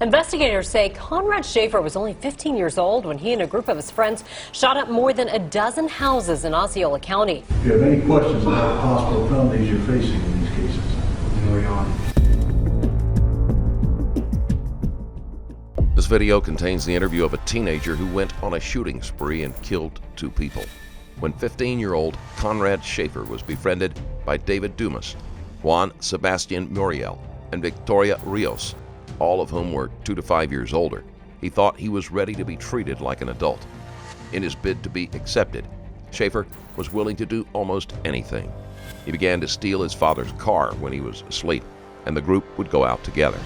Investigators say Konrad Schafer was only 15 years old when he and a group of his friends shot up more than a dozen houses in Osceola County. If you have any questions about the possible penalties you're facing in these cases, carry on. This video contains the interview of a teenager who went on a shooting spree and killed 2 people. When 15-year-old Konrad Schafer was befriended by David Dumas, Juan Sebastian Muriel, and Victoria Rios, all of whom were 2 to 5 years older, he thought he was ready to be treated like an adult. In his bid to be accepted, Schafer was willing to do almost anything. He began to steal his father's car when he was asleep, and the group would go out together.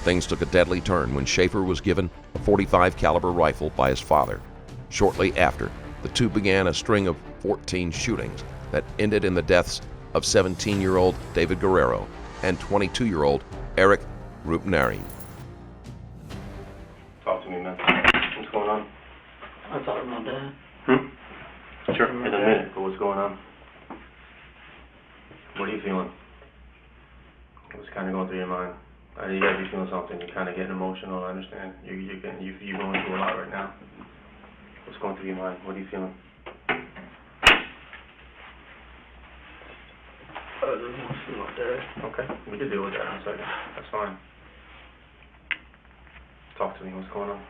Things took a deadly turn when Schafer was given a .45 caliber rifle by his father. Shortly after, the two began a string of 14 shootings that ended in the deaths of 17-year-old David Guerrero and 22-year-old Eric Rupnari. Talk to me, man. What's going on? I thought about that. Sure, in a minute, but what's going on? What are you feeling? What's kind of going through your mind? You gotta be feeling something. You're kind of getting emotional. I understand. You're going through a lot right now. What's going through your mind? What are you feeling? I just want to see my dad. Okay, we can deal with that in a second. That's fine. Talk to me. What's going on?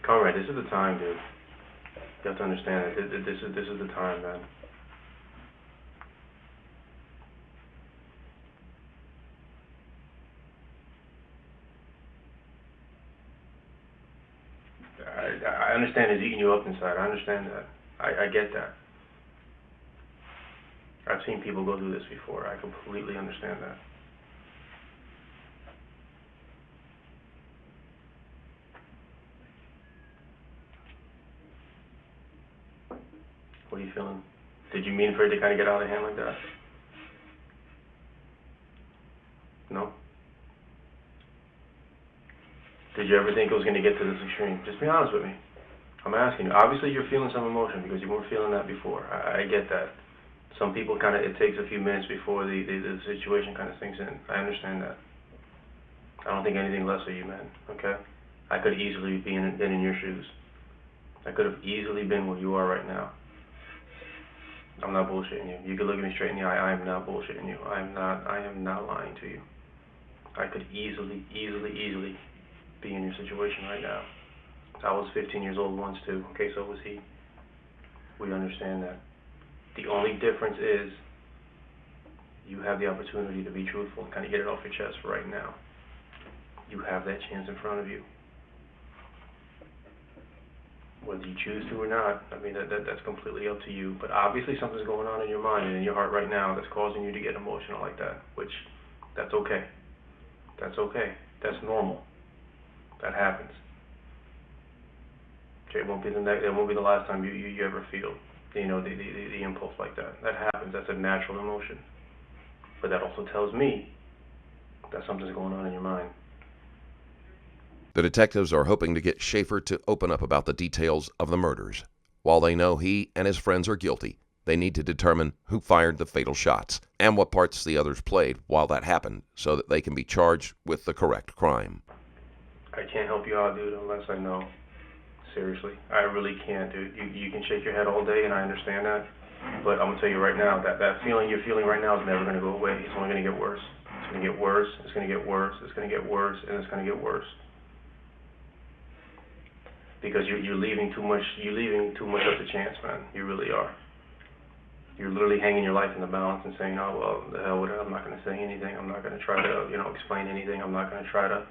Konrad, this is the time, dude. You have to understand it. This is the time, man. I understand it's eating you up inside. I understand that. I get that. I've seen people go through this before. I completely understand that. What are you feeling? Did you mean for it to kind of get out of hand like that? No? Did you ever think it was going to get to this extreme? Just be honest with me. I'm asking you. Obviously, you're feeling some emotion because you weren't feeling that before. I get that. Some people kind of, it takes a few minutes before the situation kind of sinks in. I understand that. I don't think anything less of you, man, okay? I could easily been in your shoes. I could have easily been where you are right now. I'm not bullshitting you. You can look at me straight in the eye. I am not bullshitting you. I am not lying to you. I could easily be in your situation right now. I was 15 years old once too. Okay, so was he. We understand that. The only difference is you have the opportunity to be truthful and kind of get it off your chest right now. You have that chance in front of you. Whether you choose to or not, I mean, that's completely up to you. But obviously something's going on in your mind and in your heart right now that's causing you to get emotional like that, which, that's okay. That's okay. That's normal. That happens. Okay, it won't be the last time you ever feel, the impulse like that. That happens. That's a natural emotion. But that also tells me that something's going on in your mind. The detectives are hoping to get Schafer to open up about the details of the murders. While they know he and his friends are guilty, they need to determine who fired the fatal shots and what parts the others played while that happened so that they can be charged with the correct crime. I can't help you out, dude, unless I know. Seriously. I really can't, dude. You can shake your head all day, and I understand that. But I'm going to tell you right now, that feeling you're feeling right now is never going to go away. It's only going to get worse. It's going to get worse. It's going to get worse. It's going to get worse. And it's going to get worse. Because you're leaving too much up to chance, man. You really are. You're literally hanging your life in the balance and saying, oh, well, the hell with it. I'm not going to say anything. I'm not going to try to, explain anything. I'm not going to try to,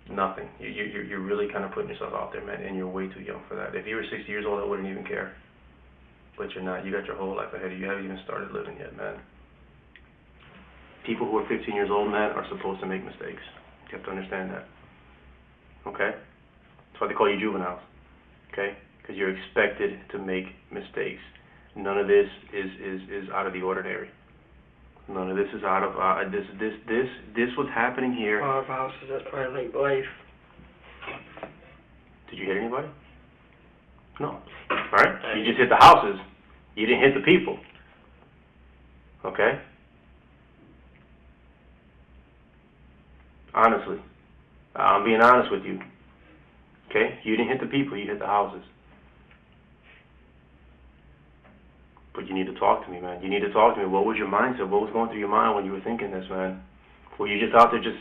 nothing. You're really kind of putting yourself out there, man, and you're way too young for that. If you were 60 years old, I wouldn't even care. But you're not. You got your whole life ahead of you. You haven't even started living yet, man. People who are 15 years old, man, are supposed to make mistakes. You have to understand that. Okay? That's why they call you juveniles. Okay? Because you're expected to make mistakes. None of this is out of the ordinary. None of this is out of this what's happening here. 5 houses, that's probably like life. Did you hit anybody? No. Alright? You just hit the houses. You didn't hit the people. Okay? Honestly. I'm being honest with you. Okay? You didn't hit the people, you hit the houses. But you need to talk to me, man. You need to talk to me. What was your mindset? What was going through your mind when you were thinking this, man? Were you just out there just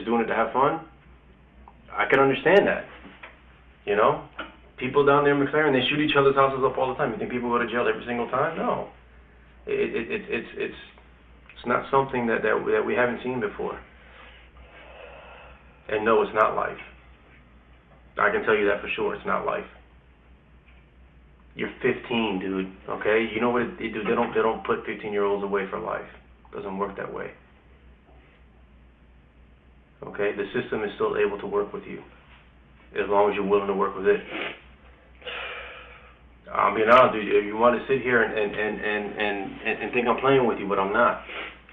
doing it to have fun? I can understand that. You know? People down there in McLaren, they shoot each other's houses up all the time. You think people go to jail every single time? No. It's not something that we haven't seen before. And no, it's not life. I can tell you that for sure. It's not life. You're 15, dude. Okay? You know what they do? They don't put 15-year-olds away for life. It doesn't work that way. Okay? The system is still able to work with you, as long as you're willing to work with it. I'm being honest, dude. You want to sit here and think I'm playing with you, but I'm not.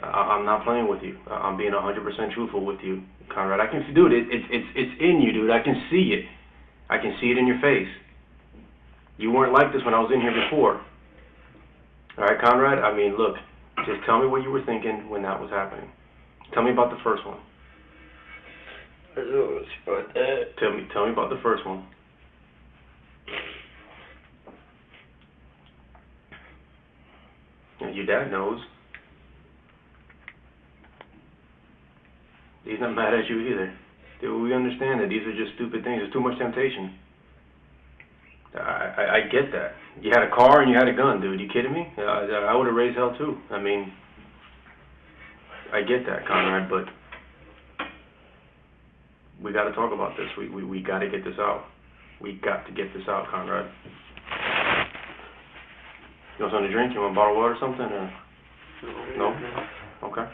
I'm not playing with you. I'm being 100% truthful with you, Konrad. I can see, dude. It's in you, dude. I can see it. I can see it in your face. You weren't like this when I was in here before. All right, Konrad? I mean, look, just tell me what you were thinking when that was happening. Tell me about the first one. I was about that. Tell me about the first one. Your dad knows. He's not mad at you either. Dude, we understand that these are just stupid things. There's too much temptation. I get that. You had a car and you had a gun, dude. You kidding me? I would have raised hell too. I mean, I get that, Konrad, but we got to talk about this. We got to get this out. We got to get this out, Konrad. You want something to drink? You want a bottle of water or something? Or no? Okay.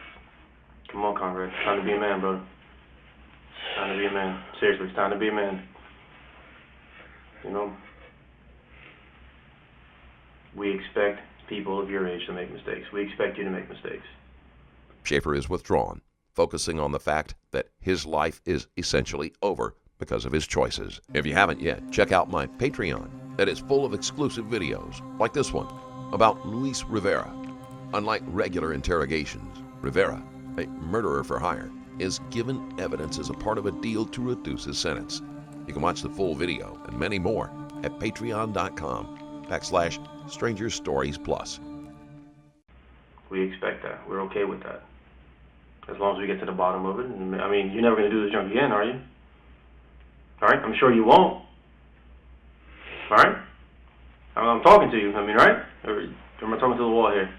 Come on, Konrad. It's time to be a man, brother. It's time to be a man. Seriously, it's time to be a man. You know? We expect people of your age to make mistakes. We expect you to make mistakes. Schafer is withdrawn, focusing on the fact that his life is essentially over because of his choices. If you haven't yet, check out my Patreon that is full of exclusive videos like this one about Luis Rivera. Unlike regular interrogations, Rivera, a murderer for hire, is given evidence as a part of a deal to reduce his sentence. You can watch the full video and many more at patreon.com/Stranger Stories Plus. We expect that. We're okay with that. As long as we get to the bottom of it. And, I mean, you're never going to do this junk again, are you? All right? I'm sure you won't. All right? I'm talking to you, I mean, right? Or am I talking to the wall here?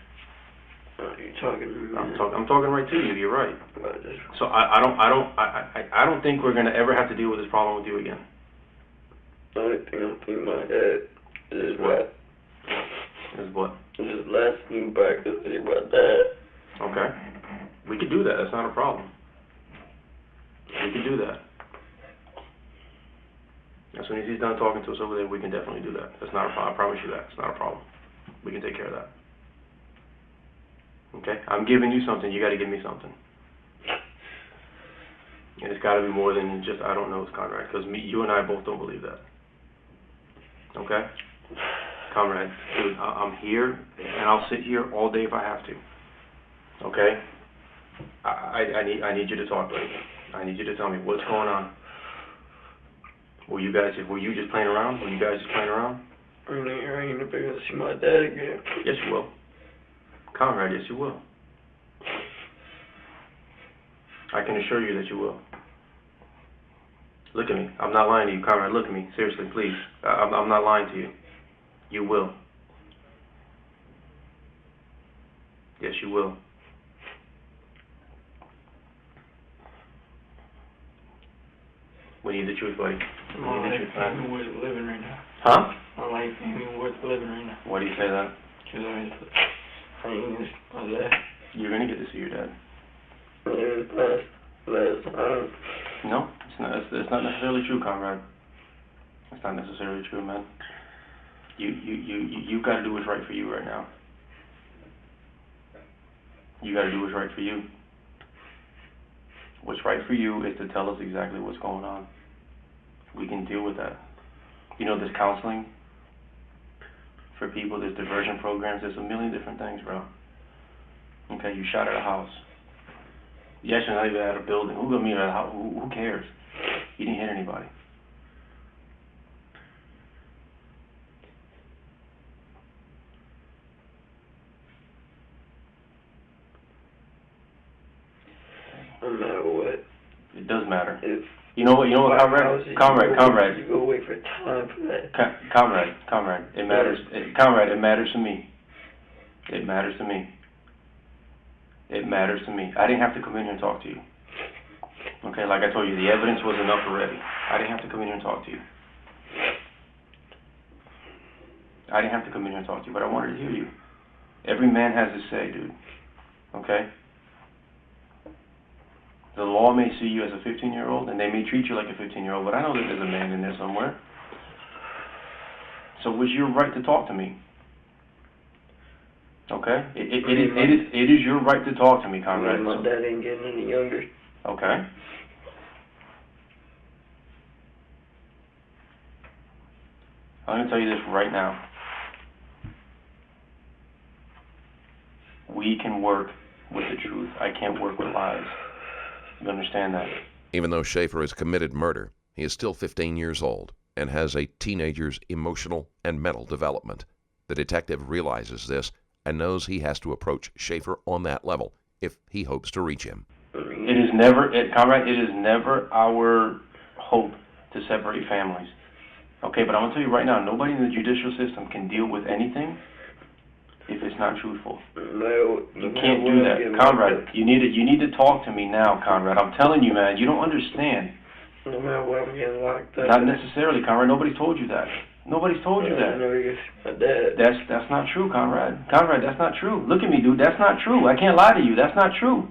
You're talking to me. I'm talking right to you. You're right. So I don't think we're gonna ever have to deal with this problem with you again. The only thing I'm thinking about that is what? Is what? Just last you back to think about that. Okay. We could do that. That's not a problem. We could do that. As soon as he's done talking to us over there, we can definitely do that. That's not a problem. I promise you that. It's not a problem. We can take care of that. Okay? I'm giving you something. You got to give me something. And it's got to be more than just, I don't know, it's Konrad. Because you and I both don't believe that. Okay? Konrad, dude, I'm here, and I'll sit here all day if I have to. Okay? I need you to talk, buddy. I need you to tell me what's going on. Were you just playing around? Were you guys just playing around? I ain't gonna be able to see my dad again. Yes, you will. Konrad, yes, you will. I can assure you that you will. Look at me. I'm not lying to you, Konrad. Look at me. Seriously, please. I'm not lying to you. You will. Yes, you will. We need the truth, buddy. We My need the life truth, ain't man. even worth living right now. Huh? My life ain't even worth living right now. Why do you say that? Cause I ain't even my dad. You're gonna get to see your dad. Last time. No, it's not necessarily true, Konrad. It's not necessarily true, man. You got to do what's right for you right now. You got to do what's right for you. What's right for you is to tell us exactly what's going on. We can deal with that. You know, there's counseling for people, there's diversion programs, there's a million different things, bro. Okay, you shot at a house. Yes, not even at a building. Who cares? He didn't hit anybody. No matter what. It does matter. If you know what, Comrade. You go wait for time for that. Comrade, it matters. Comrade, it matters to me. It matters to me. It matters to me. I didn't have to come in here and talk to you. Okay, like I told you, the evidence was enough already. I didn't have to come in here and talk to you. I didn't have to come in here and talk to you, but I wanted to hear you. Every man has his say, dude. Okay? The law may see you as a 15-year-old, and they may treat you like a 15-year-old, but I know that there's a man in there somewhere. So it was your right to talk to me. Okay? It is your right to talk to me, Konrad. My dad ain't getting any younger. Okay. I'm going to tell you this right now. We can work with the truth. I can't work with lies. You understand that? Even though Schafer has committed murder, he is still 15 years old and has a teenager's emotional and mental development. The detective realizes this and knows he has to approach Schafer on that level if he hopes to reach him. It is never, Comrade, it is never our hope to separate families. Okay, but I'm going to tell you right now, nobody in the judicial system can deal with anything if it's not truthful. No, you can't do that. Konrad, you need to talk to me now, Konrad. I'm telling you, man, you don't understand. No matter what, I'm getting locked up. Not necessarily, Konrad. Nobody's told you that. Nobody's told you that. I never get my dad. That's not true, Konrad. Konrad, that's not true. Look at me, dude. That's not true. I can't lie to you. That's not true.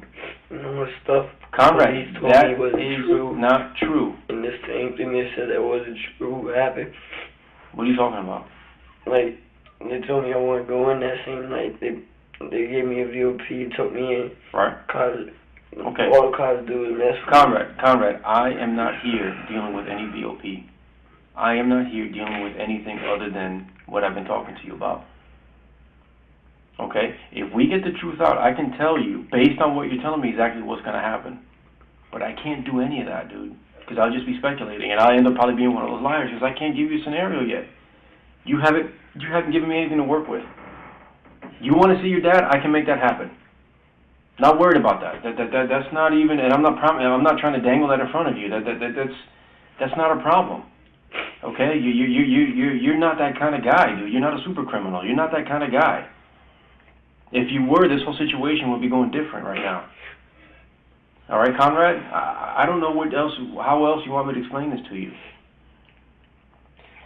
You know what stuff Konrad, that is true. not true. And the same thing they said that wasn't true happened. What are you talking about? Like, they told me I want to go in that same night. They gave me a VOP, took me in. Right. Okay. All the cops do is mess with Konrad, I am not here dealing with any VOP. I am not here dealing with anything other than what I've been talking to you about. Okay? If we get the truth out, I can tell you, based on what you're telling me, exactly what's going to happen. But I can't do any of that, dude, because I'll just be speculating, and I'll end up probably being one of those liars, because I can't give you a scenario yet. You haven't given me anything to work with. You want to see your dad? I can make that happen. Not worried about that. That's not even, and I'm not trying to dangle that in front of you. That's not a problem. Okay, you're not that kind of guy, dude. You're not a super criminal. You're not that kind of guy. If you were, this whole situation would be going different right now. All right, Konrad. I don't know how else you want me to explain this to you.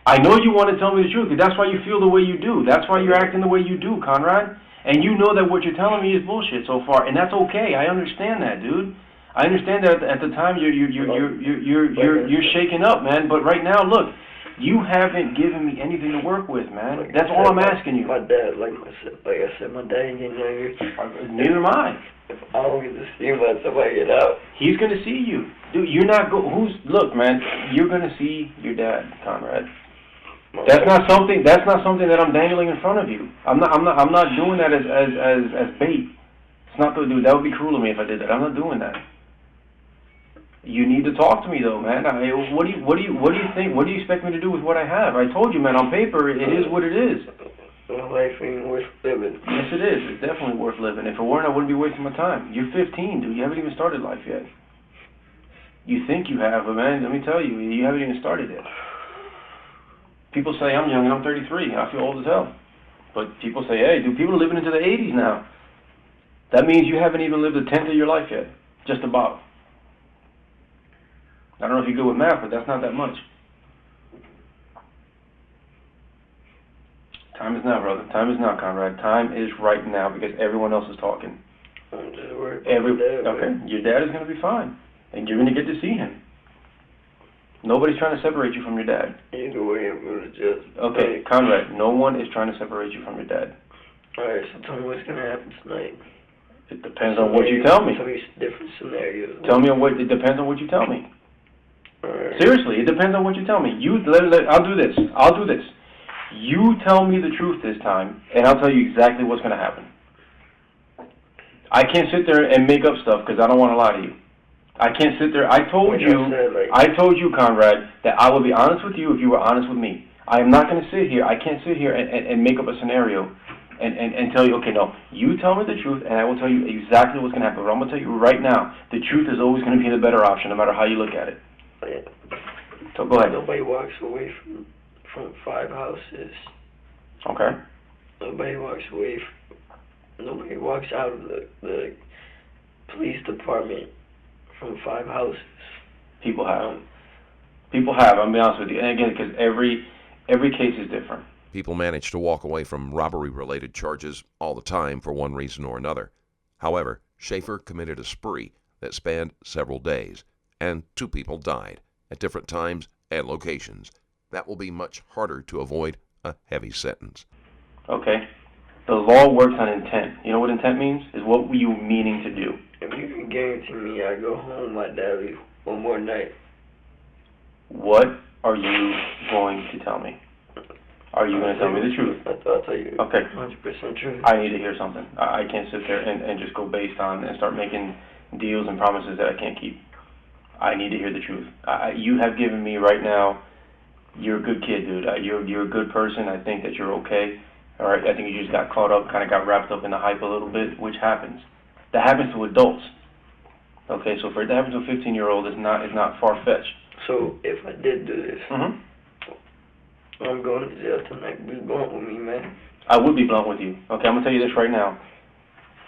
I know you want to tell me the truth, because that's why you feel the way you do. That's why you're acting the way you do, Konrad. And you know that what you're telling me is bullshit so far, and that's okay. I understand that, dude. I understand that at the time you're shaking up, man. But right now, look, you haven't given me anything to work with, man. That's all I'm asking you. My dad, like I said, my dad ain't getting younger. Neither am I. If I don't get to see him until I get out, he's gonna see you, dude. You're not look, man. You're gonna see your dad, Konrad. That's not something that I'm dangling in front of you. I'm not doing that as bait. It's not, dude. That would be cruel of me if I did that. I'm not doing that. You need to talk to me though, man. What do you think? What do you expect me to do with what I have? I told you, man. On paper, it is what it is. My life ain't worth living. Yes, it is. It's definitely worth living. If it weren't, I wouldn't be wasting my time. You're 15, dude. You haven't even started life yet. You think you have, but man, let me tell you, you haven't even started yet. People say I'm young and I'm 33. I feel old as hell. But people say, hey, dude, people are living into the 80s now. That means you haven't even lived a tenth of your life yet. Just about. I don't know if you're good with math, but that's not that much. Time is now, brother. Time is now, Konrad. Time is right now, because everyone else is talking. I'm just worried about my dad. Okay, your dad is going to be fine, and you're going to get to see him. Nobody's trying to separate you from your dad. Either way, I'm going to just... Okay, Konrad, no one is trying to separate you from your dad. Alright, so tell me what's going to happen tonight. It depends on what you tell me. Tell me different scenarios. It depends on what you tell me. Alright. Seriously, it depends on what you tell me. I'll do this. You tell me the truth this time, and I'll tell you exactly what's going to happen. I can't sit there and make up stuff because I don't want to lie to you. I can't sit there. I told you, Konrad, that I will be honest with you if you were honest with me. I am not going to sit here. I can't sit here and make up a scenario and tell you, okay, no, you tell me the truth, and I will tell you exactly what's going to happen. But I'm going to tell you right now, the truth is always going to be the better option, no matter how you look at it. So go ahead. Nobody walks away from 5 houses. Okay. Nobody walks out of the police department from 5 houses. People have. People have. I'm going to be honest with you. And again, because every case is different. People manage to walk away from robbery-related charges all the time for one reason or another. However, Schafer committed a spree that spanned several days, and 2 people died at different times and locations. That will be much harder to avoid a heavy sentence. Okay. The law works on intent. You know what intent means? Is what were you meaning to do? If you can guarantee me I go home my daddy one more night. What are you going to tell me? Are you going to tell me the truth? I'll tell you. Okay. 100% truth. I need to hear something. I can't sit there and just go based on and start making deals and promises that I can't keep. I need to hear the truth. You have given me right now, you're a good kid, dude. You're a good person. I think that you're okay. All right. I think you just got caught up, kind of got wrapped up in the hype a little bit, which happens. That happens to adults. Okay, so for it to happen to a 15-year-old is not far-fetched. So if I did do this, I'm going to jail tonight. Be blunt with me, man. I would be blunt with you. Okay, I'm gonna tell you this right now.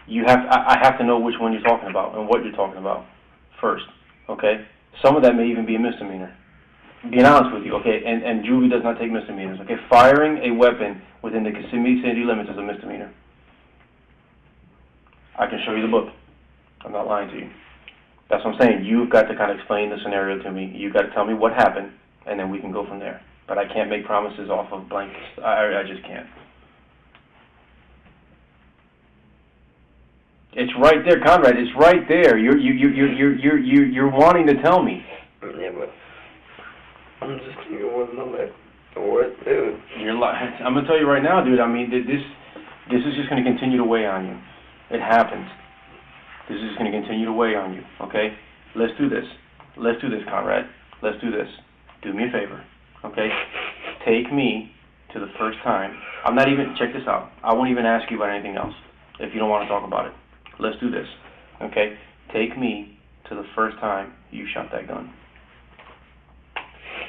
I have to know which one you're talking about and what you're talking about first. Okay, some of that may even be a misdemeanor. Being honest with you, okay, and juvie does not take misdemeanors. Okay, firing a weapon within the Kissimmee city limits is a misdemeanor. I can show you the book. I'm not lying to you. That's what I'm saying. You've got to kind of explain the scenario to me. You've got to tell me what happened, and then we can go from there. But I can't make promises off of blankets. I just can't. It's right there, Konrad. It's right there. You're wanting to tell me. Yeah, but I'm just thinking what dude. I'm gonna tell you right now, dude. I mean, this is just gonna continue to weigh on you. It happens. This is going to continue to weigh on you, okay? Let's do this. Let's do this, Konrad. Let's do this. Do me a favor, okay? Take me to the first time. Check this out. I won't even ask you about anything else if you don't want to talk about it. Let's do this, okay? Take me to the first time you shot that gun.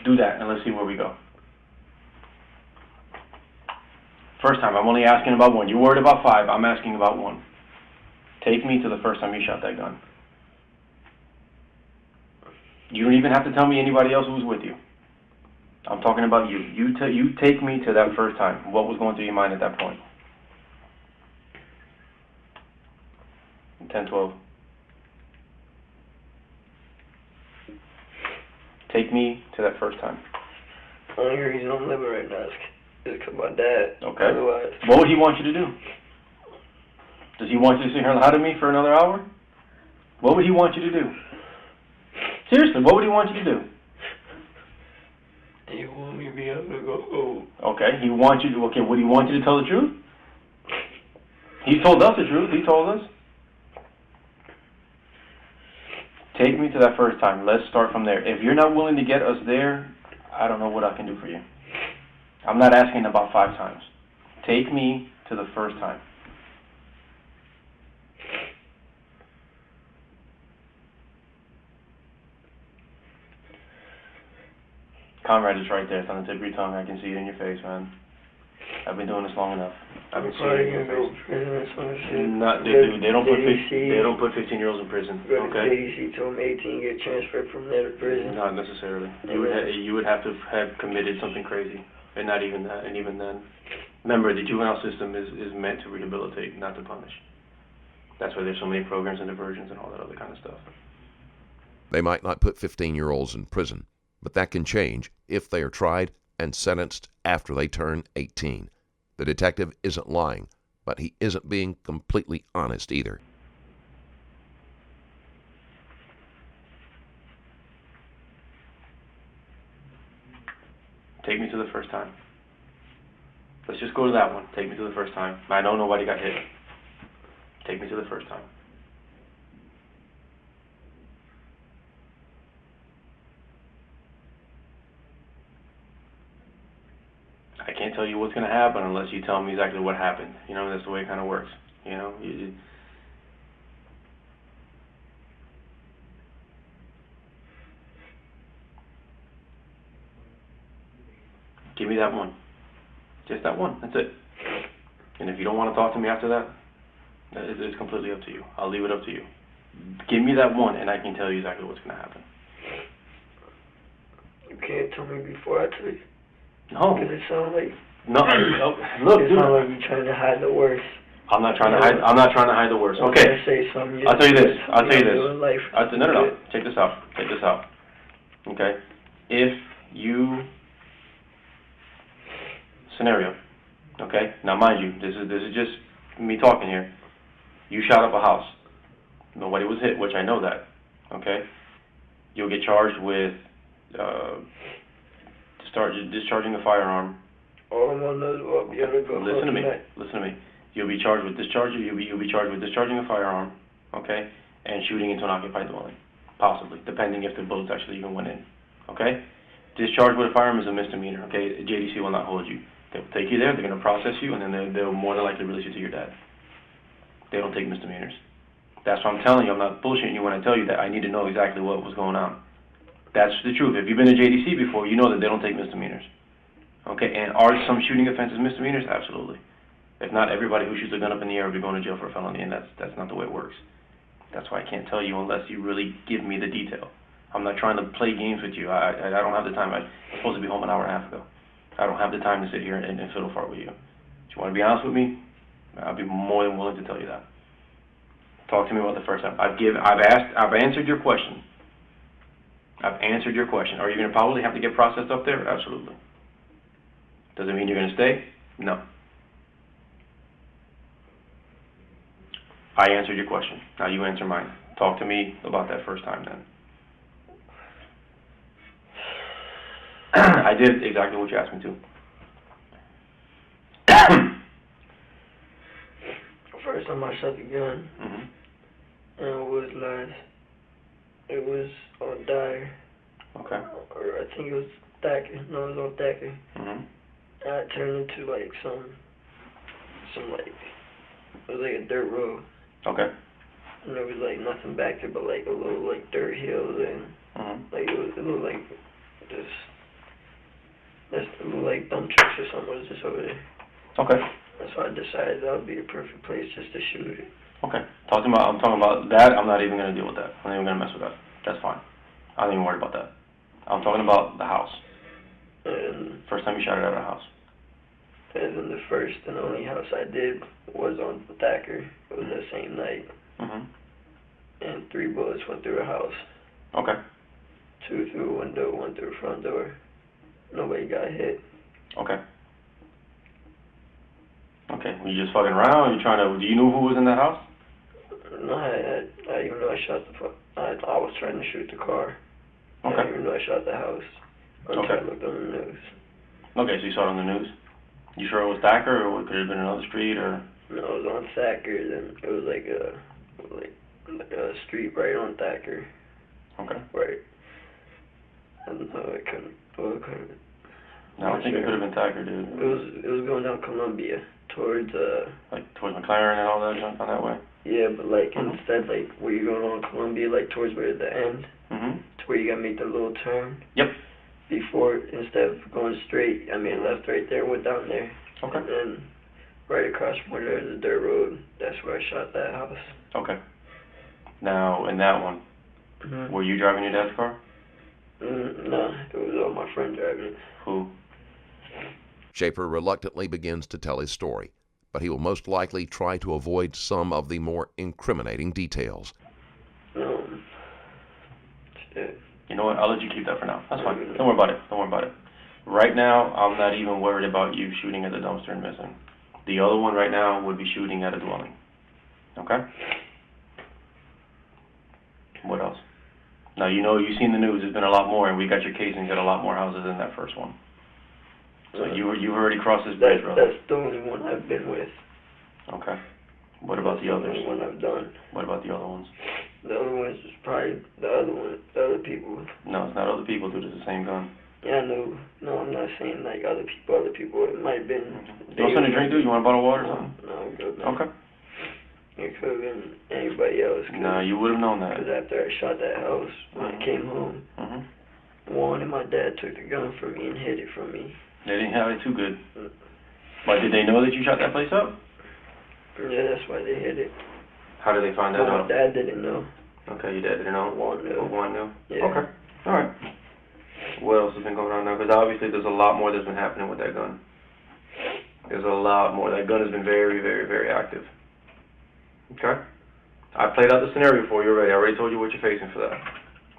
Do that, and let's see where we go. First time. I'm only asking about 1. You're worried about 5. I'm asking about 1. Take me to the first time you shot that gun. You don't even have to tell me anybody else who was with you. I'm talking about you. You take me to that first time. What was going through your mind at that point? 10-12. Take me to that first time. The only reason I'm living right now is because my dad. Okay. Otherwise. What would he want you to do? Does he want you to sit here and lie to me for another hour? What would he want you to do? Seriously, what would he want you to do? He want me to be able to go home. Okay, he wants you to, okay, would he want you to tell the truth? He told us the truth, he told us. Take me to that first time. Let's start from there. If you're not willing to get us there, I don't know what I can do for you. I'm not asking about 5 times. Take me to the first time. Konrad is right there. It's on the tip of your tongue. I can see it in your face, man. I've been doing this long enough. I've been seeing it in your face. Dude, they don't put 15-year-olds in prison. Okay. JCS told me 18 get transferred from there to prison. Not necessarily. You would have to have committed something crazy, and not even that. And even then, remember the juvenile system is meant to rehabilitate, not to punish. That's why there's so many programs and diversions and all that other kind of stuff. They might not put 15-year-olds in prison, but that can change if they are tried and sentenced after they turn 18. The detective isn't lying, but he isn't being completely honest either. Take me to the first time. Let's just go to that one. Take me to the first time. I know nobody got hit. Take me to the first time. can't tell you what's going to happen unless you tell me exactly what happened. You know, that's the way it kind of works. You know, give me that one. Just that one. That's it. And if you don't want to talk to me after that, it's completely up to you. I'll leave it up to you. Give me that one, and I can tell you exactly what's going to happen. You can't tell me before I tell you. No. Because it sounds like... No, look, it dude. sounds like you're trying to hide the worst. I'm not trying to hide. I'm not trying to hide the worst. Okay. Say something. I'll tell you this. I'll tell you this. No. Check this out. Check this out. Okay. If you scenario. Okay. Now, mind you, this is just me talking here. You shot up a house. Nobody was hit, which I know that. Okay. You'll get charged with discharging a firearm. Listen to me. Listen to me. You'll be charged with discharging. You'll be charged with discharging a firearm, okay, and shooting into an occupied dwelling, possibly, depending if the bullets actually even went in, okay. Discharge with a firearm is a misdemeanor, okay. JDC will not hold you. They'll take you there. They're going to process you, and then they'll more than likely release you to your dad. They don't take misdemeanors. That's what I'm telling you. I'm not bullshitting you when I tell you that. I need to know exactly what was going on. That's the truth. If you've been to JDC before, you know that they don't take misdemeanors. Okay, and are some shooting offenses misdemeanors? Absolutely. If not, everybody who shoots a gun up in the air will be going to jail for a felony, and that's not the way it works. That's why I can't tell you unless you really give me the detail. I'm not trying to play games with you. I don't have the time. I'm supposed to be home an hour and a half ago. I don't have the time to sit here and fiddle fart with you. If you want to be honest with me, I'll be more than willing to tell you that. Talk to me about the first time. I've answered your question. I've answered your question. Are you going to probably have to get processed up there? Absolutely. Does it mean you're going to stay? No. I answered your question. Now you answer mine. Talk to me about that first time then. I did exactly what you asked me to. First time I shot the gun, and it was on Dyer. Okay. Or I think it was Thacker. No, it was on Thacker. And I turned into like some like, it was like a dirt road. Okay. And there was like nothing back there but like a little like dirt hills and like it looked like just a little like dump trucks or something was just over there. Okay. That's why I decided that would be a perfect place just to shoot it. Okay. I'm talking about that. I'm not even going to deal with that. I'm not even going to mess with that. That's fine. I'm not even worried about that. I'm talking about the house. And first time you shot it at a house. And then the first and only house I did was on Thacker. It was that same night. And 3 bullets went through a house. Okay. 2 through a window, 1 through the front door. Nobody got hit. Okay. Okay. Were you just fucking around? Do you know who was in the house? No, I even know I shot I was trying to shoot the car. Okay. I didn't even know I shot the house until I looked on the news. Okay, so you saw it on the news. You sure it was Thacker, or could it have been another street, or? No, it was on Thacker. Then it was like a street right on Thacker. Okay. Right. And no, it couldn't. Well, it couldn't. No, I think it could have been Thacker, dude. It was going down Columbia towards like towards McLaren and all that junk on that way. Yeah, but like instead, like where you're going on Columbia, like towards where the end, to where you gotta make the little turn. Yep. Before, instead of going straight, I made left right there, went down there. Okay. And then right across from there is a dirt road. That's where I shot that house. Okay. Now, in that one, were you driving your dad's car? No, it was my friend driving it. Who? Schafer reluctantly begins to tell his story, but he will most likely try to avoid some of the more incriminating details. Shit. You know what? I'll let you keep that for now. That's fine. Don't worry about it. Don't worry about it. Right now, I'm not even worried about you shooting at the dumpster and missing. The other one right now would be shooting at a dwelling. Okay? What else? Now, you've seen the news. There's been a lot more, and we got your case and got a lot more houses in that first one. So you've already crossed this bridge, brother. That's the only one I've been with. Okay. What about the others? That's the only one I've done. What about the other ones? The other ones is probably the other people. No, it's not other people, dude. It's the same gun. Yeah, I know. No, I'm not saying like other people. It might have been. You want something to drink, dude? You want a bottle of water or something? No, I'm good, man. Okay. It could have been anybody else. No, you would have known that. Because after I shot that house, when I came home, Juan and my dad took the gun from me and hid it from me. They didn't have it too good. But did they know that you shot that place up? Yeah, that's why they hid it. How did they find that But out? my dad didn't know. Okay, your dad didn't know? Juan knew. Juan knew? Yeah. Okay. All right. What else has been going on now? Because obviously there's a lot more that's been happening with that gun. There's a lot more. That gun has been very, very, very active. Okay? I played out the scenario for you already. I already told you what you're facing for that.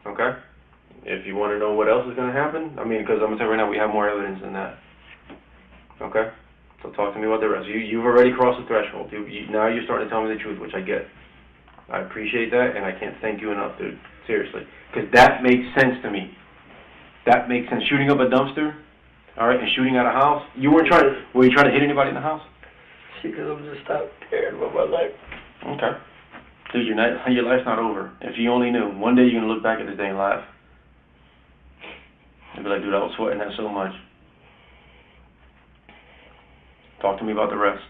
Okay? If you want to know what else is going to happen, I mean, because I'm going to tell you right now, we have more evidence than that. Okay? So talk to me about the rest. You've already crossed the threshold. Now you're starting to tell me the truth, which I get. I appreciate that, and I can't thank you enough, dude. Seriously. Because that makes sense to me. That makes sense. Shooting up a dumpster, all right, and shooting at a house. Were you trying to hit anybody in the house? See, because I'm just out caring about my life. Okay. Dude, your life's not over. If you only knew. One day you're going to look back at this day and laugh. You'll be like, dude, I was sweating that so much. Talk to me about the rest.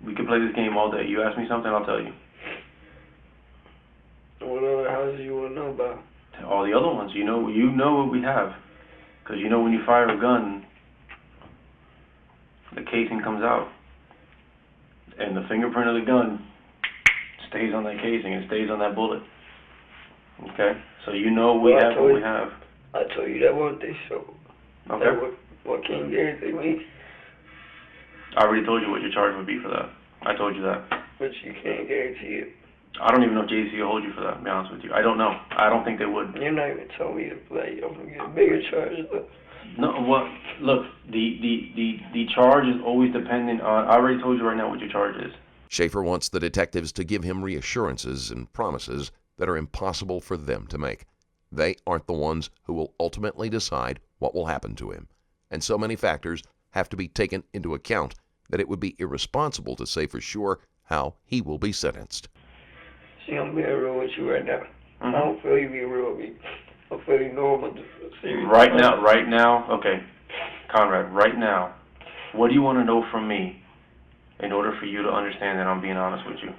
We could play this game all day. You ask me something, I'll tell you. What other houses you want to know about? All the other ones. You know what we have. Because you know when you fire a gun, the casing comes out. And the fingerprint of the gun stays on that casing. It stays on that bullet. Okay? So you know we have what we have. I told you that one thing, so Okay. that what can't guarantee me. I already told you what your charge would be for that. I told you that. But you can't guarantee it. I don't even know if JC will hold you for that, to be honest with you. I don't know. I don't think they would. You're not even telling me to play. I'm going to get a bigger charge. No, well, look, the charge is always dependent on, I already told you right now what your charge is. Schafer wants the detectives to give him reassurances and promises that are impossible for them to make. They aren't the ones who will ultimately decide what will happen to him. And so many factors have to be taken into account that it would be irresponsible to say for sure how he will be sentenced. See, I'm being real with you right now. I don't feel you being real with me. I feel you normal. Serious. Right now, okay, Konrad, right now, what do you want to know from me in order for you to understand that I'm being honest with you?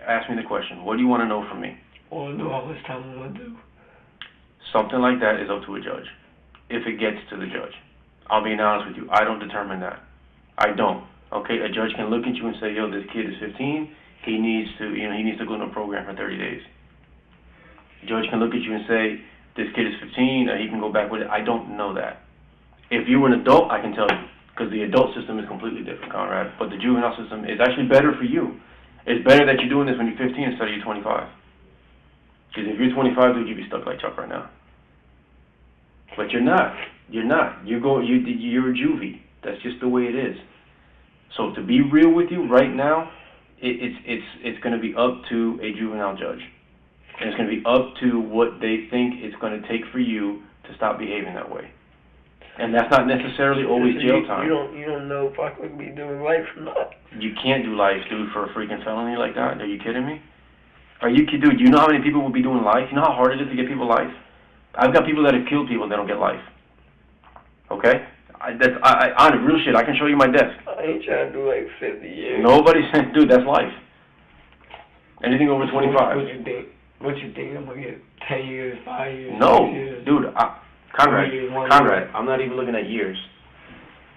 Ask me the question. What do you want to know from me? I want to know how much time I'm going to do. Something like that is up to a judge, if it gets to the judge. I'll be honest with you. I don't determine that. I don't. Okay, a judge can look at you and say, yo, this kid is 15. He needs to go in a program for 30 days. The judge can look at you and say, this kid is 15, he can go back with it. I don't know that. If you were an adult, I can tell you, because the adult system is completely different, Konrad. But the juvenile system is actually better for you. It's better that you're doing this when you're 15 instead of you're 25. Because if you're 25, dude, you'd be stuck like Chuck right now. But you're not. You're not. You're a juvie. That's just the way it is. So to be real with you right now, it's going to be up to a juvenile judge. And it's going to be up to what they think it's going to take for you to stop behaving that way. And that's not necessarily always jail time. You don't know if I could be doing life or not. You can't do life, dude, for a freaking felony like that. Are you kidding me? Dude, you know how many people will be doing life? You know how hard it is to get people life? I've got people that have killed people and they don't get life. Okay? On real shit, I can show you my desk. I ain't trying to do like 50 years. Nobody said, dude, that's life. Anything over 25. What you think? I'm going to get 10 years, 5 years? No, 6 years? dude, Konrad, I'm not even looking at years.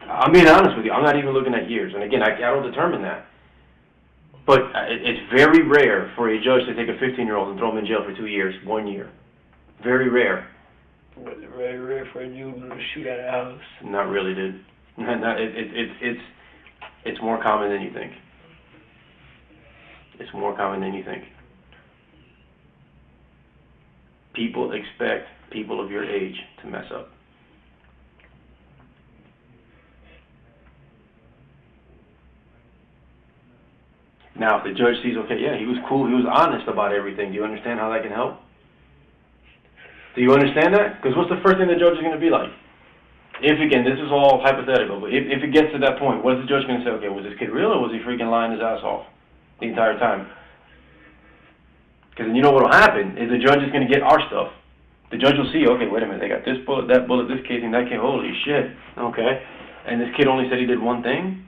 I'm being honest with you. I'm not even looking at years. And again, I don't determine that. But it's very rare for a judge to take a 15-year-old and throw him in jail for 2 years, 1 year. Very rare. But it's very rare for you to shoot at a house. Not really, dude. It's more common than you think. It's more common than you think. People expect people of your age to mess up. Now, if the judge sees, okay, yeah, he was cool, he was honest about everything, do you understand how that can help? Do you understand that? Because what's the first thing the judge is going to be like? If, again, this is all hypothetical, but if it gets to that point, what is the judge going to say? Okay, was this kid real or was he freaking lying his ass off the entire time? Because then you know what will happen is the judge is going to get our stuff. The judge will see, okay, wait a minute, they got this bullet, this casing, that casing, holy shit, okay. And this kid only said he did one thing?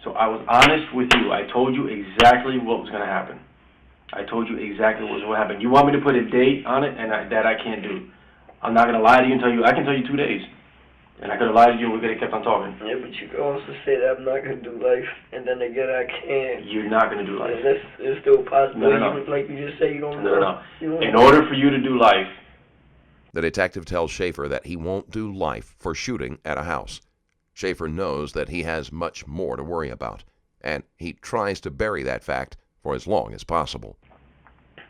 So I was honest with you. I told you exactly what was going to happen. I told you exactly what was going to happen. You want me to put a date on it, and that I can't do. I'm not going to lie to you and tell you, I can tell you 2 days. And I could have lied to you and we could have kept on talking. Yeah, but you could also say that I'm not going to do life, and then again I can. You're not going to do life. And it's still possible. No. Like you just say, you don't know. No. You don't In know. order for you to do life, The detective tells Schafer that he won't do life for shooting at a house. Schafer knows that he has much more to worry about, and he tries to bury that fact for as long as possible.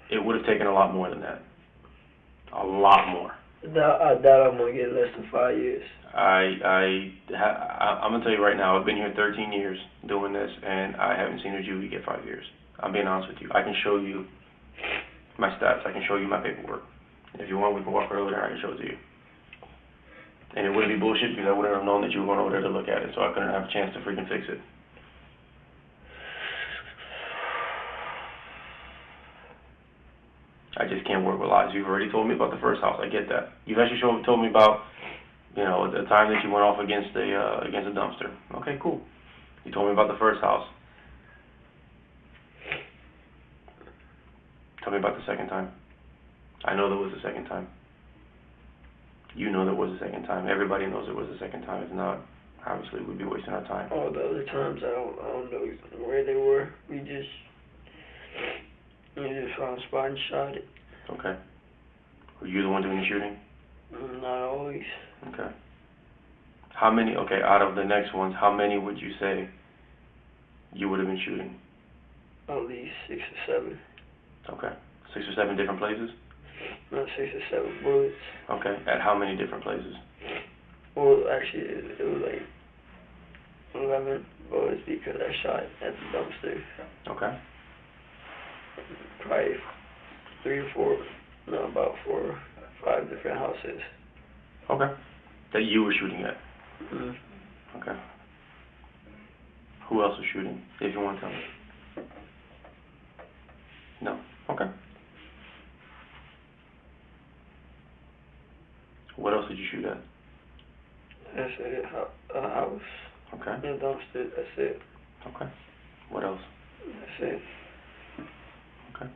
it would have taken a lot more than that. A lot more. I doubt I'm going to get less than 5 years. I'm going to tell you right now, I've been here 13 years doing this, and I haven't seen a Judy get 5 years. I'm being honest with you. I can show you my stats. I can show you my paperwork. If you want, we can walk over there and I can show it to you. And it wouldn't be bullshit because I wouldn't have known that you were going over there to look at it, so I couldn't have a chance to freaking fix it. I just can't work with lies. You've already told me about the first house. I get that. You've actually told me about, you know, the time that you went off against a dumpster. Okay, cool. You told me about the first house. Tell me about the second time. I know there was a second time. You know there was a second time. Everybody knows there was a second time. If not, obviously we'd be wasting our time. All the other times, I don't know where they were. We just found a spot and shot it. Okay. Were you the one doing the shooting? Not always. Okay. How many, okay, out of the next ones, how many would you say you would have been shooting? At least 6 or 7. Okay. 6 or 7 different places? Not 6 or 7 bullets. Okay. At how many different places? Well, actually, it was like 11 bullets because I shot at the dumpster. Okay. Probably 3 or 4, no, about 4 or 5 different houses. Okay. That you were shooting at? Mm. Okay. Who else was shooting, if you want to tell me? No. Okay. What else did you shoot at? That's it. A house. Okay. And a dumpster. That's it. Okay. What else? That's it. Okay.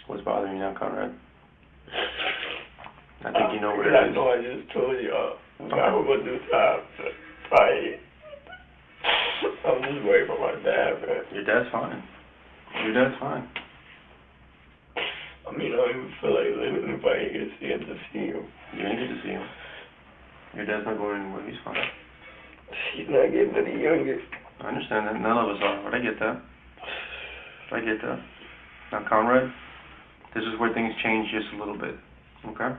What's bothering you now, Konrad? I think you know what it I is. know I just told you. I was going to do time. Probably. I'm just worried for my dad, man. Your dad's fine. Your dad's fine. I mean, I don't even feel like living if I ain't get to see him You ain't get to see him. Your dad's not going anywhere. He's fine. He's not getting any younger. I understand that. None of us are, but I get that. I get that. Now, Konrad, this is where things change just a little bit, okay?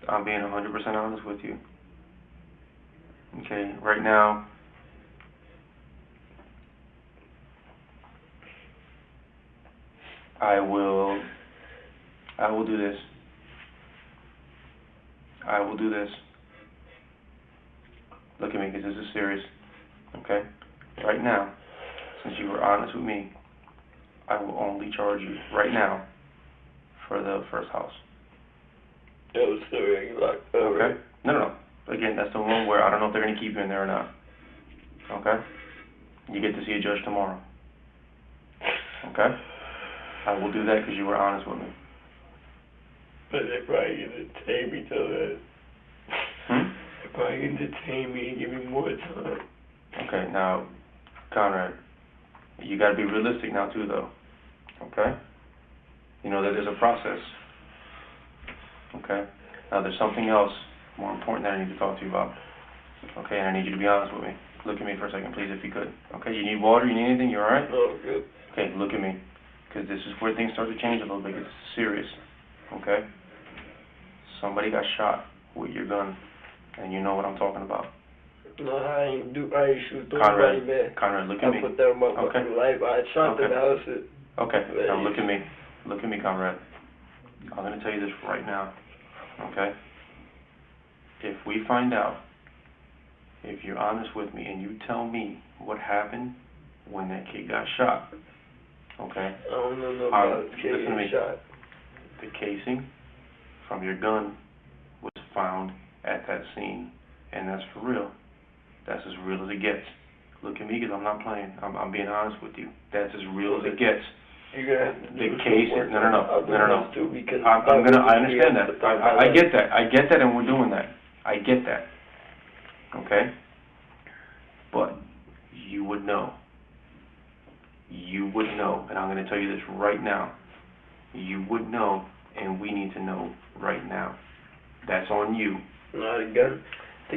I'm being 100% honest with you. Okay, right now, I will do this. I will do this. Look at me, because this is serious, okay? Right now, since you were honest with me, I will only charge you right now for the first house. That was still getting locked up, Okay? right? No. Again, that's the one where I don't know if they're going to keep you in there or not. Okay? You get to see a judge tomorrow. Okay? I will do that because you were honest with me. But they probably can detain me till then. They probably can detain me and give me more time. Okay, now, Konrad, you got to be realistic now too, though. Okay? You know that there's a process. Okay? Now, there's something else more important that I need to talk to you about. Okay, and I need you to be honest with me. Look at me for a second, please, if you could. Okay, you need water? You need anything? You all right? No, good. Okay, look at me. Because this is where things start to change a little bit. It's serious. Okay? Somebody got shot with your gun, and you know what I'm talking about. No, I ain't shoot Konrad, nobody, man. Konrad, look at me. I put that on my fucking life. I shot Okay. the house. Okay, now look at me. Look at me, Konrad. I'm going to tell you this right now, okay? If we find out, if you're honest with me and you tell me what happened when that kid got shot, okay? I don't know about the kid listen to me. getting shot. The casing from your gun was found at that scene, and that's for real. That's as real as it gets. Look at me, because I'm not playing. I'm being honest with you. That's as real as it gets. You're gonna have to The do case some work is no. because I understand that. I get that. I get that, and we're doing that. I get that. Okay? But you would know. You would know, and I'm going to tell you this right now. You would know, and we need to know right now. That's on you. No, the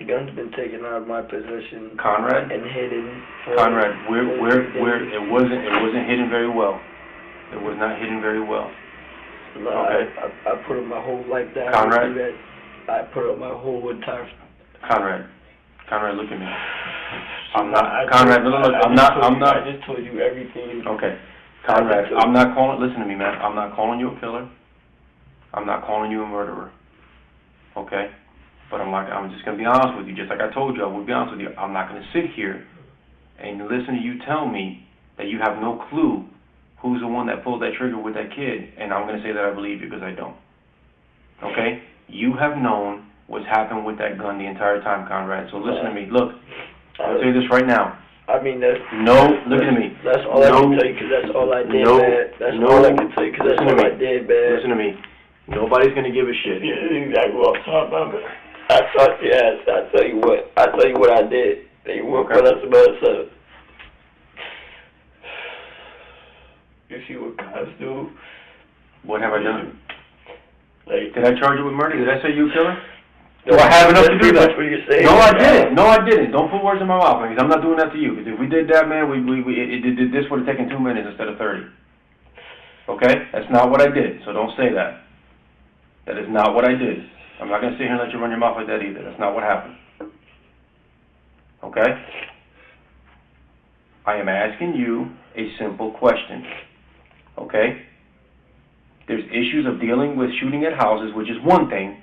gun's been taken out of my possession. Konrad? And hidden. Konrad, it wasn't hidden very well. It was not hidden very well. No, Okay. I put up my whole life down. Konrad? I put up my whole entire. Konrad, look at me. I'm I not, Konrad, no, I'm not. I just told you everything. Okay. Konrad, I'm not calling, listen to me, man. I'm not calling you a killer. I'm not calling you a murderer. Okay? But I'm just going to be honest with you. Just like I told you, I would be honest with you. I'm not going to sit here and listen to you tell me that you have no clue who's the one that pulled that trigger with that kid, and I'm going to say that I believe you because I don't. Okay? You have known what's happened with that gun the entire time, Konrad. So listen to me. Look, I'll tell you this right now. I mean, look at me. That's all I can tell you because that's all I did, man. That's all I can tell you because that's all I did, man. Listen to me. Nobody's going to give a shit. Yeah, exactly what I'm talking about, man. I tell you what I did. You won't put us about something. You see what cops do? What have I done? Like, did I charge you with murder? Did I say you a killer? Do I have enough to do that? No, I didn't. No, I didn't. Don't put words in my mouth, because I'm not doing that to you. Because if we did that, man, this would have taken 2 minutes instead of 30. Okay? That's not what I did, so don't say that. That is not what I did. I'm not going to sit here and let you run your mouth like that either. That's not what happened. Okay? I am asking you a simple question. Okay? There's issues of dealing with shooting at houses, which is one thing.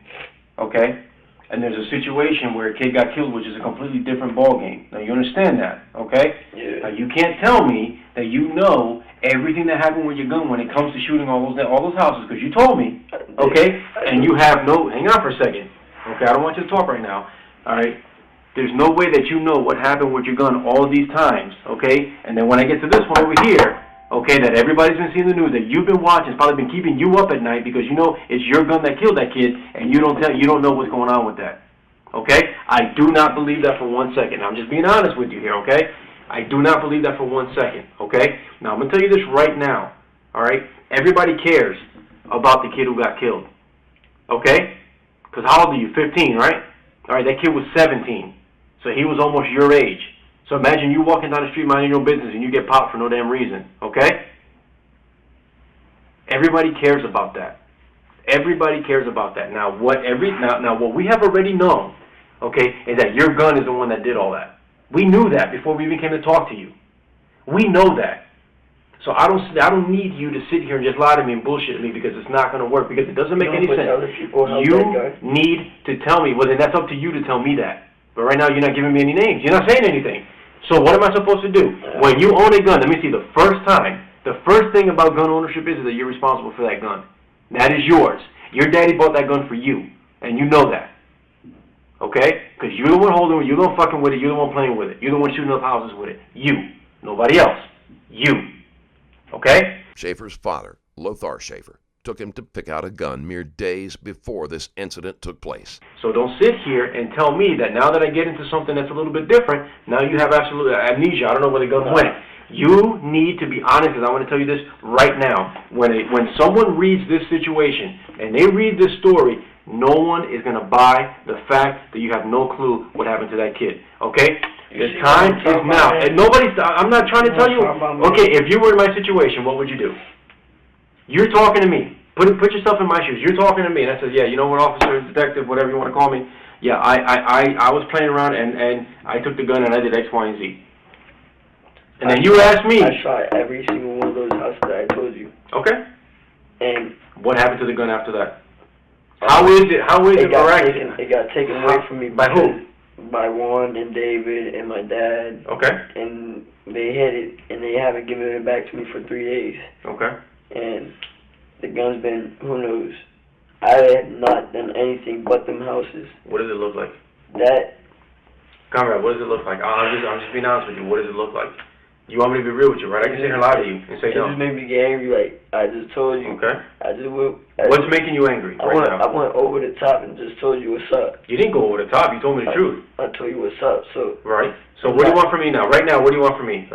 Okay? And there's a situation where a kid got killed, which is a completely different ballgame. Now, you understand that, okay? Yeah. Now, you can't tell me that you know everything that happened with your gun when it comes to shooting all those houses, because you told me, okay? And you have no... Hang on for a second. Okay, I don't want you to talk right now, all right? There's no way that you know what happened with your gun all these times, okay? And then when I get to this one over here, okay, that everybody's been seeing the news, that you've been watching, it's probably been keeping you up at night because you know it's your gun that killed that kid, and you don't know what's going on with that. Okay? I do not believe that for 1 second. I'm just being honest with you here, okay? I do not believe that for 1 second, okay? Now, I'm going to tell you this right now, all right? Everybody cares about the kid who got killed, okay? Because how old are you? 15, right? All right, that kid was 17, so he was almost your age. So imagine you walking down the street minding your own business and you get popped for no damn reason, okay? Everybody cares about that. Everybody cares about that. Now what we have already known, okay, is that your gun is the one that did all that. We knew that before we even came to talk to you. We know that. So I don't need you to sit here and just lie to me and bullshit me because it's not going to work, because it doesn't make any sense. You need to tell me. Well, then that's up to you to tell me that. But right now you're not giving me any names. You're not saying anything. So what am I supposed to do? When you own a gun, let me see, the first thing about gun ownership is that you're responsible for that gun. That is yours. Your daddy bought that gun for you, and you know that. Okay? Because you're the one holding it, you're the one fucking with it, you're the one playing with it, you're the one shooting up houses with it. You. Nobody else. You. Okay? Schafer's father, Lothar Schafer, took him to pick out a gun mere days before this incident took place. So don't sit here and tell me that now that I get into something that's a little bit different, now you have absolute amnesia. I don't know where the gun went. You need to be honest, because I want to tell you this right now. When someone reads this situation and they read this story, no one is going to buy the fact that you have no clue what happened to that kid. Okay? The time is now. And I'm not trying to tell you. Okay, if you were in my situation, what would you do? You're talking to me. Put yourself in my shoes. You're talking to me, and I said, yeah, you know what, officer, detective, whatever you want to call me. Yeah, I was playing around and I took the gun and I did X, Y, and Z. And then you asked me. I shot every single one of those houses that I told you. Okay. And what happened to the gun after that? How is it miraculous? It got taken away from me. By who? By Juan and David and my dad. Okay. And they hid it, and they haven't given it back to me for 3 days. Okay. And the gun's been, who knows? I have not done anything but them houses. What does it look like? That. Konrad, what does it look like? I'm just being honest with you. What does it look like? You want me to be real with you, right? I can sit here and lie to you and say no. It just made me get angry. Like I just told you. Okay. What's making you angry now? I went over the top and just told you what's up. You didn't go over the top. You told me the truth. I told you what's up. So. Right. So what do you want from me now? Right now, what do you want from me?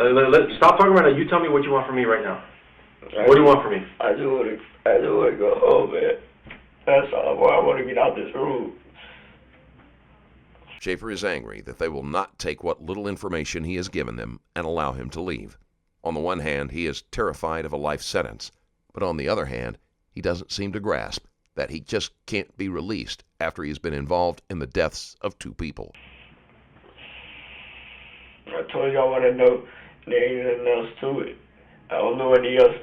Stop talking right now. You tell me what you want from me right now. What do you want from me? I just want to go home, man. That's all. Boy, I want to get out this room. Schafer is angry that they will not take what little information he has given them and allow him to leave. On the one hand, he is terrified of a life sentence, but on the other hand, he doesn't seem to grasp that he just can't be released after he's been involved in the deaths of 2 people. I told you I want to know there ain't nothing else to it. I don't know anything else.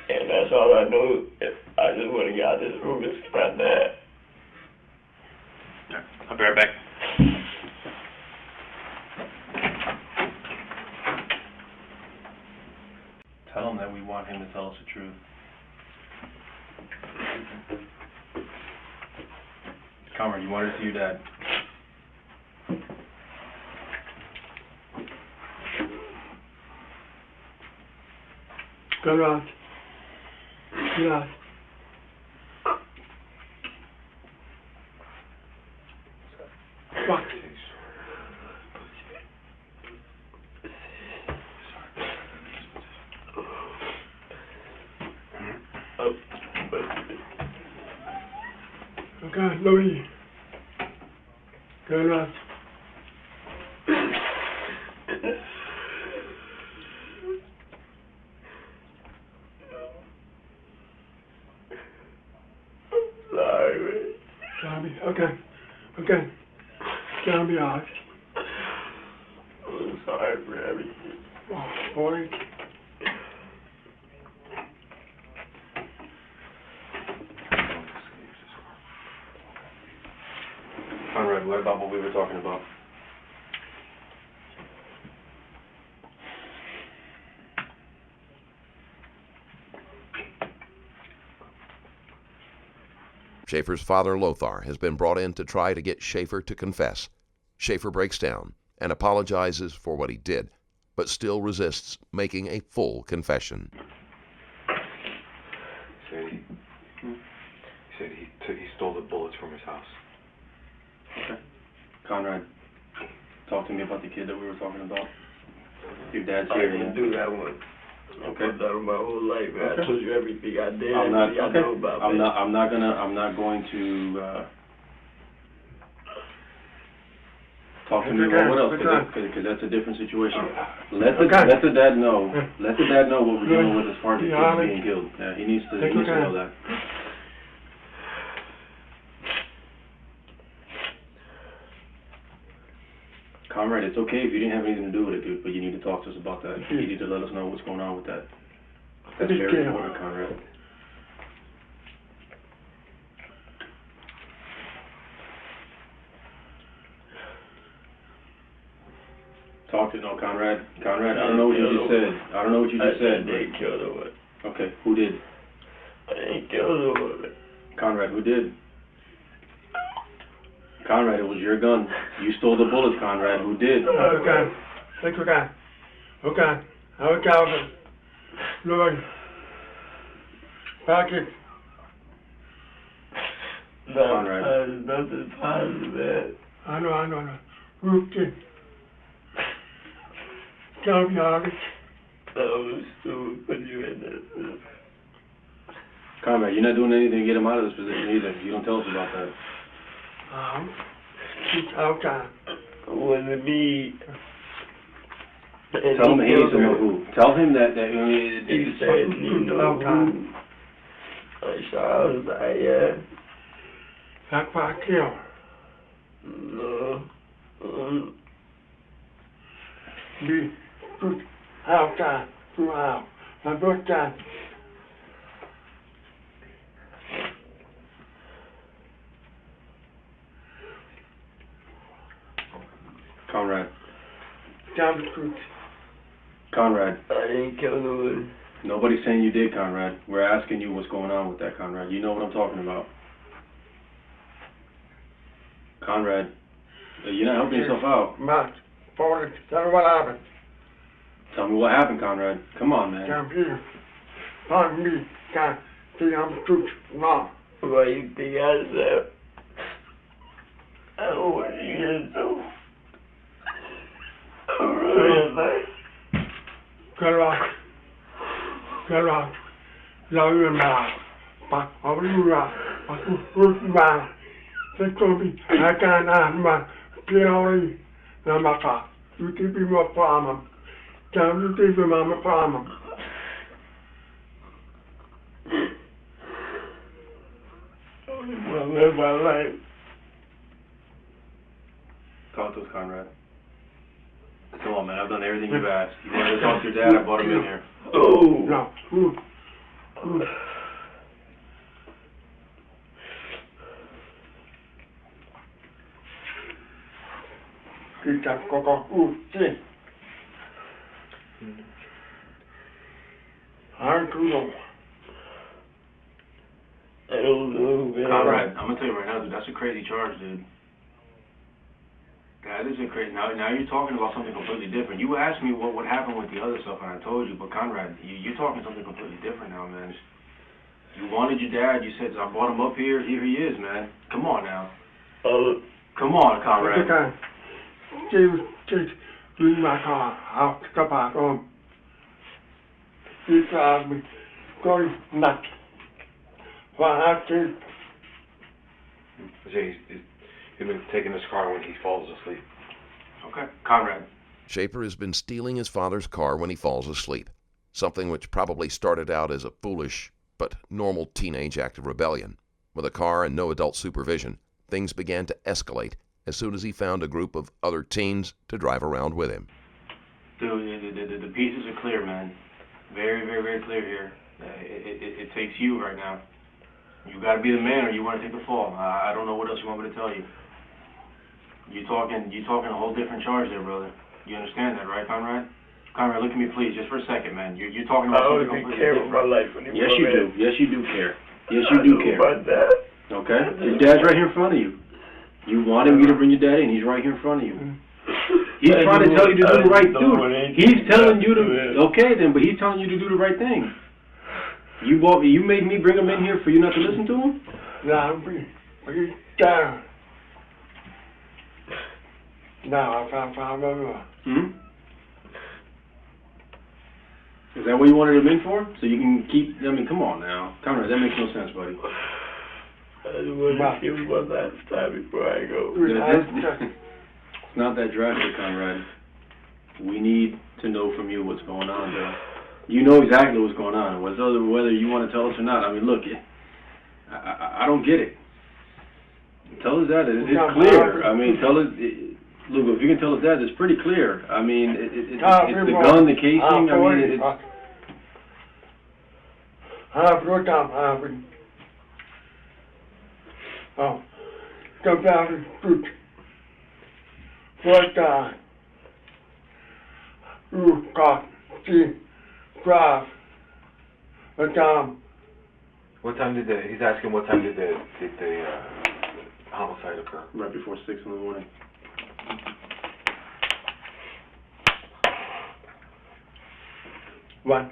And that's all I know. I just want to get out of this room and see my dad. I'll be right back. Tell him that we want him to tell us the truth. Konrad, you want to see your dad? Konrad. Yeah. Fuck. Okay, Louis. Konrad. Okay. It's gonna be alright. I'm sorry for everything. Oh, boy. Konrad, what about what we were talking about? Schafer's father, Lothar, has been brought in to try to get Schafer to confess. Schafer breaks down and apologizes for what he did, but still resists making a full confession. He said he stole the bullets from his house. Okay. Konrad, talk to me about the kid that we were talking about. Your dad's I here. didn't do that one. Okay. I've done my whole life, man. Okay. I told you everything I did. I'm not. Everything I know about, I'm man. not going to talk to me about what else, because that's a different situation. Let the dad know. Let the dad know what we're dealing with as far as the kid being killed. Yeah, he needs to know that. Konrad, it's okay if you didn't have anything to do with it, dude, but you need to talk to us about that. You need to let us know what's going on with that. That's very important, Konrad. Talk to Konrad. Konrad, I don't know what you just said. I don't know what you just said. I didn't kill the woman. Okay, who did? I didn't kill the woman. Konrad, who did? Konrad, it was your gun. You stole the bullets, Konrad. Who did? Okay. Louis. Patrick. Konrad. Nothing positive, man. I know. Rookie. Tell me, Alex. That was stupid. Put you in this. Konrad, you're not doing anything to get him out of this position either. You don't tell us about that. Okay. It wasn't me. Tell him he needs to know who. Tell him that He said you know who. I was like, yeah. That's why I killed. No. Be good outside throughout. My birthday. Konrad. Tell the truth. Konrad. I didn't kill nobody. Nobody's saying you did, Konrad. We're asking you what's going on with that, Konrad. You know what I'm talking about. Konrad, you're not helping yourself out. Matt, forward, tell me what happened. Tell me what happened, Konrad. Come on, man. Can't hear. Pardon me, can't see I'm the truth. No. Why you think I said? I don't know what you gonna do. I'm really nice. Konrad. Konrad. Love you, man. But how do you but you fruit, man. This gonna be, I can't ask, man. Purely, not my fault. You keep me my problem. Tell you keep me my problem. Only want to live my life. Talk to us, Konrad. Come on, man. I've done everything you've asked. You wanted to talk to your dad, I brought him in here. Oh. No. Kita kokok uti. I don't know. I don't know, man. Konrad, I'm gonna tell you right now, dude, that's a crazy charge, dude. That is a crazy. Now you're talking about something completely different. You asked me what happened with the other stuff, and I told you. But Konrad, you're talking something completely different now, man. You wanted your dad. You said I brought him up here. Here he is, man. Come on now. Come on, Konrad. Okay. Just bring my car out to the back home. He drives me going nuts. Well, I have He's been taking his car when he falls asleep. Okay, Konrad. Schafer has been stealing his father's car when he falls asleep, something which probably started out as a foolish but normal teenage act of rebellion. With a car and no adult supervision, things began to escalate as soon as he found a group of other teens to drive around with him. Dude, the pieces are clear, man. Very, very, very clear here. It takes you right now. You got to be the man, or you want to take the fall. I don't know what else you want me to tell you. You're talking a whole different charge there, brother. You understand that, right, Konrad? Konrad, look at me, please, just for a second, man. You're talking about something completely different. My life anymore, Yes, you do. Yes, you do care. Yes, you do care. About that. Okay? Your dad's right here in front of you. You wanted me to bring your dad in. He's right here in front of you. He's trying to tell you to do the right thing. He's telling you to. Okay, then, but he's telling you to do the right thing. You made me bring him in here for you not to listen to him? No, we down. Now I found over. Is that what you wanted him in for? So you can keep. I mean, come on now, Konrad. That makes no sense, buddy. I just want to give him one last time before I go. It's not that drastic, Konrad. We need to know from you what's going on, bro. You know exactly what's going on. Whether you want to tell us or not. I mean, look, I don't get it. Tell us that. It's clear. I mean, tell us. Look, if you can tell us that, it's pretty clear. I mean, it's the gun, the casing. I mean, it's. Come down to fruit. First time. You got see, drive. What time? What time did he's asking what time did the homicide occur? Right before 6 in the morning. One.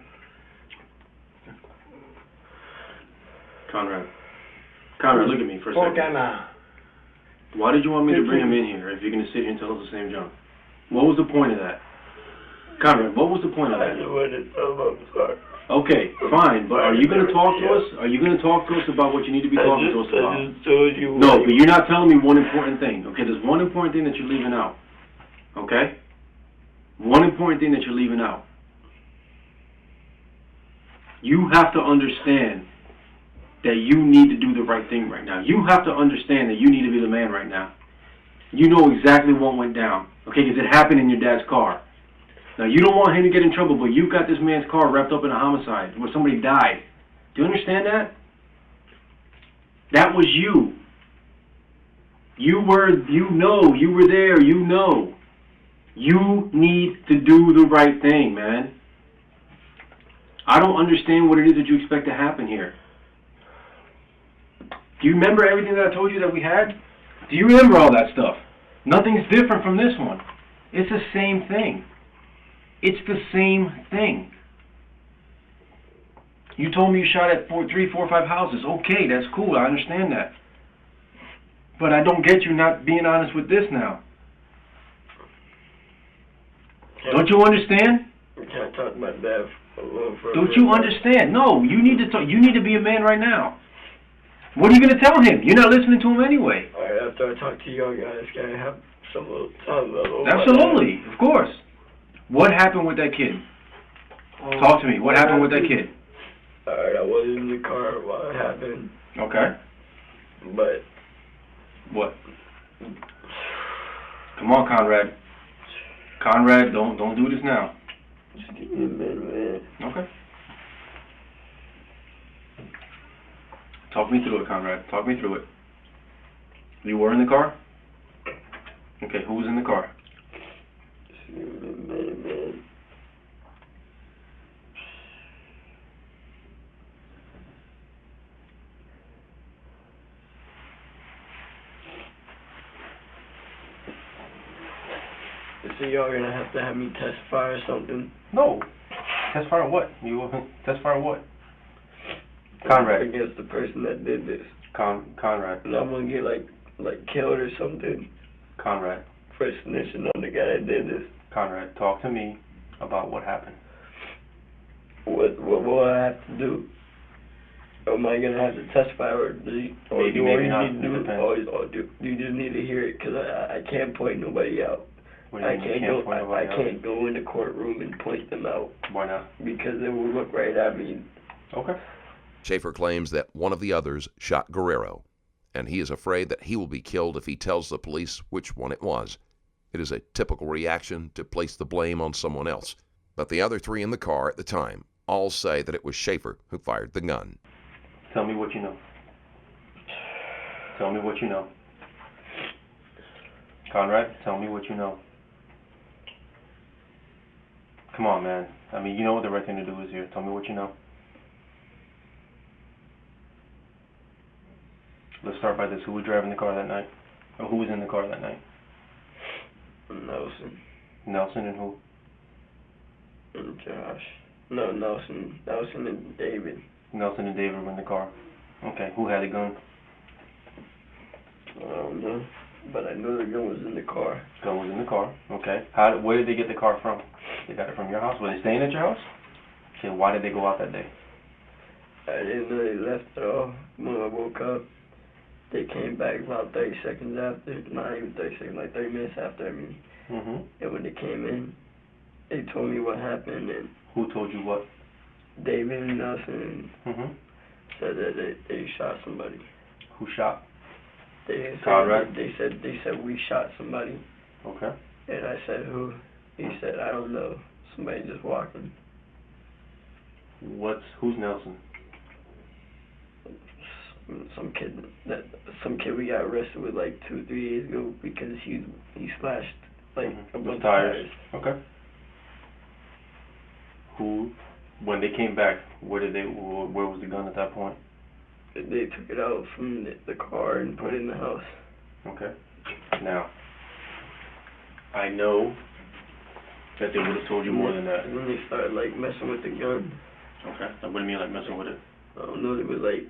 Konrad, look at me for a second. Okay, Why did you want me to bring him in here if you're going to sit here and tell us the same junk? What was the point of that? Konrad, what was the point of that? I just wanted to tell him I'm sorry. Okay, fine, but are you going to talk to us? Are you going to talk to us about what you need to be talking to us about? I just told you. No, but you're not telling me one important thing. Okay, there's one important thing that you're leaving out. Okay? One important thing that you're leaving out. You have to understand that you need to do the right thing right now. You have to understand that you need to be the man right now. You know exactly what went down, okay? Because it happened in your dad's car. Now, you don't want him to get in trouble, but you got this man's car wrapped up in a homicide where somebody died. Do you understand that? That was you. You were there, you know. You need to do the right thing, man. I don't understand what it is that you expect to happen here. Do you remember everything that I told you that we had? Do you remember all that stuff? Nothing's different from this one. It's the same thing. It's the same thing. You told me you shot at 3, 4, 5 houses. Okay, that's cool. I understand that. But I don't get you not being honest with this now. Don't you understand? I can't talk about that alone for a Don't you understand? No, you need to talk. You need to be a man right now. What are you going to tell him? You're not listening to him anyway. All right, after I talk to y'all guys, can I have some little time level? Absolutely, of course. What happened with that kid? Talk to me. What happened with that kid? All right, I was in the car while it happened. Okay. But what? Come on, Konrad. Konrad, don't do this now. Just give me a minute, man. Okay. Talk me through it, Konrad. Talk me through it. You were in the car? Okay, who was in the car? Just give me a minute, man. So y'all gonna have to have me testify or something? No. Testify on what? You testify on what? Konrad. Against the person that did this. Konrad. And I'm gonna get like killed or something. Konrad. For snitching on the guy that did this. Konrad, talk to me about what happened. What will I have to do? Am I gonna have to testify, or do you not. need to do, or do you just need to hear it? Because I can't point nobody out. I can't go in the courtroom and point them out. Why not? Because they will look right at me. Okay. Schafer claims that one of the others shot Guerrero, and he is afraid that he will be killed if he tells the police which one it was. It is a typical reaction to place the blame on someone else. But the other 3 in the car at the time all say that it was Schafer who fired the gun. Tell me what you know. Tell me what you know. Konrad, tell me what you know. Come on, man. I mean, you know what the right thing to do is here. Tell me what you know. Let's start by this. Who was driving the car that night? Or who was in the car that night? Nelson. Nelson and who? And Josh. No, Nelson and David. Nelson and David were in the car. Okay, who had the gun? I don't know, but I know the gun was in the car. Gun was in the car. Okay. Where did they get the car from? They got it from your house. Were they staying at your house? Okay. Why did they go out that day? I didn't know they left at all. When I woke up, they came back about 30 seconds after. Not even 30 seconds, like 30 minutes after. I mean. And when they came in, they told me what happened. And who told you what? David and Nelson said that they shot somebody. Who shot? They Konrad? They said we shot somebody. Okay. And I said who? He said I don't know. Somebody just walking. Who's Nelson? Some kid we got arrested with like 2-3 years ago because he slashed like a bunch of tires. Okay. Who? When they came back, where was the gun at that point? They took it out from the car and put it in the house. Okay. Now, I know that they would have told you more than that. And then they started like messing with the gun. Okay. Now, what do you mean like messing with it? I don't know, they would like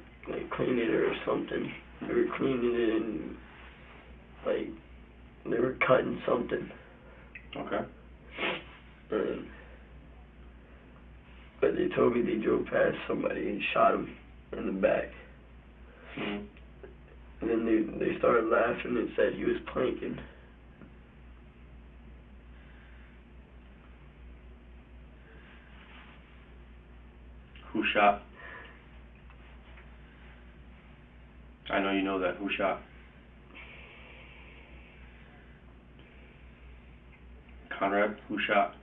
cleaning it or something. They were cleaning it and like they were cutting something. Okay. But they told me they drove past somebody and shot him in the back. And then they started laughing and said he was planking. Who shot? I know you know that. Who shot? Konrad, who shot?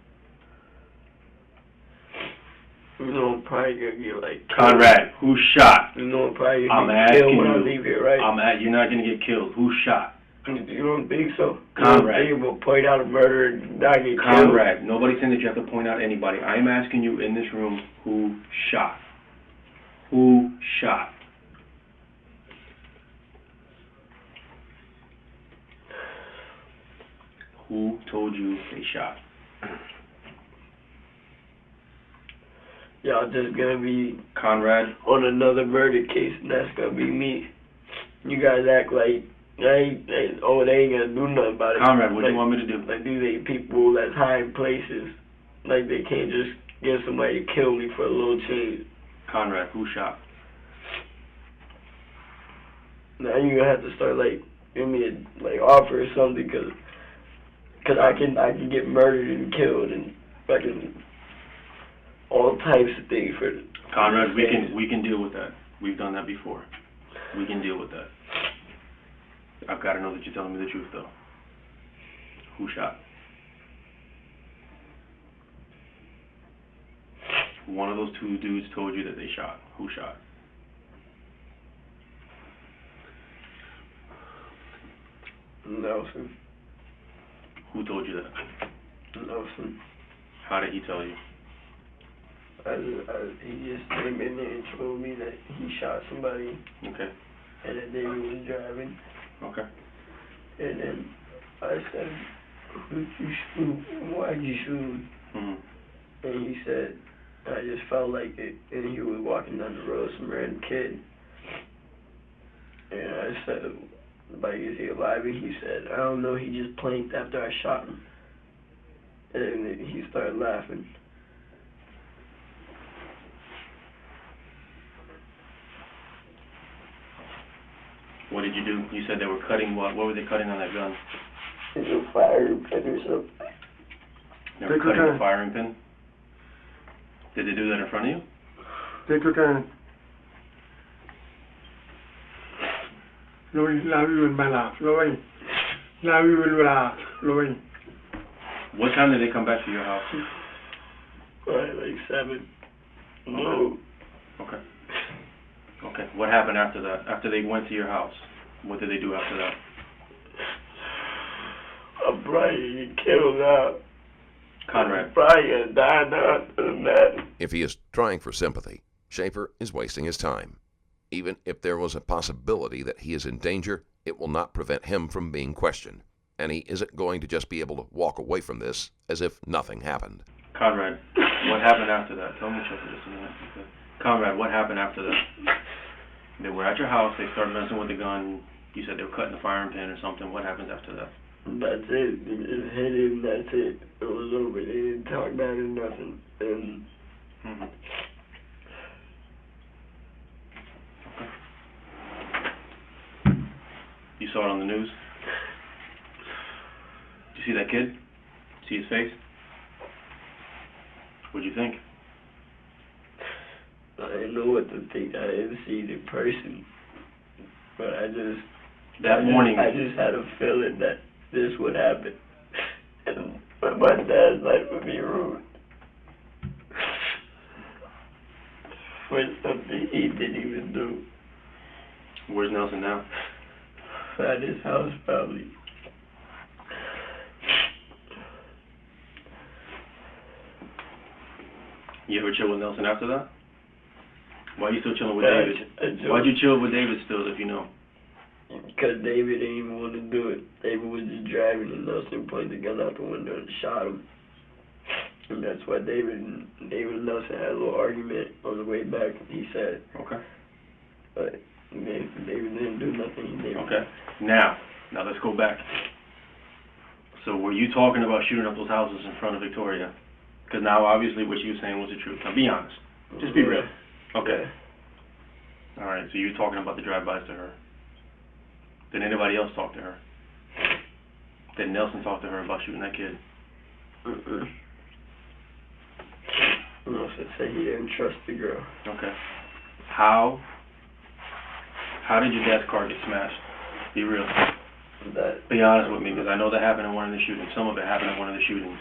You know, I'm probably gonna get like Konrad, who shot? You know, I'm probably I'm gonna get killed asking when I you. leave here, right? You're not gonna get killed. Who shot? You don't think so? Konrad. You don't think I'm gonna point out a murder and not get killed? Konrad, nobody's saying that you have to point out anybody. I'm asking you in this room, who shot? Who shot? Who told you they shot? Y'all just gonna be Konrad? on another murder case, and that's gonna be me. You guys act like they ain't gonna do nothing about it. Konrad, what do like, you want me to do? Like, these ain't people that's high in places. Like, they can't just get somebody to kill me for a little change. Konrad, who shot? Now you gonna have to start like giving me a offer or something, cause I can get murdered and killed and fucking all types of things for. Konrad, we can deal with that. We've done that before. We can deal with that. I've got to know that you're telling me the truth, though. Who shot? One of those two dudes told you that they shot. Who shot? Nelson. Who told you that? Nelson. How did he tell you? He just came in there and told me that he shot somebody. Okay. And that David was driving. Okay. And then I said, "Who'd you shoot? Why'd you shoot him?" Mm-hmm. And he said, "I just felt like it." And he was walking down the road, some random kid. And I said, "Like, is he alive?" And he said, "I don't know. He just planked after I shot him." And then he started laughing. What did you do? You said they were cutting what? What were they cutting on that gun? It's a firing pin or something. They were cutting a firing pin? Did they do that in front of you? Take your time. Lôi la uyên bà lạc lôi la uyên bà lôi. What time did they come back to your house? Like 7. No. Okay. Okay. What happened after that? After they went to your house, what did they do after that? I'm probably get killed now. Konrad. I'm probably gonna die now after that. If he is trying for sympathy, Schafer is wasting his time. Even if there was a possibility that he is in danger, it will not prevent him from being questioned. And he isn't going to just be able to walk away from this as if nothing happened. Konrad, what happened after that? Tell me just a minute. Konrad, what happened after that? They were at your house, they started messing with the gun, you said they were cutting the firing pin or something. What happens after that? That's it. They just hit him, that's it. It was over. They didn't talk about it or nothing. And Mm-hmm. Okay. You saw it on the news? Did you see that kid? See his face? What'd you think? I didn't know what to think. I didn't see the person. But I just had a feeling that this would happen. And my dad's life would be ruined. For something he didn't even do. Where's Nelson now? At his house, probably. You ever chill with Nelson after that? Why are you still chilling with David? Why'd you chill with David still, if you know? Because David didn't even want to do it. David was just driving and Nelson pointed the gun out the window and shot him. And that's why David and Nelson had a little argument on the way back, he said. Okay. But David didn't do nothing. Okay. Now let's go back. So were you talking about shooting up those houses in front of Victoria? Because now obviously what you were saying was the truth. Now be honest. Just be real. Okay. All right, so you're talking about the drive-bys to her. Did anybody else talk to her? Did Nelson talk to her about shooting that kid? Nelson said he didn't trust the girl. Okay. How did your dad's car get smashed? Be real. That. Be honest with me, because I know that happened in one of the shootings. Some of it happened in one of the shootings.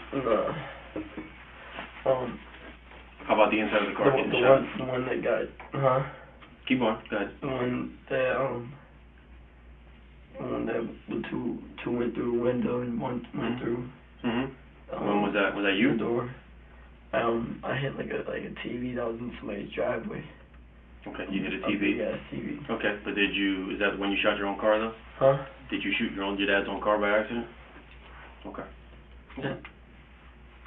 How about the inside of the car getting shot? The one that got, Keep going. Go ahead. The one that the two went through the window and one went through. When was that? Was that you? The door. I hit like a TV that was in somebody's driveway. Okay, you hit a TV? Yeah, TV. Okay, but is that when you shot your own car though? Huh? Did you shoot your dad's own car by accident? Okay. Yeah.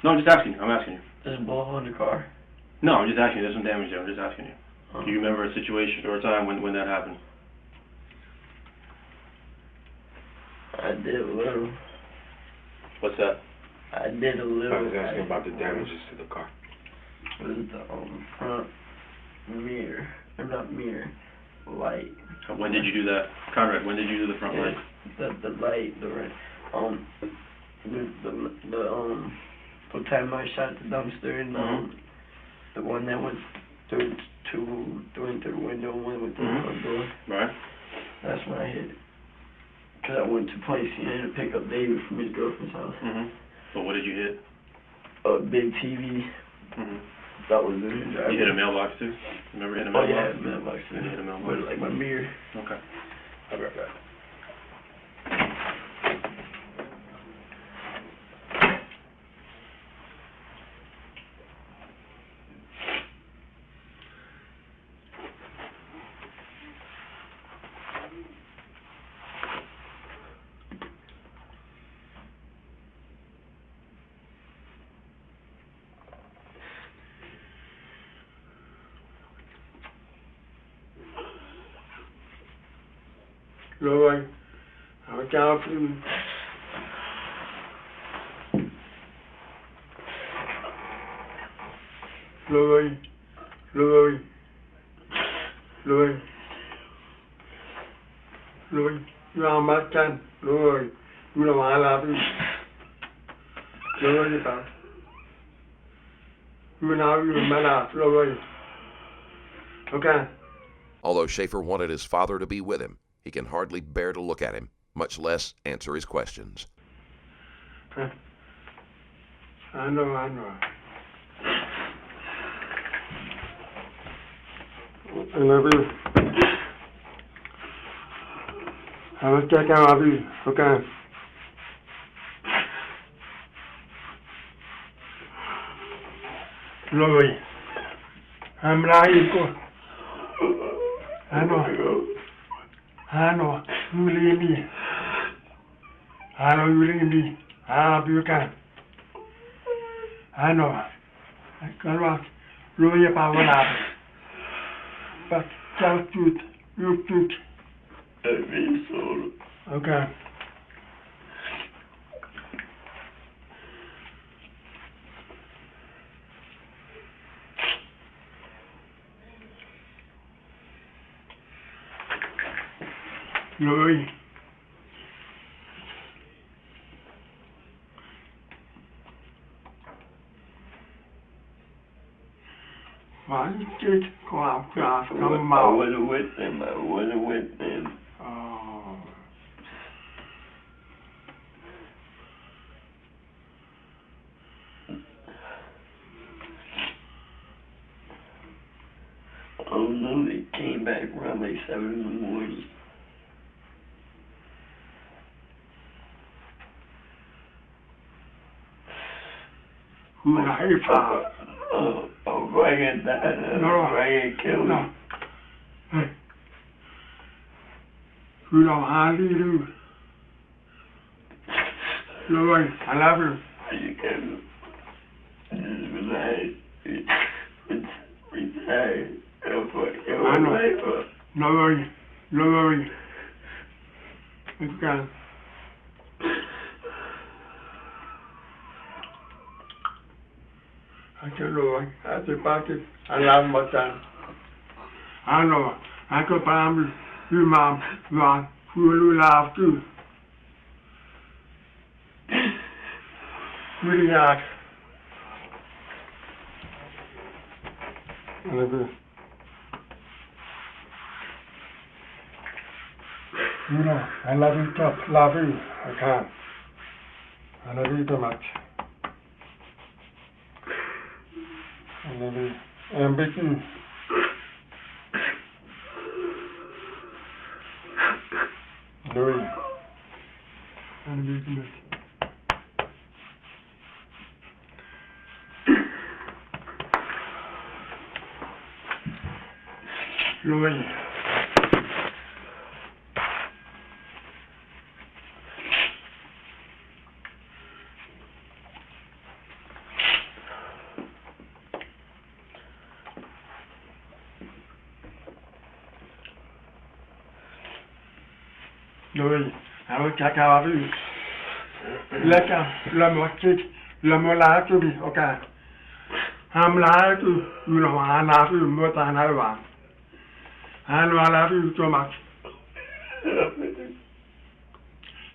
No, I'm just asking you. I'm asking you. There's a bullet hole in the car. No, I'm just asking you. There's some damage there. I'm just asking you. Do you remember a situation or a time when that happened? I did a little. What's that? I did a little. I was asking about the damages to the car. It was the front mirror. Or not mirror. Light. When did you do that? Konrad, when did you do the front light? The light, the time I shot the dumpster and the one that went through the window and one went through the front door. Right. That's when I hit it. Cause I went to place to pick up David from his girlfriend's house. But what did you hit? A big TV. That was in his driveway. You hit a mailbox too? Remember hitting a mailbox? Oh yeah, a mailbox too. You hit a mailbox? With like my mirror. Okay. I'll be right back. Rồi, chào phim. Rồi, vào mắt chân, rồi, là mà làm gì? Rồi đi ta. Nào mà làm, rồi. Okay. Although Schafer wanted his father to be with him, he can hardly bear to look at him, much less answer his questions. I know. I love you. I will check out of you, okay? Rồi, I'm right. I know, you leave me. I know you leave me. You can. I know. I can rock. Really about what happened. But tell truth. You truth. Every soul. Okay. Rồi. Why did go out class come I out? wasn't with them. Oh. I don't know, they came back around like 7 in the morning. Who are you from? I'm bringing that. I'm bringing killing. No. Hey. You know how do you do? Lloyd, I love you. You can just relax. Retire. I know. No worry. Okay. I can Lloyd, I say pocket. I love my son. I know. I could find you, mom, Ron, who will laugh too. Really hard. You know, I love you, top, love you. I can't. I love you too much. I love you. I'm with you. Louis. I love you too much. Louis. Louis, I will check out of you. Let me lie to me, okay? I'm lying to you, know, I love you more than I want. I know I love you so much.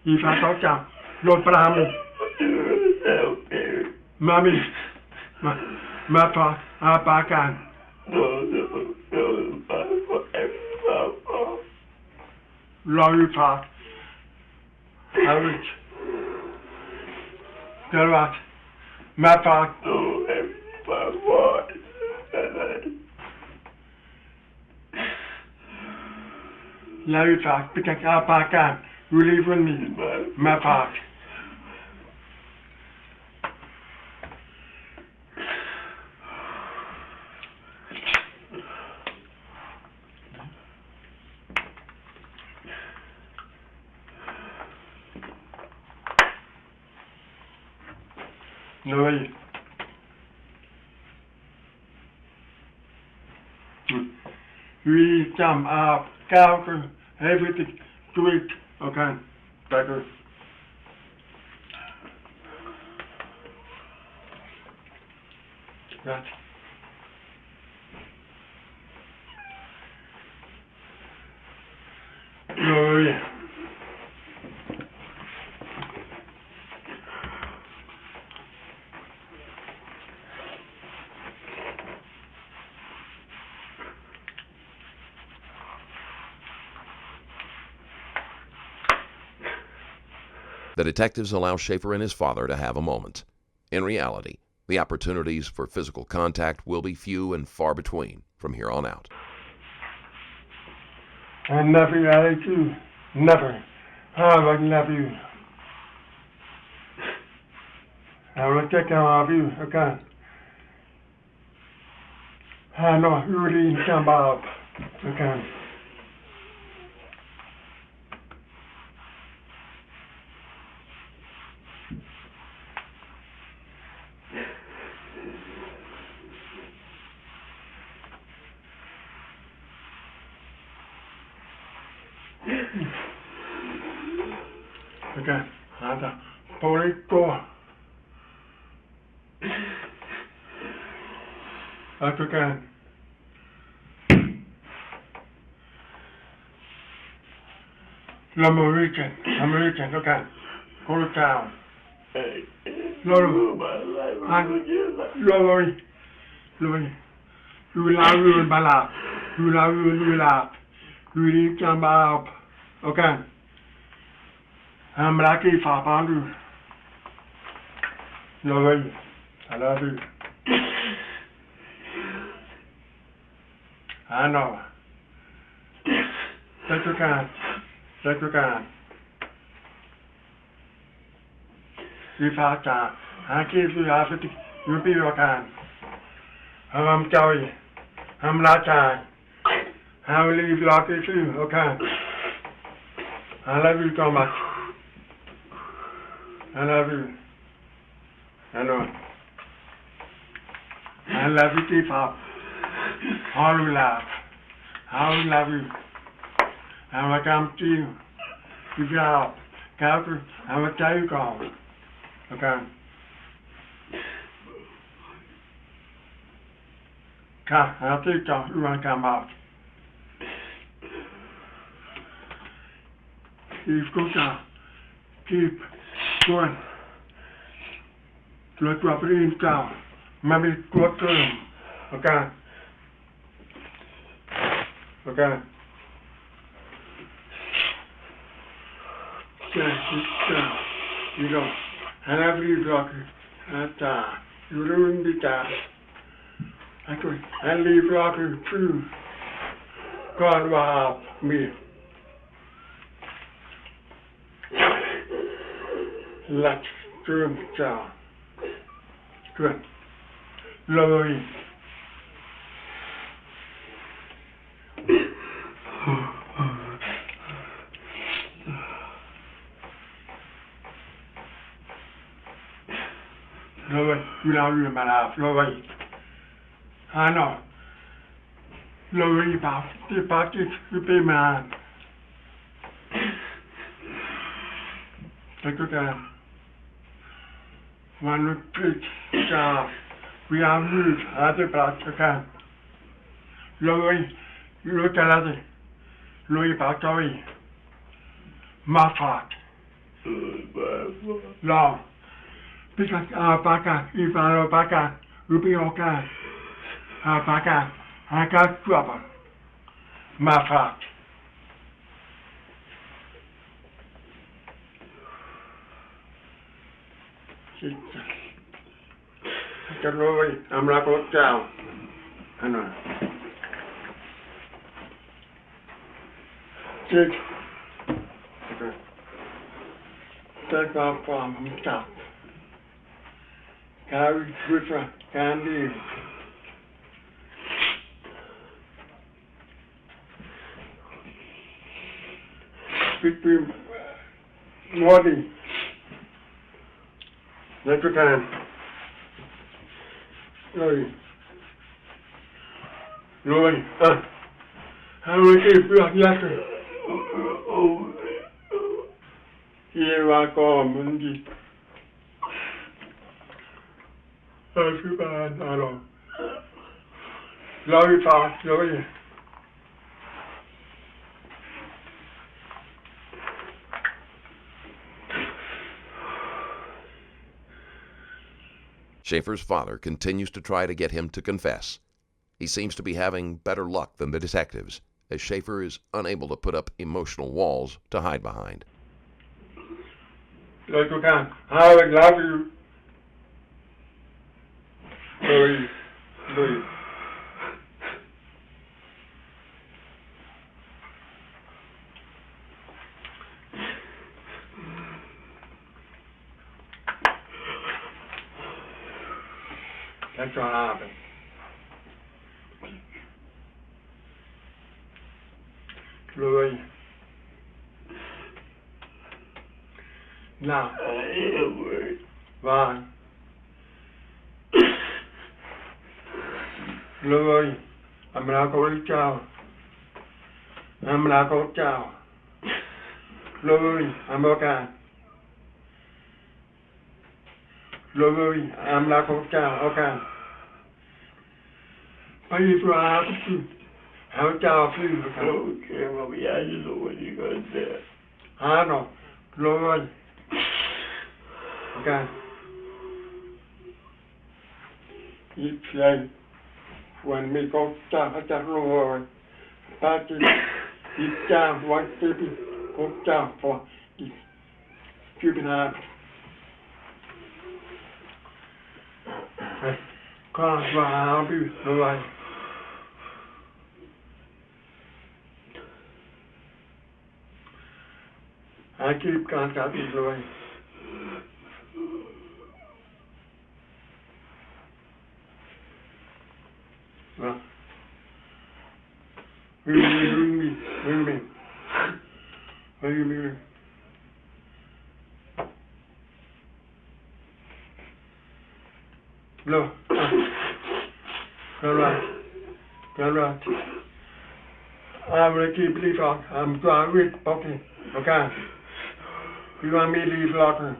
If I talk to you, promise. Mommy, my part, I can. Love you, Pat. I will. Tell what? My part. Love you, Pat. Because I can. You live with me. My part. Louis. We jump up, calculate everything, do it, okay? Better. That. Louis. The detectives allow Schafer and his father to have a moment. In reality, the opportunities for physical contact will be few and far between from here on out. I never like you. Never. I would love you. I will take care of you, okay? I know you really come up, okay? Okay, and police go. That's okay. American, okay. Go to town. Louis. You love you in Balak. You love you in Balak. You need to come up. Okay. I'm lucky for found you. Louis, I love you. I know. Take your time. Take your time. If I can, I give you everything. You be your time. I'm sorry. I'm not tired. I will leave lucky to you, okay? I love you so much. I love you. I know. I love you, keep up. All will love. I will love you. I will come to you. You get up. Careful. I will tell you go. Okay. Come. I'll take you. You want to come out. Keep going. Keep going. Let's go up in town. Maybe go to him. Okay. Okay. you know, and I believe that you ruined the task. I leave Rocky through. God will help me. Let's do it. Good. Lovely. Lovely. You know you're my life. Lovely. I know. Lovely about the package to be man. Take your time. One pitch job. We are moved at the back again. Lovely. You look at it. Lovely about the my part. No. Because our backer, if our backer, will be okay. Our backer, I got trouble. My part. Get away. I'm not going down. I know. Take off from top. Carry with her candy. Between body. Let your time. Rồi, hai cái việc nhắc rồi. Kia qua con muốn gì? Thứ ba là rồi. Lối phạt rồi. Schafer's father continues to try to get him to confess. He seems to be having better luck than the detectives, as Schafer is unable to put up emotional walls to hide behind. Like you can. I would love you. Louis. That's what happened. Louis. Now. One. Louis. I'm not going to tell. I'm not going to tell. Louis. I'm okay. Louis. I'm not going to tell. Okay. Are you trying to? I'll tell you. Okay, well, I just know what you're going to do. I know. Louis. Okay. You play. When we go down at that road, back in, it's down, one baby, go down for this juvenile. Can't I'll be alright. I keep contact with Louis. Well, ring me. What do you mean? No. Konrad. I'm going to keep leave out. I'm going with Poppy. Okay. You want me to leave locker?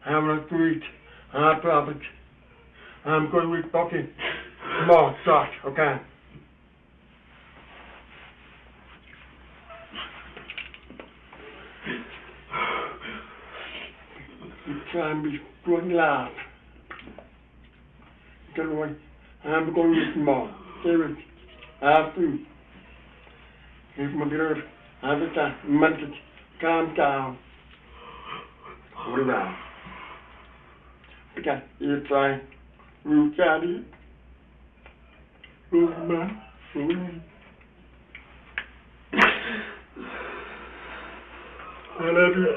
I'm going to do it. I promise. I'm going with Poppy. More start, okay? You try and be good and laugh. Get away. I'm going with more. Serious. I have to. If my girl, I have to mental calm down. Rebound. Because it's like Rucati. Rubman. I love you.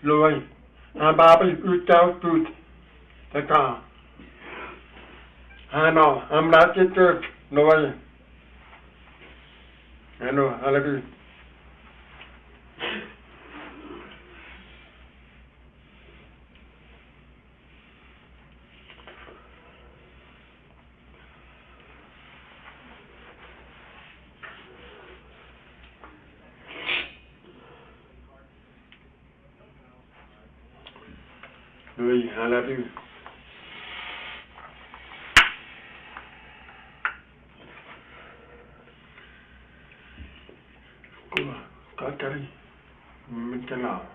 Louis. I'm Bobby without food. The car. I know. I'm not your church. Louis. I know. I love you. Louis, I love you. Có cái mình cái nào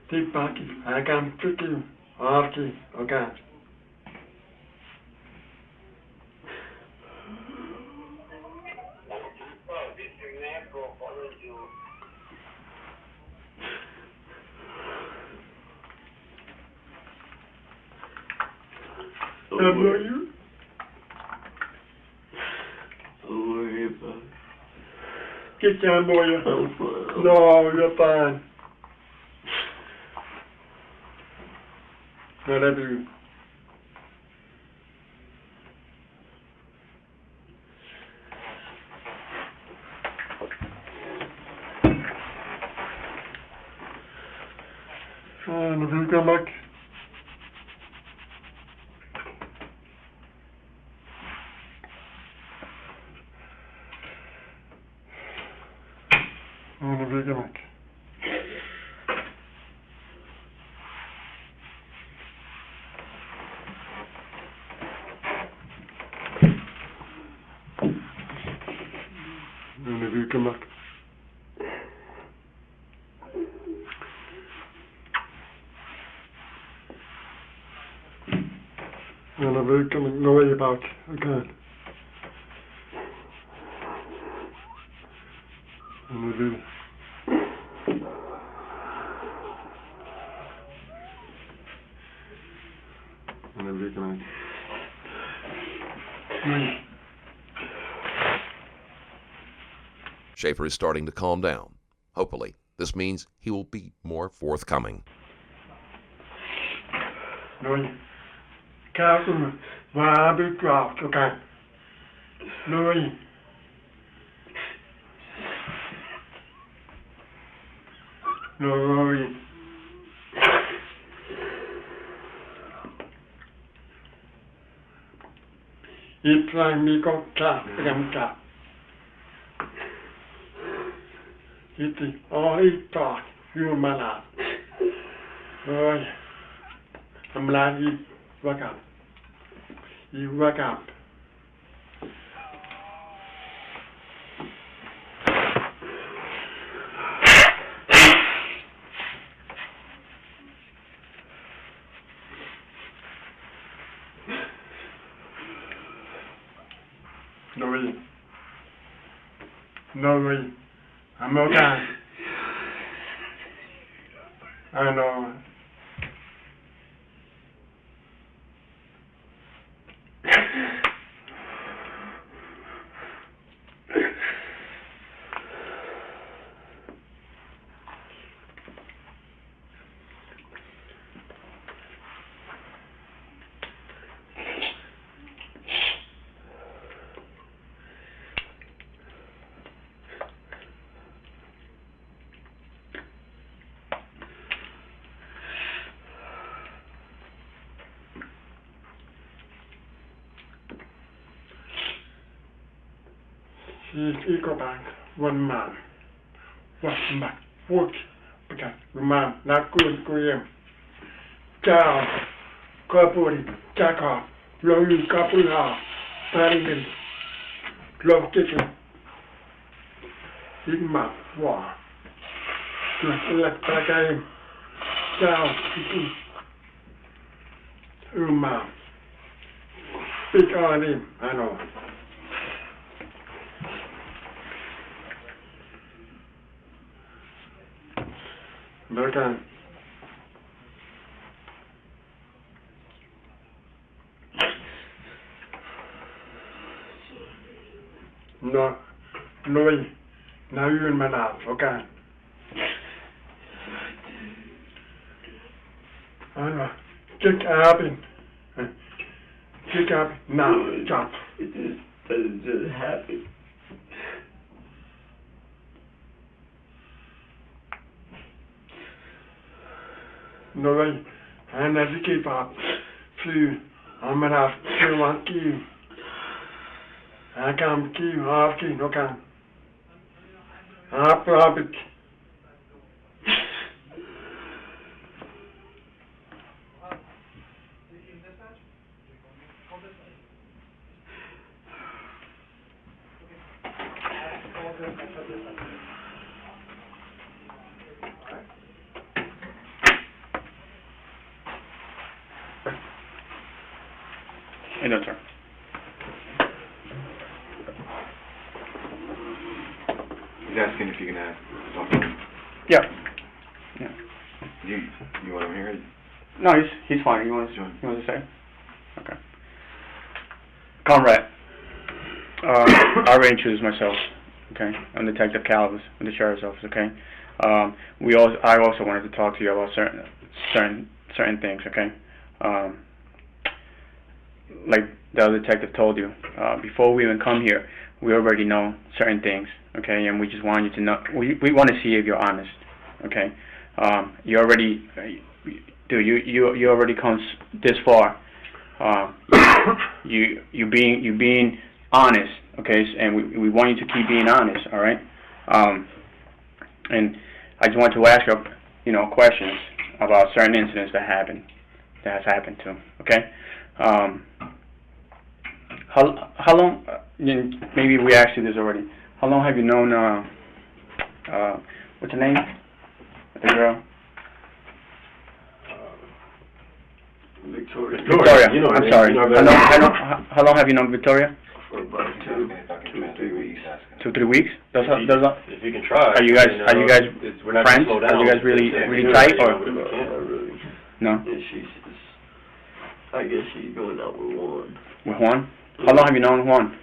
thì bác I can pick you okay. Love you. Get down, boy. No, you're fine. I love you. And if you come back. And if you come back. And if you come back. And if you come no way about again. And if you come back. Schafer is starting to calm down. Hopefully, this means he will be more forthcoming. Louis, Carson, waar heb ik draft, okay? Louis. Louis. It's like me go clap, I'm clap. It's all he talk, you my lad. Louis. I'm glad you wake up. You wake up. Louis. I'm okay. I know. He's equal back, one man. One man, work, because the man, not good, Graham. Ciao, Corpory, Jacob, Lonely Capula, Paddington, Love Kitchen, Big Man, War. Let back at him. Ciao, man. Big on him, I know. American. No, now you're in my mouth, okay? I know. Kick up now, jump. It just happened. No way. Han er ikke bare fly. Om man har flyet give. Han kan give afgive, no kan. Rabbit. No, sir. He's asking if you can talk to him. Yeah. Yeah. You want him here? No, he's fine. You want to say? Okay. Konrad. I already introduced myself. Okay. I'm Detective Calvis with the Sheriff's Office. Okay. I also wanted to talk to you about certain things. Okay. Like the other detective told you, before we even come here, we already know certain things, okay? And we just want you to know. We want to see if you're honest, okay? You already, you already come this far. You being honest, okay? And we want you to keep being honest, all right? And I just want to ask you, questions about certain incidents that has happened to, okay? How long? Maybe we asked you this already. How long have you known? What's her name? The girl. Victoria. Victoria. You know her I'm name. sorry. You know her How long have you known Victoria? For about two, 3 weeks. 2-3 weeks. If you can try. Are you guys we're not friends? gonna slow down. Are you guys really Yeah, tight you know, or Not really. no? Yeah, I guess she's going out with Juan. With Juan? How long have you known Juan?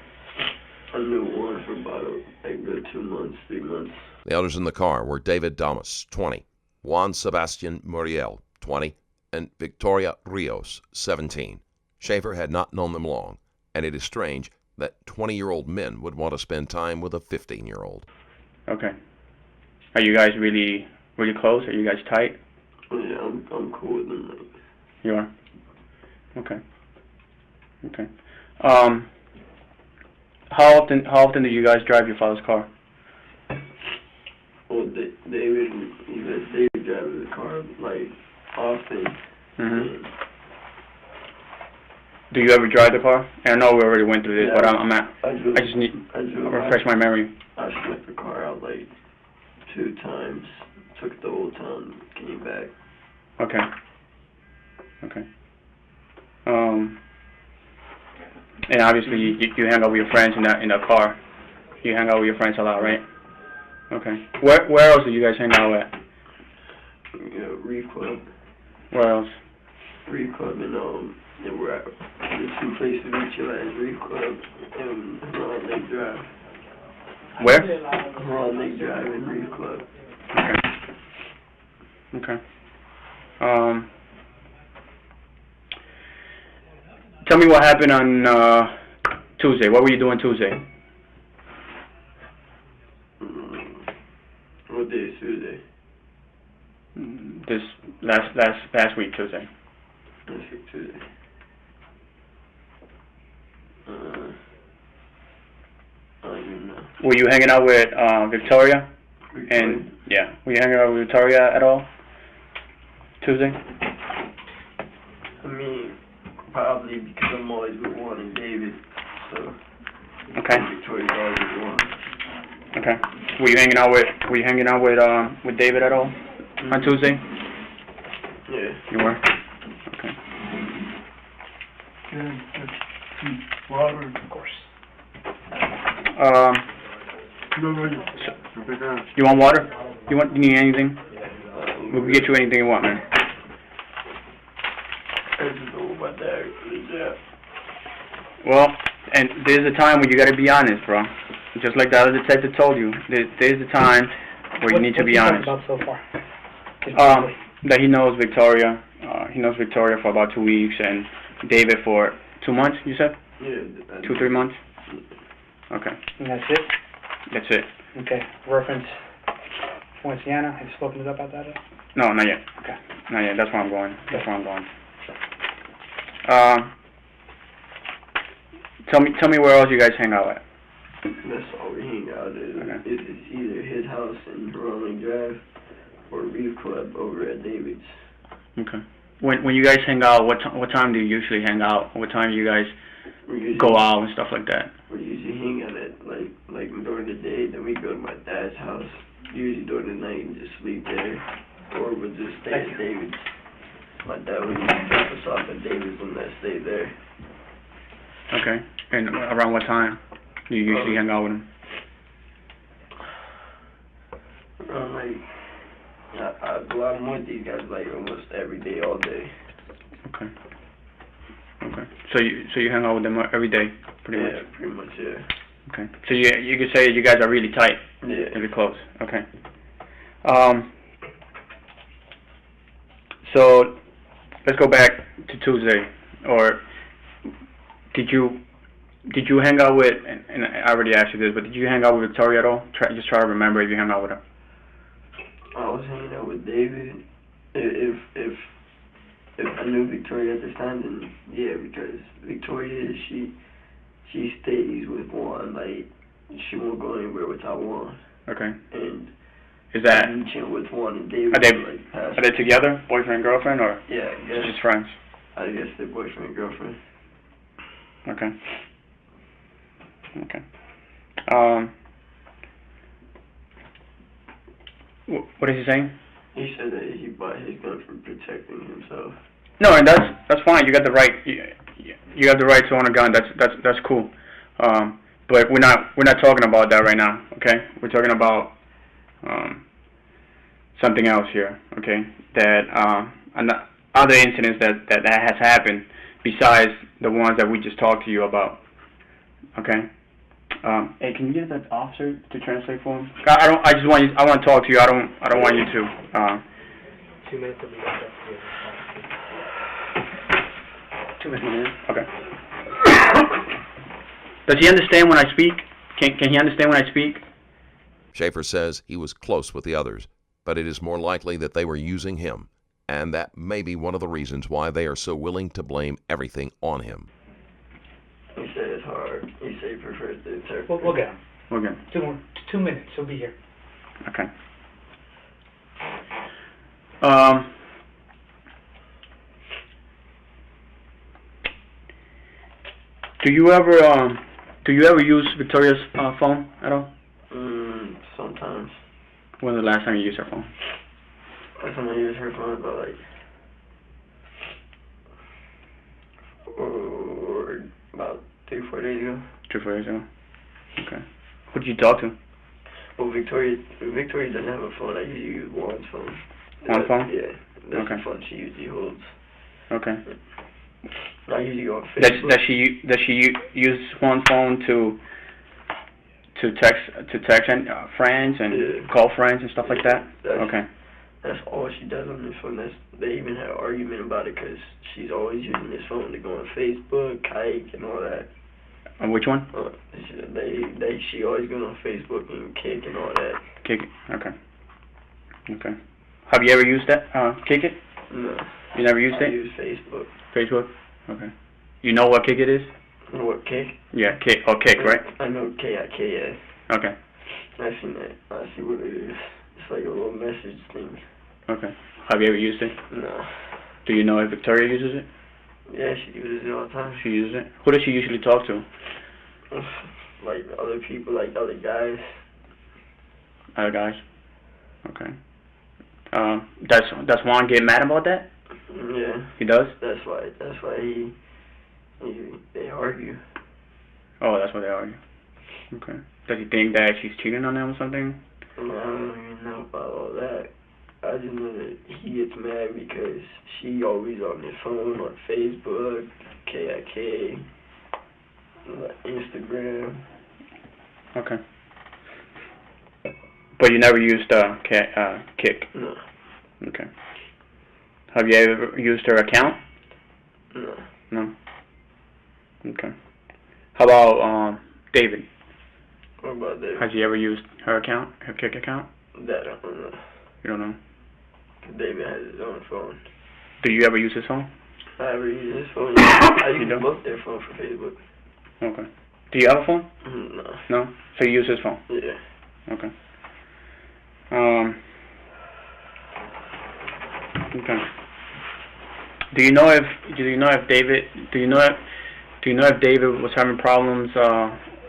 I knew Juan for about a good 2 months, 3 months. The others in the car were David Damas, 20, Juan Sebastian Muriel, 20, and Victoria Rios, 17. Schafer had not known them long, and it is strange that 20-year-old men would want to spend time with a 15-year-old. Okay. Are you guys really close? Are you guys tight? Yeah, I'm cool with them. Like, You are? Okay. Okay. How often do you guys drive your father's car? well, David drives the car like often. Mm-hmm. Do you ever drive the car? And I know we already went through this, Yeah, but I just need to refresh my memory. I slipped the car out like 2 times. Took the whole time, came back. Okay. Okay. And obviously you hang out with your friends in that car. You hang out with your friends a lot, right? Okay. Where else do you guys hang out at? Reef Club. Where else? Reef Club and we're at the 2 places we chill at is Reef Club and Ron Lake Drive. Where? Ron Lake Drive and Reef Club. Okay. Okay. Tell me what happened on Tuesday. What were you doing Tuesday? What day is Tuesday? This last week, Tuesday. Last week Tuesday. I don't even know. Were you hanging out with Victoria? Victoria. And yeah, were you hanging out with Victoria at all? Tuesday? I mean, probably because I'm always with Juan and David, so. Okay. Victoria's always with Juan. Okay. Were you hanging out with David at all on Tuesday? Yeah. You were? Okay. Water, of course. You want water? You need anything? We can get you anything you want, man. I just know about that. Yeah. Well, and there's a time when you gotta be honest, bro. Just like the other detective told you, there's a time where you need to be honest. What have you talked about so far? That he knows Victoria. He knows Victoria for about 2 weeks, and David for 2 months. You said? Yeah. 2-3 months. Okay. And that's it? That's it. Okay. Reference Feliciano. Have you spoken to her about that? No, not yet. Okay. Not yet. That's where I'm going. Tell me where else you guys hang out at. That's all we hang out at. Okay. It's either his house in Rolling Drive or Reef Club over at David's. Okay. When you guys hang out, what time do you usually hang out? What time do you guys go out and stuff like that? We usually hang out at like during the day. Then we go to my dad's house. Usually during the night and just sleep there, or we'll just stay at David's. My dad would usually drop us off at David's and I stay there. Okay. And around what time do you usually hang out with him? I go out with these guys like almost every day, all day. Okay. So you hang out with them every day, pretty much. Yeah, pretty much. Yeah. Okay. So you could say you guys are really tight. Yeah. Really close. Okay. So let's go back to Tuesday. Or did you hang out with? And I already asked you this, but did you hang out with Victoria at all? Just try to remember if you hung out with her. I was hanging out with David. If I knew Victoria at this time, then yeah, because Victoria she stays with Juan. Like she won't go anywhere without Juan. Okay. And is that chill with Juan and David? Are they together, boyfriend and girlfriend, or yeah, I guess just friends? I guess they're boyfriend and girlfriend. Okay. What is he saying? He said that he bought his gun for protecting himself. No, and that's fine. You got the right. You got the right to own a gun. That's cool. But we're not talking about that right now. Okay, we're talking about something else here. Okay, that other incidents that has happened besides the ones that we just talked to you about. Okay. Hey, can you get that officer to translate for him? I want to talk to you. I don't want you to. 2 minutes will be up. 2 minutes. Okay. Does he understand when I speak? Can he understand when I speak? Schafer says he was close with the others, but it is more likely that they were using him, and that may be one of the reasons why they are so willing to blame everything on him. He said it's hard. He said he prefers the interpreter. We'll get him. We'll get him. 2 minutes. He'll be here. Okay. Do you ever use Victoria's phone at all? Sometimes. When was the last time you used her phone? Last time I used her phone about about 3-4 days ago. 3-4 days ago. Okay. Who did you talk to? Well, Victoria doesn't have a phone. I usually use Juan's phone. One phone? Yeah. That's okay. the phone she usually holds. Okay. I usually go on Facebook. Does she use Juan's phone to text friends and call friends and stuff like that? Okay. That's all she does on this phone. They even had an argument about it because she's always using this phone to go on Facebook, Kike, and all that. On which one? She always goes on Facebook and Kik and all that. Kik it. Okay. Have you ever used that? Kik it? No. You never used it? I use Facebook. Facebook? Okay. You know what Kik it is? What, Kik? Yeah, Kik. Oh, Kik, right? I know Kik. Okay. I've seen that. I see what it is. It's like a little message thing. Okay. Have you ever used it? No. Do you know if Victoria uses it? Yeah, she uses it all the time. She uses it? Who does she usually talk to? Like other people, like other guys. Other guys? Okay. Does Juan get mad about that? Yeah. He does? That's why they argue. Oh, that's why they argue. Okay. Does he think that she's cheating on him or something? I don't even know about all that. I just know that he gets mad because she always on his phone, on Facebook, KIK, Instagram. Okay. But you never used Kik? No. Okay. Have you ever used her account? No. No? Okay. How about David? What about David? Has he ever used her account, her Kik account? That I don't know. You don't know? David has his own phone. Do you ever use his phone? I ever use his phone? I You use don't? both their phone for Facebook. Okay. Do you have a phone? No. No? So you use his phone? Yeah. Okay. Okay. Do you know if David was having problems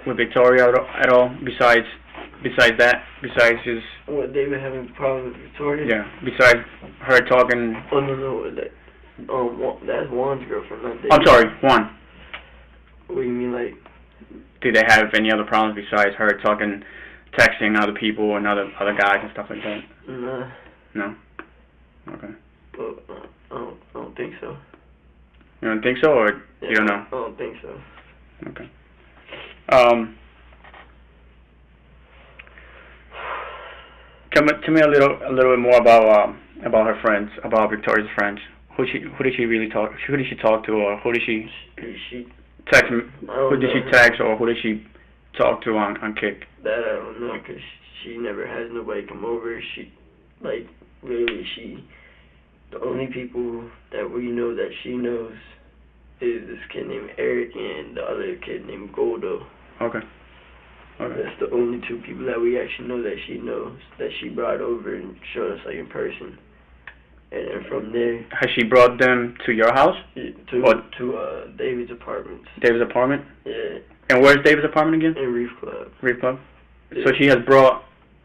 with Victoria at all? Besides his. What, David having problems with Victoria? Yeah. Besides her talking. Oh no, that's Juan's girlfriend, not David. I'm sorry, Juan. What do you mean, like? Do they have any other problems besides her talking, texting other people and other guys and stuff like that? Nah. No. Okay. Well, I don't think so. You don't think so, or Yeah, you don't know? I don't think so. Okay. Tell me a little bit more about her friends, about Victoria's friends. Who did she talk to, or who did she text? Who did she text, or who did she talk to on Kik? That I don't know, because she never has nobody come over. The only people that we know that she knows is this kid named Eric and the other kid named Goldo. Okay. That's the only two people that we actually know that she knows, that she brought over and showed us, like, in person. And then from there... Has she brought them to your house? To David's apartment. David's apartment? Yeah. And where's David's apartment again? In Reef Club. Reef Club? Yeah. So she has brought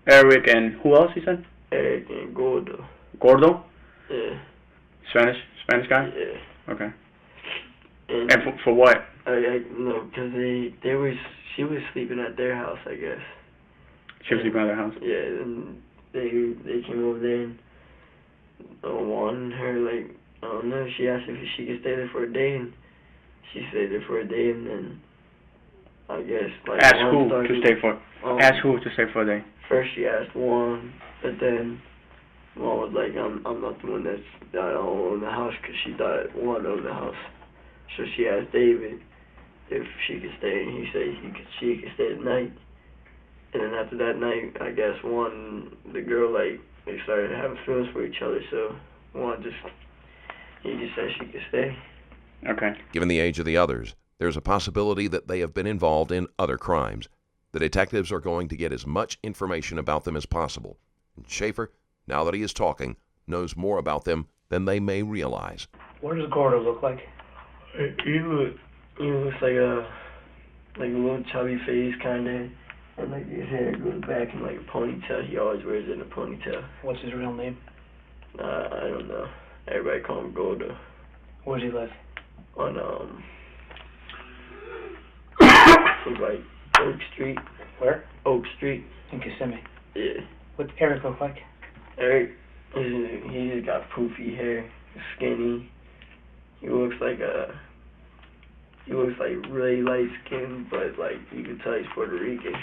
Eric and who else, you said? Eric and Goldo. Gordo? Yeah. Spanish guy? Yeah. Okay. And for what? No, because she was sleeping at their house, I guess. She was sleeping at their house? Yeah, and they came over there and Juan and her, like, I don't know, she asked if she could stay there for a day, and she stayed there for a day, and then I guess, like, Ask who to stay for a day? First she asked Juan, but then Juan was like, I'm not the one I don't own the house, because she thought Juan owned the house. So she asked David if she could stay, and he said she could stay the night. And then after that night, I guess Juan, the girl, like, they started having feelings for each other, so Juan he just said she could stay. Okay. Given the age of the others, there's a possibility that they have been involved in other crimes. The detectives are going to get as much information about them as possible. And Schafer, now that he is talking, knows more about them than they may realize. What does Gordo look like? He looks like a little chubby face, kind of, and like his hair goes back in like a ponytail. He always wears it in a ponytail. What's his real name? I don't know. Everybody call him Goldo. Where does he live? On it's like Oak Street. Where? Oak Street. In Kissimmee. Yeah. What's Eric look like? Eric, he just got poofy hair, skinny. He looks like really light skinned, but like you can tell he's Puerto Rican.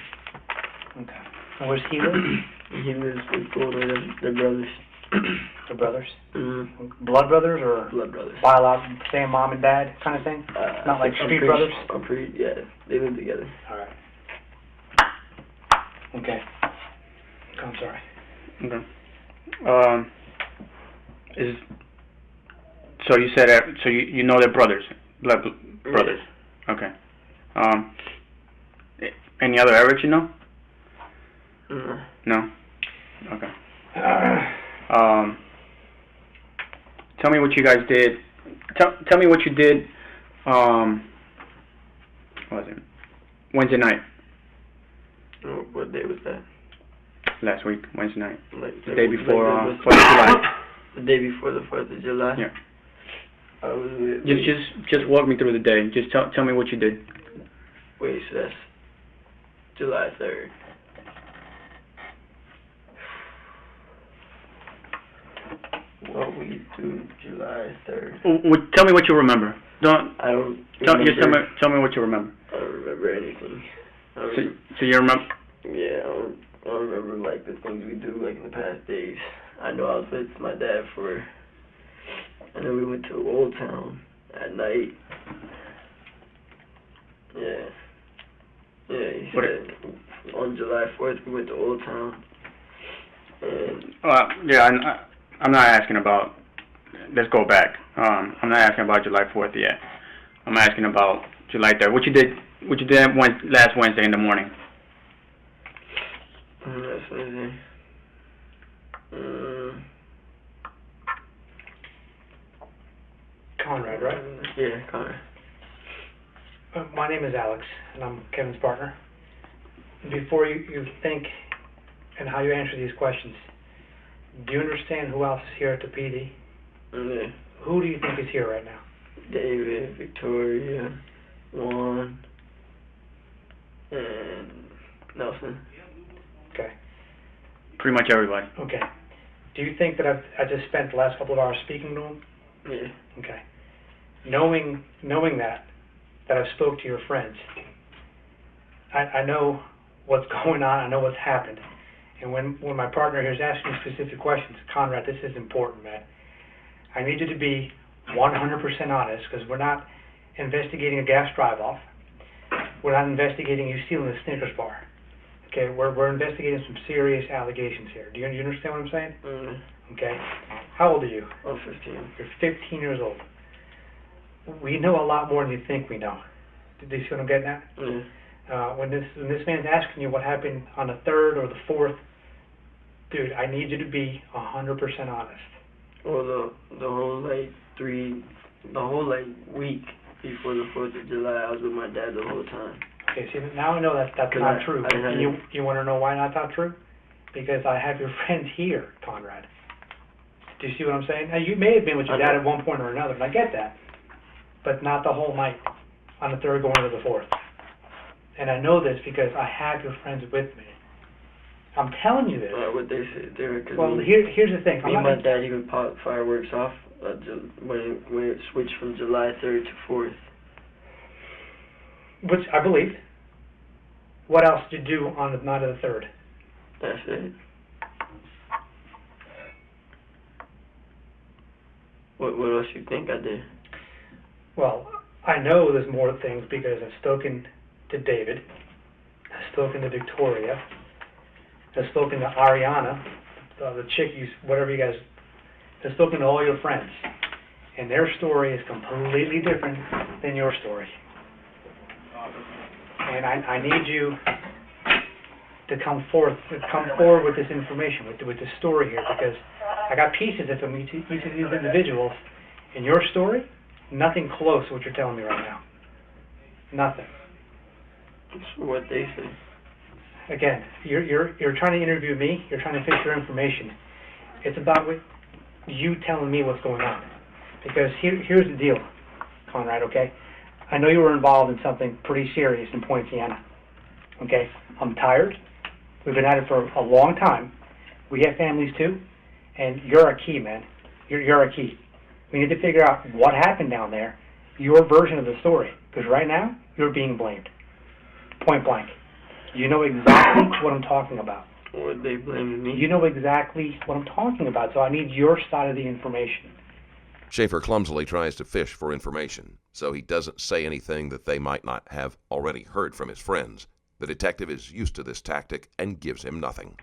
Okay. And where's he live? He lives with Goldo, their brothers. The brothers? Mm-hmm. Blood brothers or? Blood brothers. Biological, same mom and dad kind of thing? Not like street brothers? Yeah, they live together. Alright. Okay. I'm sorry. Okay. So you said so you know they're brothers, blood brothers. Okay. Any other Erics you know? No. Okay. Tell me what you guys did. Tell me what you did. What was it? Wednesday night. What day was that? Last week, Wednesday night. Like the day before 4th of July. The day before the 4th of July. Yeah. I was with. Just walk me through the day. Just tell me what you did. Wait, so that's July 3rd. what we do July 3rd. Tell me what you remember. I don't Tell remember. me what you remember. I don't remember anything. So you remember? Yeah, I don't remember like the things we do like in the past days. I know I was with my dad I know we went to Old Town at night. Yeah. Yeah, he said on July 4th we went to Old Town. And yeah, I'm not asking about, let's go back. I'm not asking about July 4th yet. I'm asking about July 3rd. What you did last Wednesday in the morning? Last Wednesday. Konrad, right? Yeah, Konrad. My name is Alex, and I'm Kevin's partner. Before you think and how you answer these questions, do you understand who else is here at the PD? Yeah. Who do you think is here right now? David, Victoria, Juan, and Nelson. Okay. Pretty much everybody. Okay. Do you think that I just spent the last couple of hours speaking to him? Yeah. Okay. Knowing that I've spoke to your friends, I know what's going on, I know what's happened. And when my partner here is asking specific questions, Konrad, this is important, man. I need you to be 100% honest, because we're not investigating a gas drive-off. We're not investigating you stealing a Snickers bar. Okay, we're investigating some serious allegations here. Do you understand what I'm saying? Okay. How old are you? I'm 15. You're 15 years old. We know a lot more than you think we know. Do you see what I'm getting at? Yeah. When this man's asking you what happened on the 3rd or the 4th, dude, I need you to be 100% honest. Well, the whole week before the 4th of July, I was with my dad the whole time. Okay, see, now I know that's not true. You want to know why that's not true? Because I have your friends here, Konrad. Do you see what I'm saying? Now, you may have been with your dad at one point or another, and I get that. But not the whole night on the 3rd going to the 4th. And I know this because I have your friends with me. I'm telling you this. What they said there. Well, here's the thing. Me and my dad even popped fireworks off when it switched from July 3rd to 4th. Which I believe. What else did you do on the night of the 3rd? That's it. What else you think I did? Well, I know there's more things because I've spoken to David, I've spoken to Victoria, I've spoken to Ariana, the chick, whatever you guys, I've spoken to all your friends, and their story is completely different than your story. And I need you to come forward with this information, with this story here, because I got pieces of each of these individuals. In your story, nothing close to what you're telling me right now. Nothing. That's what they say. Again, you're trying to interview me. You're trying to fix your information. It's about you telling me what's going on. Because here's the deal, Konrad. Okay, I know you were involved in something pretty serious in Poinciana. Okay, I'm tired. We've been at it for a long time. We have families too, and you're a key, man. You're a key. We need to figure out what happened down there, your version of the story. Because right now, you're being blamed. Point blank. You know exactly what I'm talking about. What they blaming me? You know exactly what I'm talking about, so I need your side of the information. Schafer clumsily tries to fish for information, so he doesn't say anything that they might not have already heard from his friends. The detective is used to this tactic and gives him nothing.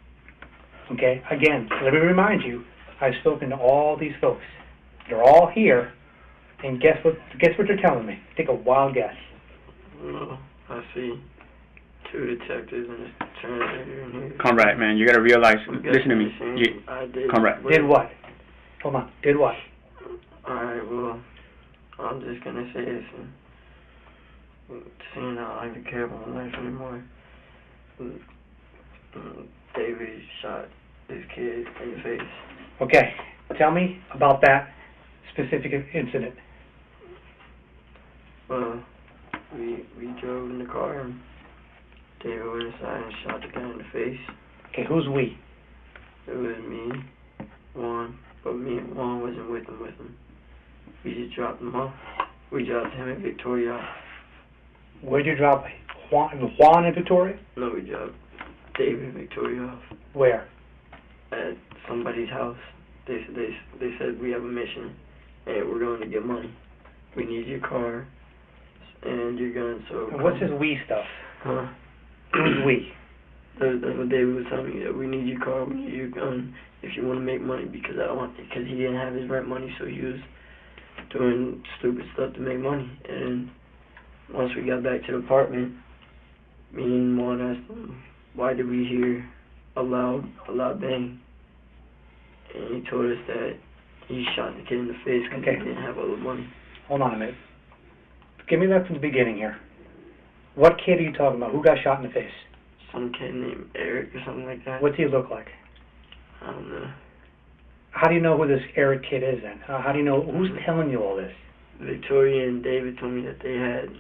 Okay, again, let me remind you, I've spoken to all these folks. They're all here, and guess what they're telling me? Take a wild guess. Well, I see 2 detectives and a translator in here. Konrad, man, you gotta realize, listen to me. I did. Konrad. Did what? Hold on, did what? Alright, well, I'm just gonna say this, seeing how I don't care about my life anymore. David shot this kid in the face. Okay, tell me about that specific incident. Well, we drove in the car and David went inside and shot the guy in the face. Okay, who's we? It was me, Juan, but me and Juan wasn't with him. We just dropped him off. We dropped him and Victoria off. Where'd you drop Juan and Victoria? No, we dropped David and Victoria off Where? at somebody's house. They said we have a mission and we're going to get money. We need your car and your gun. So And what's this we stuff? Huh? Who's we? That's what David was telling me. That we need your car, we need your gun, if you want to make money. Because he didn't have his rent money, so he was doing stupid stuff to make money. And once we got back to the apartment, me and Juan asked him, why did we hear a loud bang? And he told us that he shot the kid in the face because Okay. he didn't have all the money. Hold on a minute. Give me that from the beginning here. What kid are you talking about? Who got shot in the face? Some kid named Eric or something like that. What's he look like? I don't know. How do you know who this Eric kid is then? How do you know, who's telling you all this? Victoria and David told me that they had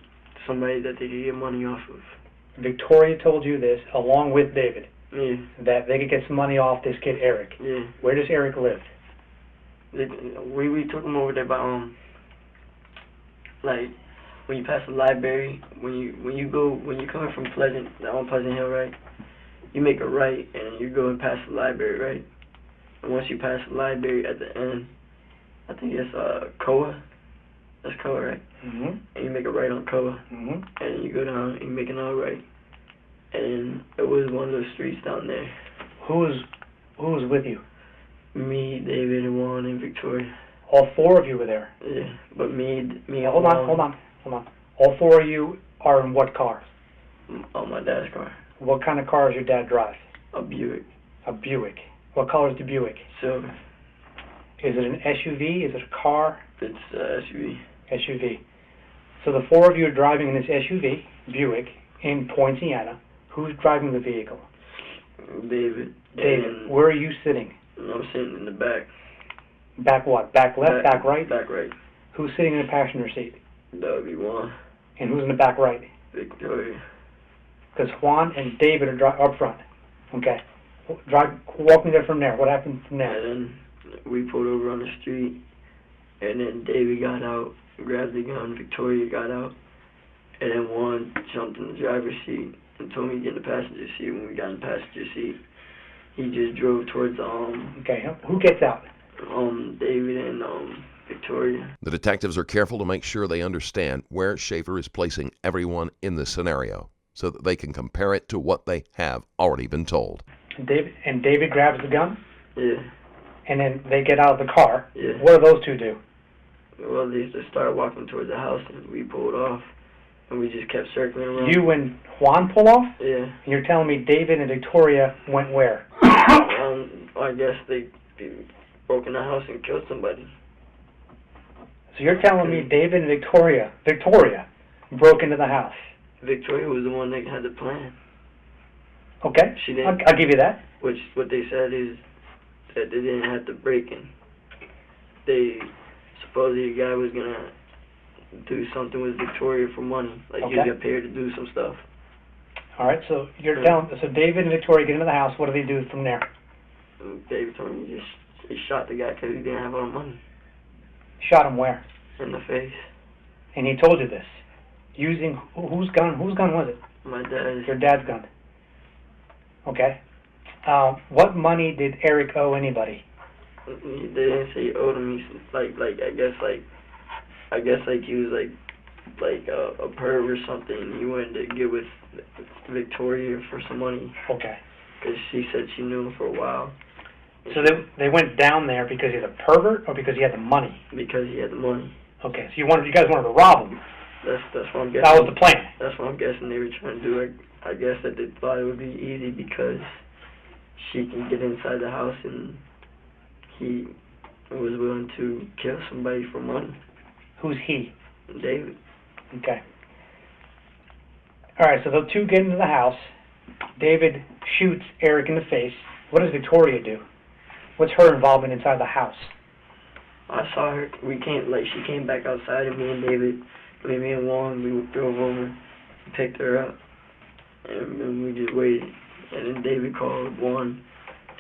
somebody that they could get money off of. Victoria told you this, along with David, Yeah, that they could get some money off this kid Eric. yeah. Where does Eric live? We took him over there by like when you pass the library, when you coming from Pleasant Hill, right? You make a right and you're going past the library, right? And once you pass the library at the end, I think it's Koa. That's Koa, right? Mm-hmm. And you make a right on Koa, Mm-hmm. and you go down and you make another right. And it was one of those streets down there. Who's with you? Me, David, and Juan, and Victoria. All four of you were there. Yeah, but me. Hold on. All four of you are in what car? On my dad's car. What kind of car does your dad drive? A Buick. A Buick. What color is the Buick? Silver. Is it an SUV? Is it a car? It's SUV. SUV. So the four of you are driving in this SUV, Buick, in Poinciana. Who's driving the vehicle? David. David. And Where are you sitting? I'm sitting in the back. Back what? Back left? Back right? Back right. Who's sitting in the passenger seat? That would be Juan. And who's in the back right? Victoria. Because Juan and David are up front. Okay. Walk me there from there. What happened from there? And then we pulled over on the street, and then David got out, grabbed the gun. Victoria got out, and then Juan jumped in the driver's seat and told me to get in the passenger seat. When we got in the passenger seat, he just drove towards Okay. Who gets out? David and Victoria. The detectives are careful to make sure they understand where Schafer is placing everyone in this scenario so that they can compare it to what they have already been told. David grabs the gun? Yeah. And then they get out of the car. Yeah. What do those two do? Well, they just started walking towards the house, and we pulled off, and we just kept circling around. You and Juan pull off? Yeah. And you're telling me David and Victoria went where? I guess they broke in the house and killed somebody. So you're telling me David and Victoria broke into the house? Victoria was the one that had the plan. Okay, She didn't. I'll give you that. Which what they said is that they didn't have to break in. They supposedly the guy was gonna do something with Victoria for money, like he Okay. got paid to do some stuff. All right, so you're telling, so David and Victoria get into the house. What do they do from there? And David told me he shot the guy because he didn't have all the money Shot him where? in the face. And he told you this. Using whose gun? Whose gun was it? My dad. Your dad's gun. Okay. What money did Eric owe anybody? They didn't say he owed him. He's like I guess he was like a perv or something. He wanted to get with Victoria for some money. Okay. Because she said she knew him for a while. So they went down there because he's a pervert or because he had the money? Because he had the money. Okay, so you guys wanted to rob him. That's what I'm guessing. That was the plan. That's what I'm guessing they were trying to do. I guess that they thought it would be easy because she can get inside the house and he was willing to kill somebody for money. Who's he? David. Okay. All right, so the two get into the house. David shoots Eric in the face. What does Victoria do? What's her involvement inside the house? I saw her. She came back outside, and me and Juan, we drove over and picked her up. And we just waited. And then David called Juan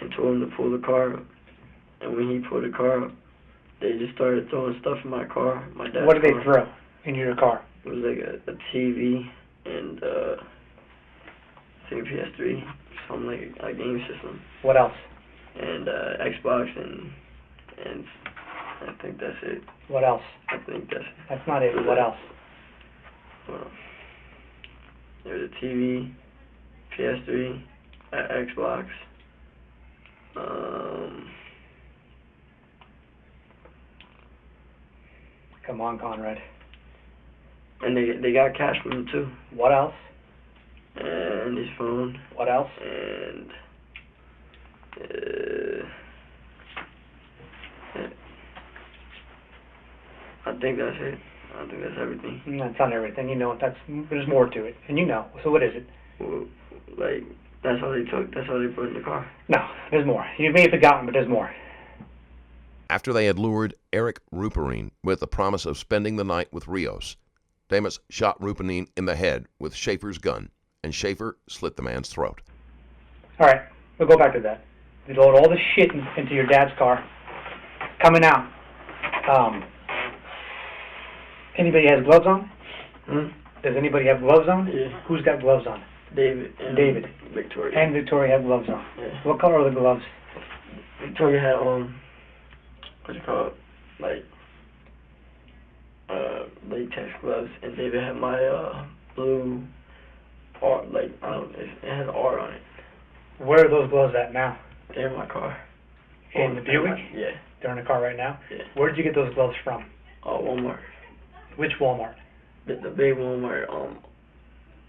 and told him to pull the car up. And when he pulled the car up, they just started throwing stuff in my car. My dad's What did they car. throw in your car? It was like a TV and I think PS3, something like a game system. What else? And Xbox and I think that's it. What else? I think That's not it. What else? There's a TV, PS3, Xbox. Come on, Konrad. And they got cash from him too. What else? And his phone. What else? And I think that's it. I think that's everything. That's not everything. You know, there's more to it, and you know. So what is it? Well, like that's all they took. That's all they put in the car. No, there's more. You may have forgotten, but there's more. After they had lured Eric Ruperine with the promise of spending the night with Rios, Demas shot Ruperine in the head with Schafer's gun, and Schafer slit the man's throat. All right, we'll go back to that. You load all the shit into your dad's car. Coming out. Anybody has gloves on? Does anybody have gloves on? Yeah. Who's got gloves on? David. And David. Victoria. And Victoria have gloves on. Yeah. What color are the gloves? Victoria had what's it called? Like latex gloves, and David had my blue art. Like I don't. It has art on it. Where are those gloves at now? They're in my car. In the Buick? Yeah. They're in the car right now? Yeah. Where did you get those gloves from? Walmart. Which Walmart? The big Walmart. On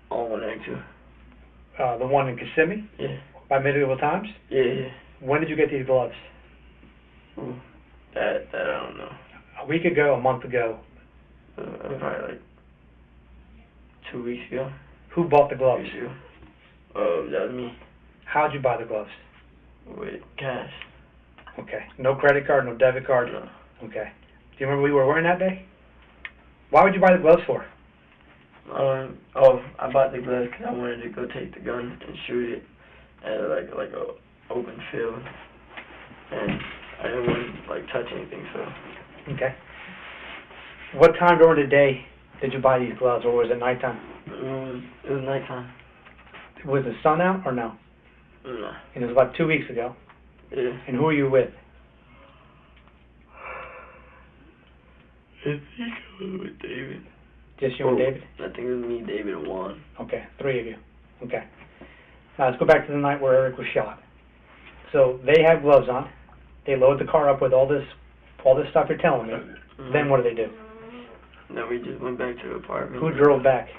192. The one in Kissimmee? Yeah. By Medieval Times? Yeah. When did you get these gloves? That I don't know. A week ago, a month ago. Probably like 2 weeks ago. Who bought the gloves? 2 weeks ago. That was me. How'd you buy the gloves? With cash. Okay. No credit card, no debit card? No. Okay. Do you remember what you were wearing that day? Why would you buy the gloves for? I bought the gloves because I wanted to go take the gun and shoot it at like a open field, and I didn't want to like touch anything. So. Okay. What time during the day did you buy these gloves, or was it nighttime? It was nighttime. Was the sun out or no? No. And it was about 2 weeks ago. Yeah. And who are you with? I think it was with David. Just you and David? I think it was me, David, and Juan. Okay, 3 of you. Okay. Now let's go back to the night where Eric was shot. So they have gloves on. They load the car up with all this stuff you're telling me. Then what do they do? Then we just went back to the apartment. Who drove back?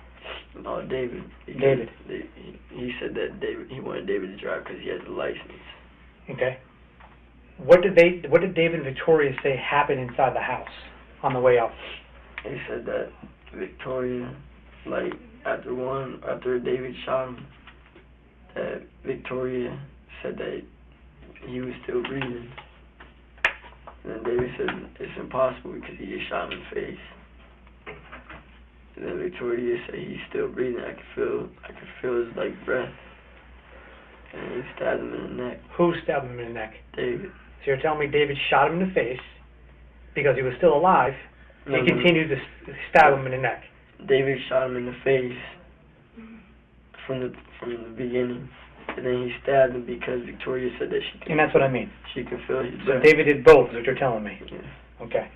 David. David. He said that he wanted David to drive because he has a license. Okay. What did David and Victoria say happened inside the house on the way out? He said that Victoria, like after David shot him, that Victoria said that he was still breathing. And then David said it's impossible because he just shot him in the face. And then Victoria said he's still breathing. I could feel his like breath. And he stabbed him in the neck. Who stabbed him in the neck? David. So you're telling me David shot him in the face because he was still alive and continued to stab him in the neck? David shot him in the face from the beginning, and then he stabbed him because Victoria said that she could. And that's what I mean. She could feel his So breath. David did both, is what you're telling me. Yeah. Okay.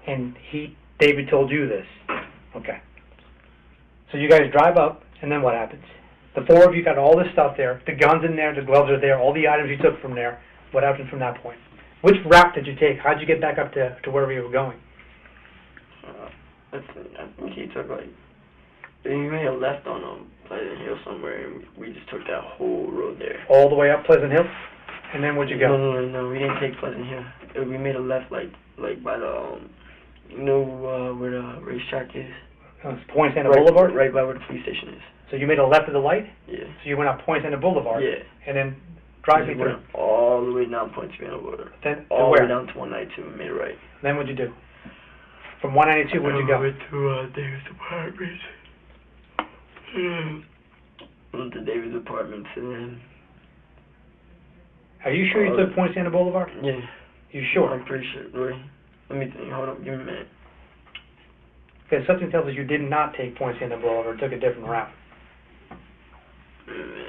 And David told you this. Okay. So you guys drive up, and then what happens? The four of you got all this stuff there. The gun's in there, the gloves are there, all the items you took from there. What happened from that point? Which route did you take? How'd you get back up to wherever you were going? I think he took he may have left on Pleasant Hill somewhere, and we just took that whole road there. All the way up Pleasant Hill? And then where'd you go? No, we didn't take Pleasant Hill. We made a left like by the, where the racetrack is? Point Santa Boulevard? Right by where the police station is. So you made a left of the light? Yeah. So you went up Point Santa Boulevard? Yeah. And then drive me through? Went all the way down Point Santa Boulevard. Then all where? the way down to 192 and made a right. Then what'd you do? From 192, where'd you go? Went to David's apartment. Went to David's apartment, and then... Are you sure you took Point Santa Boulevard? Yeah. You sure? I'm pretty sure. Wait, let me think. Hold up. Give me a minute. Because something tells us you did not take Poinciana Boulevard, took a different route. Give me a minute.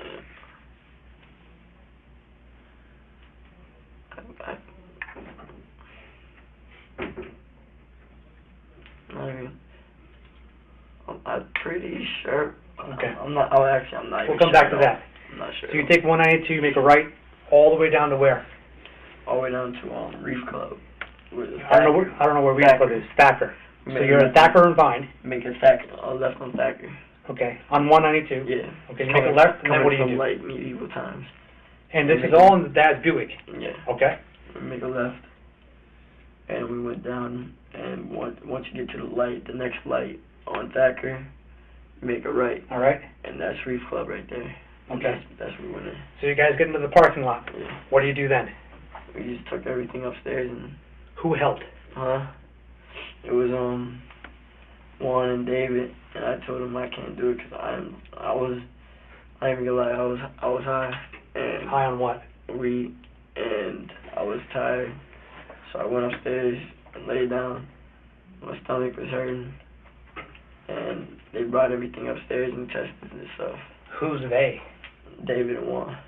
I'm pretty sure. Okay. I'm not. Oh, actually, I'm not. We'll even come sure back to at all. that. I'm not sure. So you take 192, you make a right, all the way down to where? All the way down to Reef Club. I don't know where Reef Club is. Thacker. So you're at Thacker and Vine. Make a Thacker. Left on Thacker. Okay. On 192. Yeah. Okay. You make a left, and then what do you do? Like medieval times. And this is all in the Dad's Buick. Yeah. Okay. We make a left, and we went down. And once you get to the light, the next light on Thacker, make a right. All right. And that's Reef Club right there. Okay. That's where we went in. So you guys get into the parking lot. Yeah. What do you do then? We just took everything upstairs and. Who helped? It was Juan and David, and I told them I can't do it because I ain't even gonna lie, I was high and High on what? weed, and I was tired, so I went upstairs and laid down. My stomach was hurting, and they brought everything upstairs and tested and stuff. Who's they? David and Juan.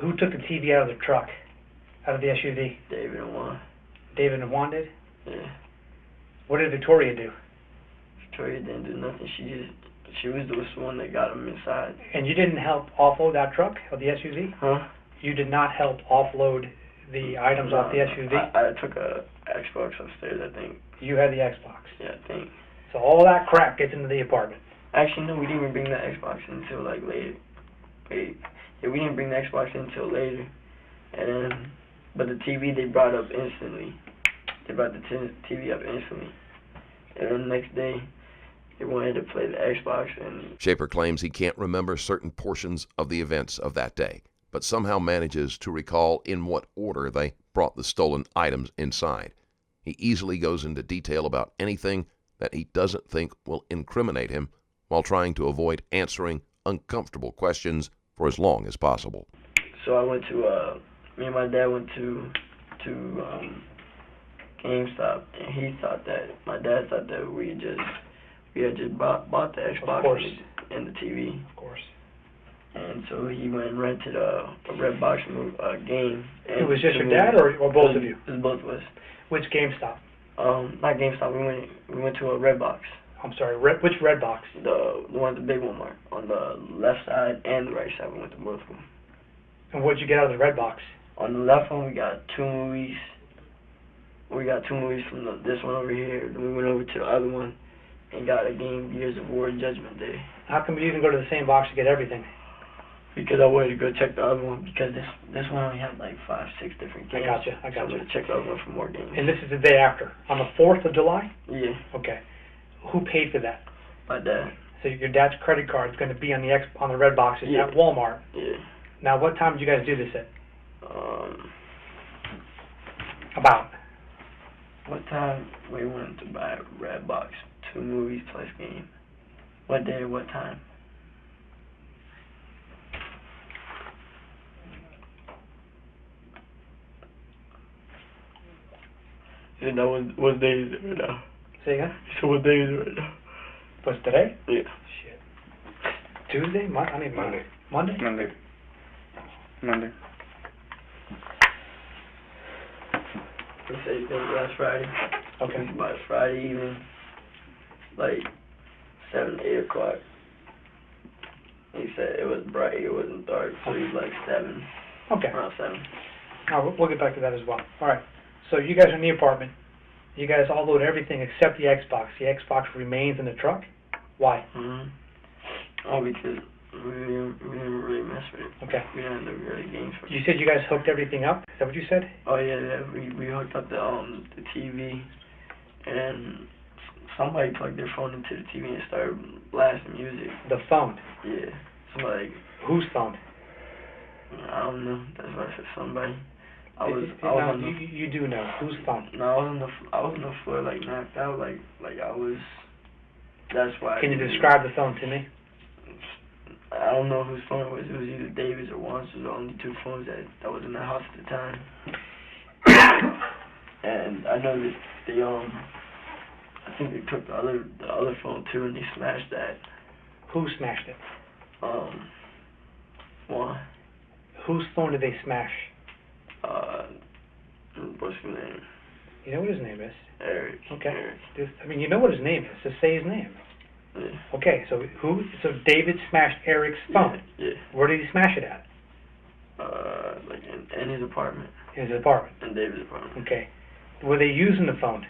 Who took the TV out of the truck? Out of the SUV? David and Juan. David and Juan did? Yeah. What did Victoria do? Victoria didn't do nothing. She was the one that got him inside. And you didn't help offload that truck of the SUV? Huh? You did not help offload the items off the SUV? I took a Xbox upstairs, I think. You had the Xbox. Yeah, I think. So all that crap gets into the apartment. Actually, no, we didn't even bring the Xbox until like later. Yeah, we didn't bring the Xbox until later. And then, but the TV they brought up instantly. They brought the TV up instantly. And then the next day, they wanted to play the Xbox. And Schafer claims he can't remember certain portions of the events of that day, but somehow manages to recall in what order they brought the stolen items inside. He easily goes into detail about anything that he doesn't think will incriminate him while trying to avoid answering uncomfortable questions for as long as possible. so I went to, me and my dad went to GameStop, and my dad thought that we had just bought the Xbox and the TV. Of course. And so he went and rented a Redbox game. And It was just your dad or both of you? It was both of us. Which GameStop? Not GameStop. We went to a Redbox. I'm sorry, which Redbox? The one, the big one, Mark. On the left side and the right side, we went to both of them. And what'd you get out of the Redbox? On the left one, we got 2 movies. We got 2 movies from this one over here. Then we went over to the other one and got a game, Gears of War Judgment Day. How come you didn't go to the same box to get everything? Because I wanted to go check the other one, because this one only had like 5, 6 different games. I So I got you. wanted to check the other one for more games. And this is the day after, on the 4th of July? Yeah, Okay. Who paid for that? my dad. So your dad's credit card is going to be on the red boxes Yeah. at Walmart. Yeah. Now, what time did you guys do this at? About? What time we went to buy Redbox? 2 movies plus game. What day? What time? You know what day is it right now? Say again? So what day is it right now? What's today? Yeah. Shit. Tuesday? Monday. Monday? Monday. Let's say it was last Friday. Okay. About Friday evening, like 7, 8 o'clock. He said it was bright, it wasn't dark, so he's like 7. Okay. Around 7. We'll get back to that as well. All right. So you guys are in the apartment. You guys all load everything except the Xbox. The Xbox remains in the truck. Why? Oh, because we didn't really mess with it. Okay. We didn't have the really games for it. You said you guys hooked everything up. Is that what you said? Oh yeah. We hooked up the TV, and somebody plugged their phone into the TV and started blasting music. The phone. Yeah. Somebody. Whose phone? I don't know. That's why I said somebody. You do know whose phone. No, I was on the floor like knocked out, like I was. That's why. Can you describe the phone to me? I don't know whose phone it was. It was either David's or Juan's. It was the only 2 phones that was in the house at the time. And I know that they I think they took the other phone too, and they smashed that. Who smashed it? One. Whose phone did they smash? What's his name? You know what his name is? Eric. Okay. Eric. I mean, you know what his name is. Just say his name. Yeah. Okay, so David smashed Eric's phone. Yeah. Where did he smash it at? Like in his apartment. In his apartment. In David's apartment. Okay. Were they using the phone?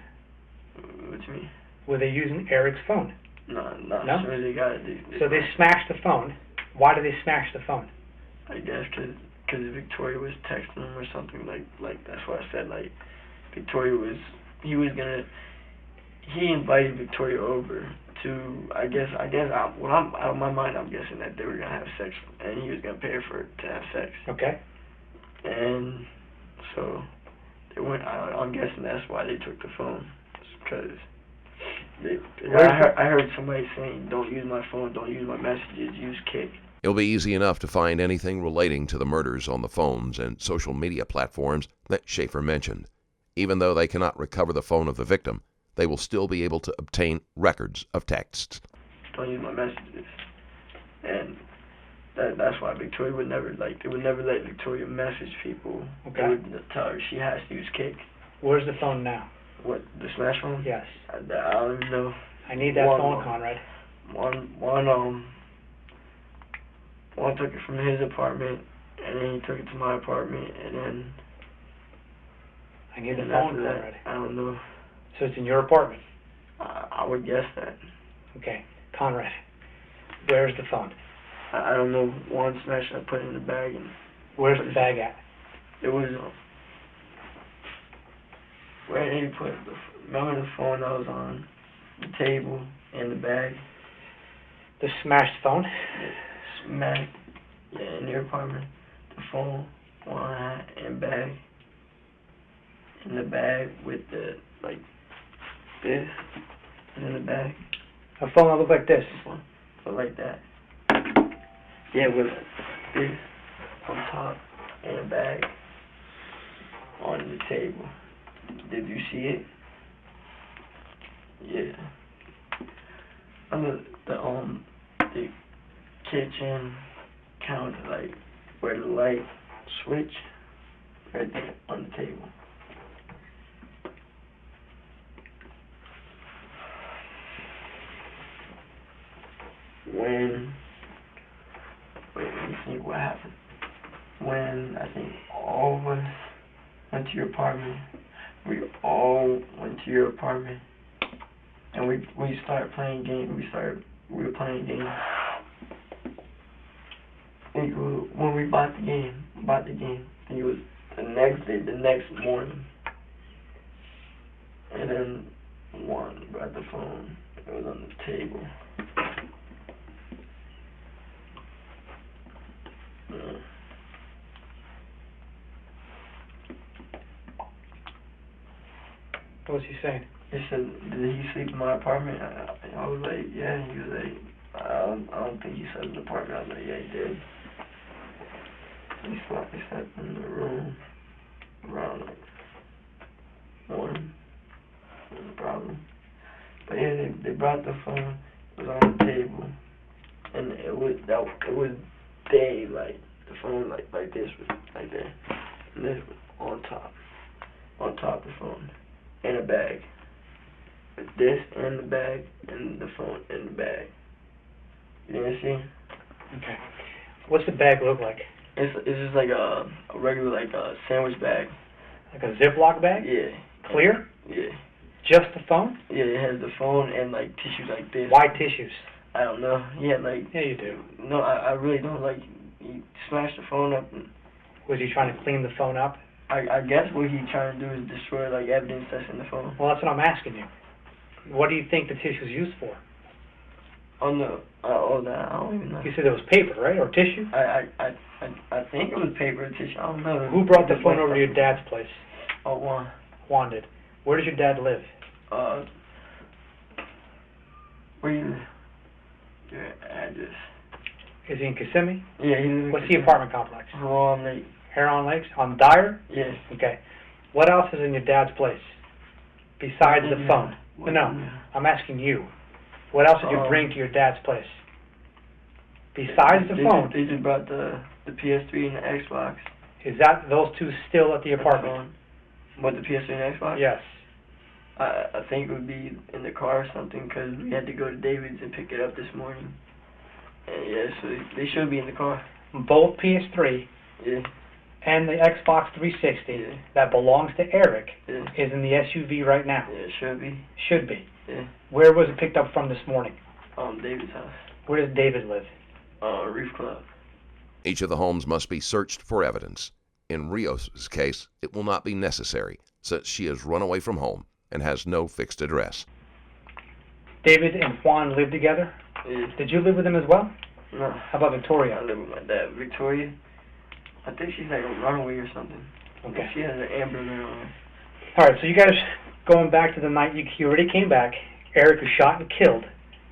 What you mean? Were they using Eric's phone? No. No? As soon as they got it, So they smashed the phone. Why did they smash the phone? I guess because Victoria was texting him or something like that's why I said like Victoria was he invited Victoria over to I guess out of my mind I'm guessing that they were gonna have sex and he was gonna pay her to have sex. Okay. And so they went. I'm guessing that's why they took the phone because I heard somebody saying don't use my phone, don't use my messages, use Kick. It'll be easy enough to find anything relating to the murders on the phones and social media platforms that Schafer mentioned. Even though they cannot recover the phone of the victim, they will still be able to obtain records of texts. Don't use my messages. And that's why Victoria would never let Victoria message people. Okay. They would tell her she has to use Kick. Where's the phone now? What, the smash phone? Yes. I don't even know. I need that phone, Konrad. One took it from his apartment, and then he took it to my apartment, and then... I need the phone, Konrad. I don't know. So it's in your apartment? I would guess that. Okay. Konrad, where's the phone? I don't know. One smash I put it in the bag. And where's the bag at? It was... where did he put it? Remember the phone that was on the table and the bag? The smashed phone? Yeah, in your apartment. The phone, one hat, and bag. In the bag with the, like, this. In the bag. A phone that looked like this? Look like that. Yeah, with this on top and a bag on the table. Did you see it? Yeah. Under the kitchen counter, like where the light switch, right there on the table. Let me think what happened. When I think all of us went to your apartment, we all went to your apartment, and we started playing games. We were playing games. When we bought the game, it was the next day, the next morning. And then one brought the phone. It was on the table. What was he saying? He said, did he sleep in my apartment? I was like, yeah. He was like, I don't think he slept in the apartment. I was like, yeah, he did. He slept in the room around like 1. No problem. But yeah, they brought the phone. It was on the table, and it was daylight. The phone like this was like there, and this was on top of the phone, in a bag. With this and the bag, and the phone in the bag. You didn't see? Okay. What's the bag look like? It's just like a regular like a sandwich bag. Like a Ziploc bag? Yeah. Clear? Yeah. Just the phone? Yeah, it has the phone and like tissues like this. Why tissues? I don't know. Yeah, like. Yeah, you do. No, I really don't. Like, he smashed the phone up. And was he trying to clean the phone up? I guess what he's trying to do is destroy like evidence that's in the phone. Well, that's what I'm asking you. What do you think the tissue's used for? Oh no. I don't even know. You said it was paper, right, or tissue? I think it was paper or tissue. I don't know. Who brought the phone over to your dad's place? Oh, Juan. Juan did. Where does your dad live? Where you live? Your address. Is he in Kissimmee? Yeah, he lives in What's the apartment complex? Heron Lake. Heron Lakes? On Dyer? Yeah. Okay. What else is in your dad's place besides the phone? No, I'm asking you. What else did you bring to your dad's place besides the phone? They just brought the PS3 and the Xbox. Is that those two still at the apartment? What, the PS3 and Xbox? Yes. I think it would be in the car or something, because we had to go to David's and pick it up this morning. And yeah, so they should be in the car. Both PS3 and the Xbox 360 that belongs to Eric is in the SUV right now. Yeah, it should be. Should be. Yeah. Where was it picked up from this morning? David's house. Where does David live? Reef Club. Each of the homes must be searched for evidence. In Rios' case, it will not be necessary, since she has run away from home and has no fixed address. David and Juan live together? Yeah. Did you live with them as well? No. How about Victoria? I live with my dad. Victoria, I think she's like a runaway or something. Okay. She has an Amber Alert on her. All right, so you guys, going back to the night you already came back, Eric was shot and killed.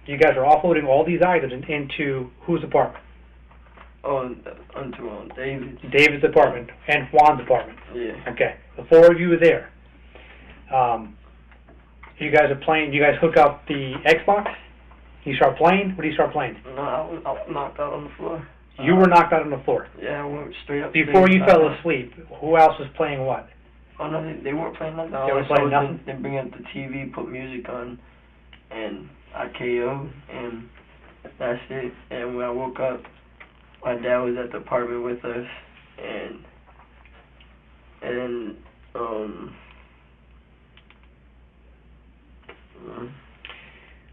You guys are offloading all these items into whose apartment? Onto David's. David's apartment and Juan's apartment. Yeah. Okay. The four of you were there. You guys are playing. You guys hook up the Xbox. You start playing. What do you start playing? No, I was knocked out on the floor. You were knocked out on the floor. Yeah, I went straight up. Before you fell asleep, who else was playing what? Oh no, they weren't playing nothing. They weren't playing nothing? They bring up the TV, put music on, and I KO'd, and that's it. And when I woke up, my dad was at the apartment with us, and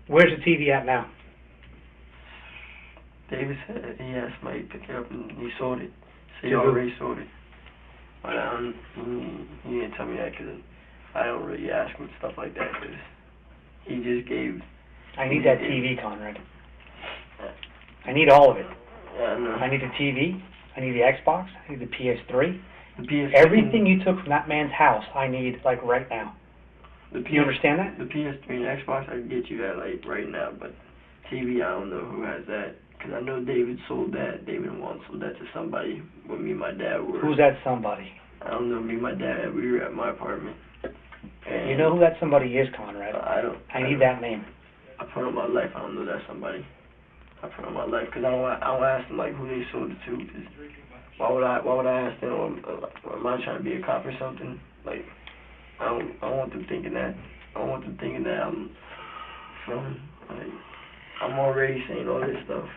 where's the TV at now? David said he had somebody pick it up and he sold it. So he already sold it. But he didn't tell me that because I don't really ask him stuff like that because he just gave. I need that TV, Konrad. I need all of it. Yeah, I know. I need the TV. I need the Xbox. I need the PS3. The PS3. Everything you took from that man's house, I need like right now. Do you understand that? The PS3 and Xbox, I can get you that like right now, but TV, I don't know who has that. Because I know David sold that. David and Juan sold that to somebody when me and my dad were. Who's that somebody? I don't know. Me and my dad, we were at my apartment. And you know who that somebody is, Konrad? I need that name. I put on my life. I don't know that somebody. I put on my life because I don't ask them like who they sold it to. Cause why would I ask them? Am I trying to be a cop or something? Like I don't want them thinking that. I don't want them thinking that I'm from. Like I'm already saying all this stuff.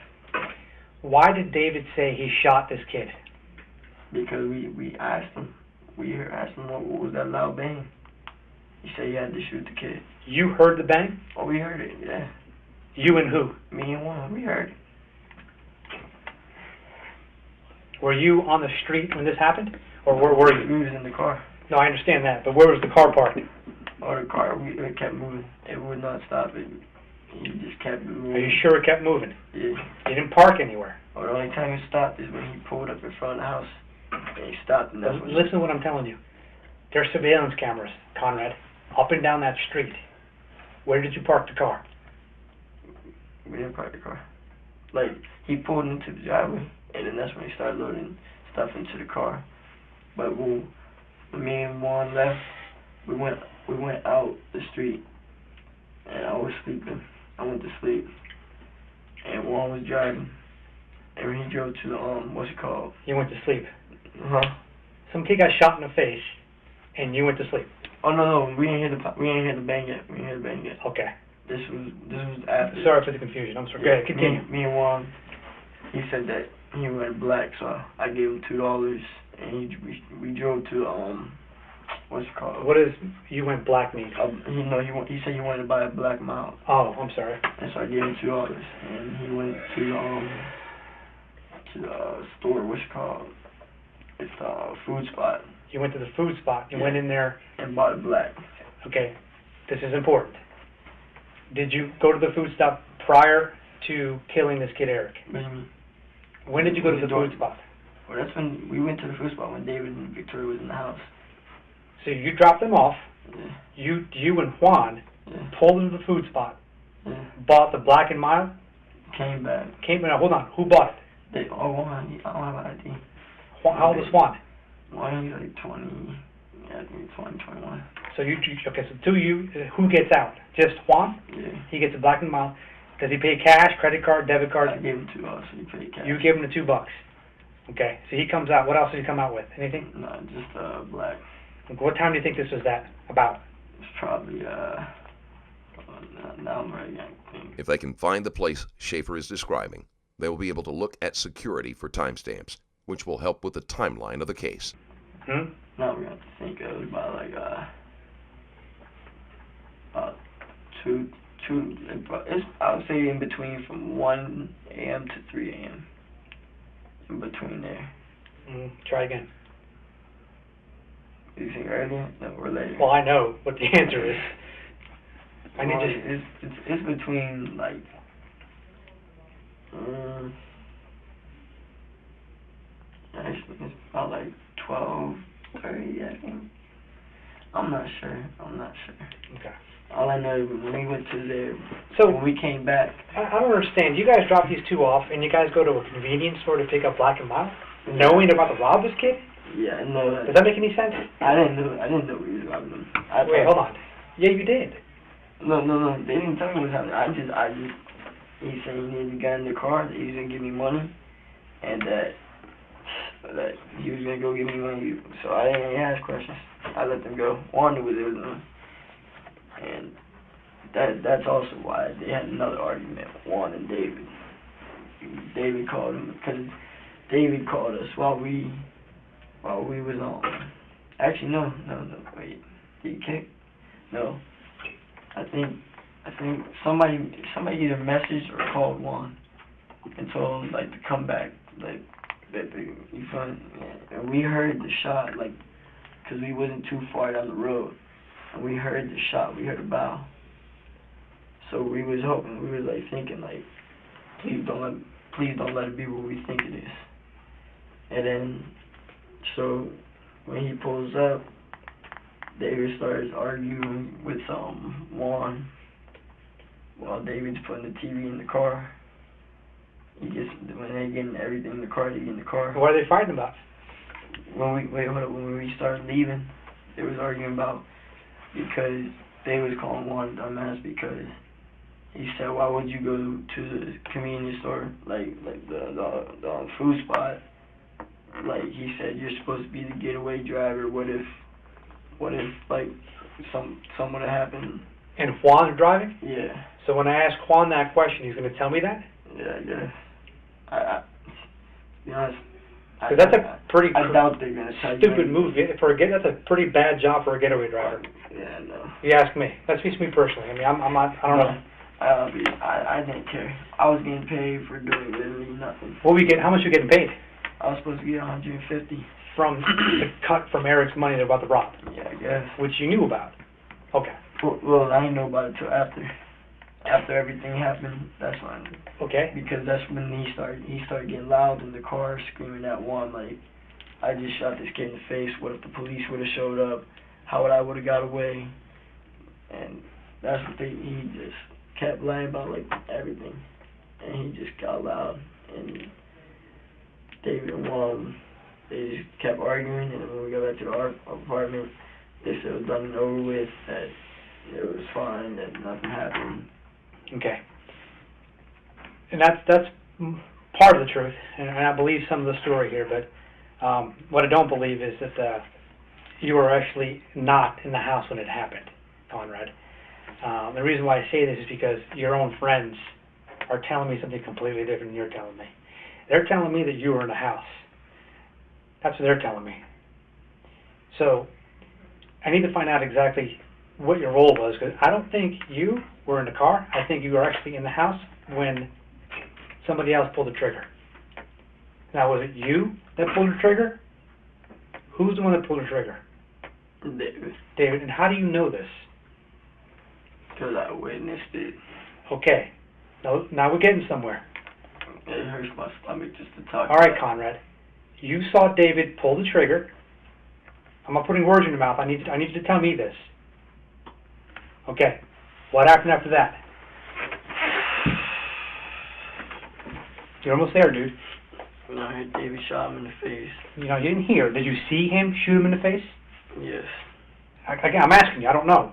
Why did David say he shot this kid? Because we asked him. We asked him what was that loud bang. He said he had to shoot the kid. You heard the bang? Oh, we heard it. Yeah. You and who? Me and Juan. We heard it. Were you on the street when this happened, or where were you? We was in the car. No, I understand that, but where was the car parked? Oh, the car. It kept moving. It would not stop. He just kept moving. Are you sure it kept moving? Yeah. You didn't park anywhere? Oh, the only time he stopped is when he pulled up in front of the house. And he stopped, and that's when... Listen to what I'm telling you. There's surveillance cameras, Konrad, up and down that street. Where did you park the car? We didn't park the car. Like, he pulled into the driveway, and then that's when he started loading stuff into the car. But when me and Juan left, we went out the street, and I was sleeping. I went to sleep, and Juan was driving, and when he drove to the what's it called? You went to sleep. Some kid got shot in the face, and you went to sleep. Oh no, we didn't hear the bang yet. Okay. This was after. Sorry for the confusion. I'm sorry. Go ahead, continue. Me and Juan, he said that he went black, so I gave him $2, and we drove to what's it called? What does you went black mean? He said he wanted to buy a black mount. Oh, I'm sorry. And so I gave him $2, and he went to the store. What's it called? It's a food spot. You went to the food spot. You went in there and bought a black. Okay, this is important. Did you go to the food spot prior to killing this kid, Eric? Maybe. When did you go to the food spot? Well, that's when we went to the food spot when David and Victoria was in the house. So you dropped them off. Yeah. You and Juan pulled into the food spot. Yeah. Bought the black and mild. Came back. Hold on. Who bought it? Juan. I don't have an ID. How old is Juan? Juan, he's like 20. Yeah, I think 2021. So okay, so two of you, who gets out? Just Juan? Yeah. He gets a black and mild. Does he pay cash, credit card, debit card? I gave him $2, so he paid cash. You give him the $2. Okay, so he comes out. What else did he come out with? Anything? No, just black. What time do you think this was about? It's probably now I'm ready, I think. If they can find the place Schafer is describing, they will be able to look at security for timestamps, which will help with the timeline of the case. Now we have to think it was about like about two. It's I would say in between from 1 a.m. to 3 a.m. In between there. Try again. You think earlier? No, or later. Well, I know what the answer is. I need to. It's between like. It's about like 12:30, I think. I'm not sure. Okay. All I know is when we went to there, So when we came back. I don't understand. You guys drop these two off, and you guys go to a convenience store to pick up black and mild, knowing they're about to rob this kid. Yeah, no. Does that make any sense? I didn't know we was robbing them. Wait, hold on. Yeah, you did. No. They didn't tell me what happened. I just. He said he needed a gun in the car. That he was gonna give me money, and that he was gonna go give me money. So I didn't ask questions. I let them go. Juan knew what they were doing, and that's also why they had another argument. Juan and David. David called him because David called us while we was on. Actually, no. Wait, did he kick? No. I think somebody either messaged or called Juan and told him like to come back, like that you find. And we heard the shot, like, cause we wasn't too far down the road, and we heard the shot. We heard a bow. So we was hoping, we were like thinking like, please don't let it be what we think it is. And then, so when he pulls up, David starts arguing with Juan while David's putting the TV in the car. When they getting everything in the car, they get in the car. What are they fighting about? When we started leaving, they was arguing about because they was calling Juan dumbass because he said, why would you go to the convenience store, like the food spot? Like he said, you're supposed to be the getaway driver. What if like something would have happened? And Juan's driving? Yeah. So when I ask Juan that question, he's going to tell me that? Yeah, I guess. To be honest, Because that's a pretty I doubt they're going to tell you. Stupid move. That's a pretty bad job for a getaway driver. Yeah, no. You ask me. That's just me personally. I mean, I'm not. I don't know. I didn't care. I was getting paid for doing literally nothing. What we get? How much you getting paid? I was supposed to get 150. From the cut from Eric's money about the rob. Yeah, I guess. Which you knew about. Okay. Well, I didn't know about it till after. After everything happened, that's when. Okay. Because that's when he started getting loud in the car, screaming at Juan like, "I just shot this kid in the face. What if the police would have showed up? How would I would have got away?" And that's what he just kept lying about, like everything, and he just got loud. And David and Juan, they just kept arguing. And when we got back to our apartment, they said it was done and over with. That it was fine. That nothing happened. Okay. And that's part of the truth, and I believe some of the story here, but what I don't believe is that you were actually not in the house when it happened, Konrad. The reason why I say this is because your own friends are telling me something completely different than you're telling me. They're telling me that you were in the house. That's what they're telling me. So I need to find out exactly what your role was, because I don't think you were in the car. I think you were actually in the house when somebody else pulled the trigger. Now, was it you that pulled the trigger? Who's the one that pulled the trigger? David. David, and how do you know this? Because I witnessed it. Okay. Now we're getting somewhere. It hurts my stomach just to talk. All right, Konrad. You saw David pull the trigger. I'm not putting words in your mouth. I need you to tell me this. Okay. What happened after that? You're almost there, dude. When I heard David shot him in the face. You didn't hear. Did you see him shoot him in the face? Yes. Again, I'm asking you. I don't know.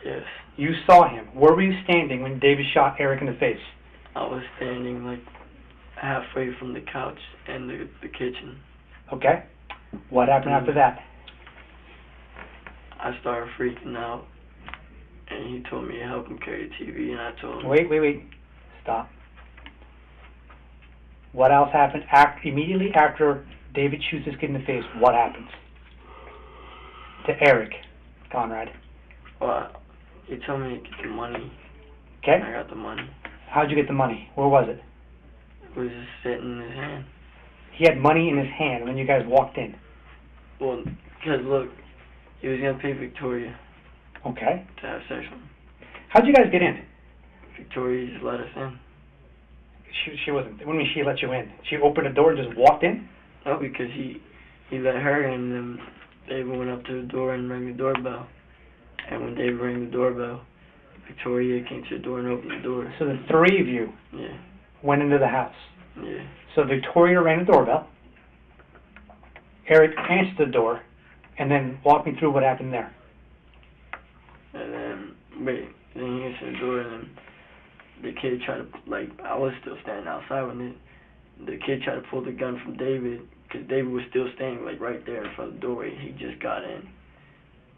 Yes. You saw him. Where were you standing when David shot Eric in the face? I was standing like halfway from the couch and the kitchen. Okay. What happened after that? I started freaking out, and he told me to help him carry the TV, and I told him... Wait. Stop. What else happened immediately after David shoots this kid in the face? What happens to Eric, Konrad? Well, he told me to get the money. Okay. I got the money. How'd you get the money? Where was it? It was just sitting in his hand. He had money in his hand when you guys walked in. Well, because look, he was going to pay Victoria Okay. to have sex with him. How'd you guys get in? Victoria just let us in. She wasn't. What do you mean she let you in? She opened the door and just walked in? No, because he let her in, and then David went up to the door and rang the doorbell. And when David rang the doorbell, Victoria came to the door and opened the door. So the three of you Yeah, went into the house. yeah. So Victoria rang the doorbell. Eric answered the door, and then walk me through what happened there. And then he answered the door, and then the kid tried to, like, I was still standing outside when the kid tried to pull the gun from David, because David was still standing, like, right there in front of the doorway. He just got in.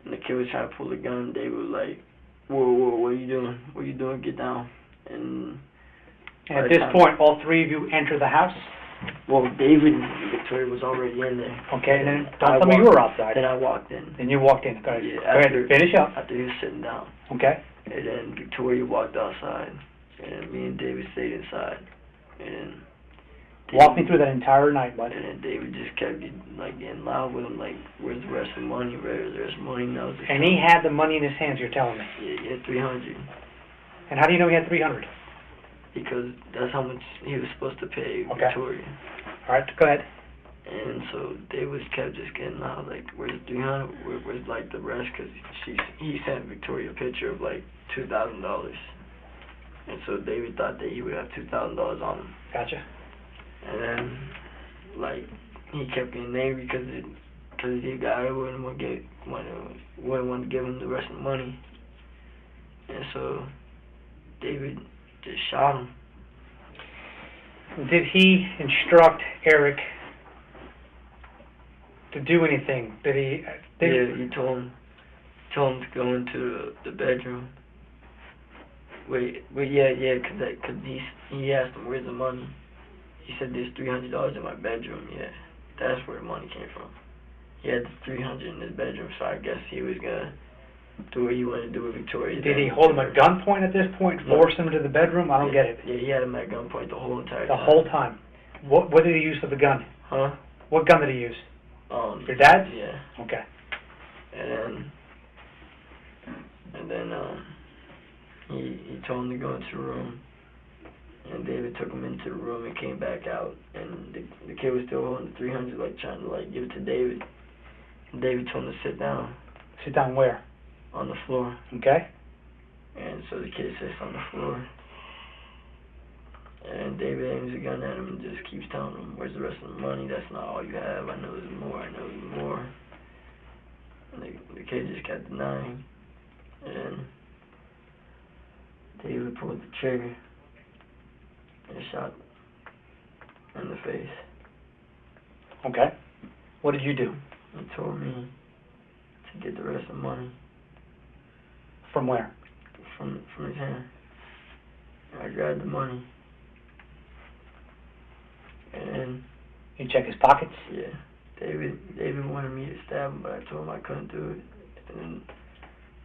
And the kid was trying to pull the gun, and David was like, whoa, what are you doing? What are you doing? Get down. And at this point, all three of you enter the house? Well, David and Victoria was already in there. Okay, and then don't tell me you were outside. Then I walked in. Then you walked in. Go ahead. Yeah, Go ahead. Finish up. After he was sitting down. Okay. And then Victoria walked outside, and me and David stayed inside. And then Walk me through that entire night, bud. And then David just kept getting loud with him, like, where's the rest of the money? Where's the rest of the money? And, and he had the money in his hands, you're telling me? Yeah, he had 300. And how do you know he had 300? Because that's how much he was supposed to pay Okay. Victoria. All right, go ahead. And so David kept just getting loud, like, where's 300? Where's like the rest? Because he sent Victoria a picture of like $2,000. And so David thought that he would have $2,000 on him. Gotcha. And then, like, he kept getting angry because the guy wouldn't want to give him the rest of the money. And so David just shot him. Did he instruct Eric to do anything? Did he? Yeah, he told him to go into the bedroom. Yeah, because he asked him, where's the money? He said, there's $300 in my bedroom. Yeah, that's where the money came from. He had the $300 in his bedroom, so I guess he was going to do what he wanted to do with Victoria. Did he hold him at gunpoint at this point, force him to the bedroom? I don't get it. Yeah, he had him at gunpoint the whole entire time. The whole time. What did he use for the gun? Huh? What gun did he use? Your dad's? Yeah. Okay. And then he told him to go into the room. And David took him into the room and came back out. And the kid was still holding the 300, like, trying to, like, give it to David. And David told him to sit down. Sit down where? On the floor. Okay. And so the kid sits on the floor. And David aims a gun at him and just keeps telling him, where's the rest of the money? That's not all you have. I know there's more. I know there's more. And the kid just kept denying. And David pulled the trigger and shot in the face. Okay. What did you do? He told me to get the rest of the money. From where? From his hand. I grabbed the money. And you check his pockets? Yeah. David wanted me to stab him, but I told him I couldn't do it.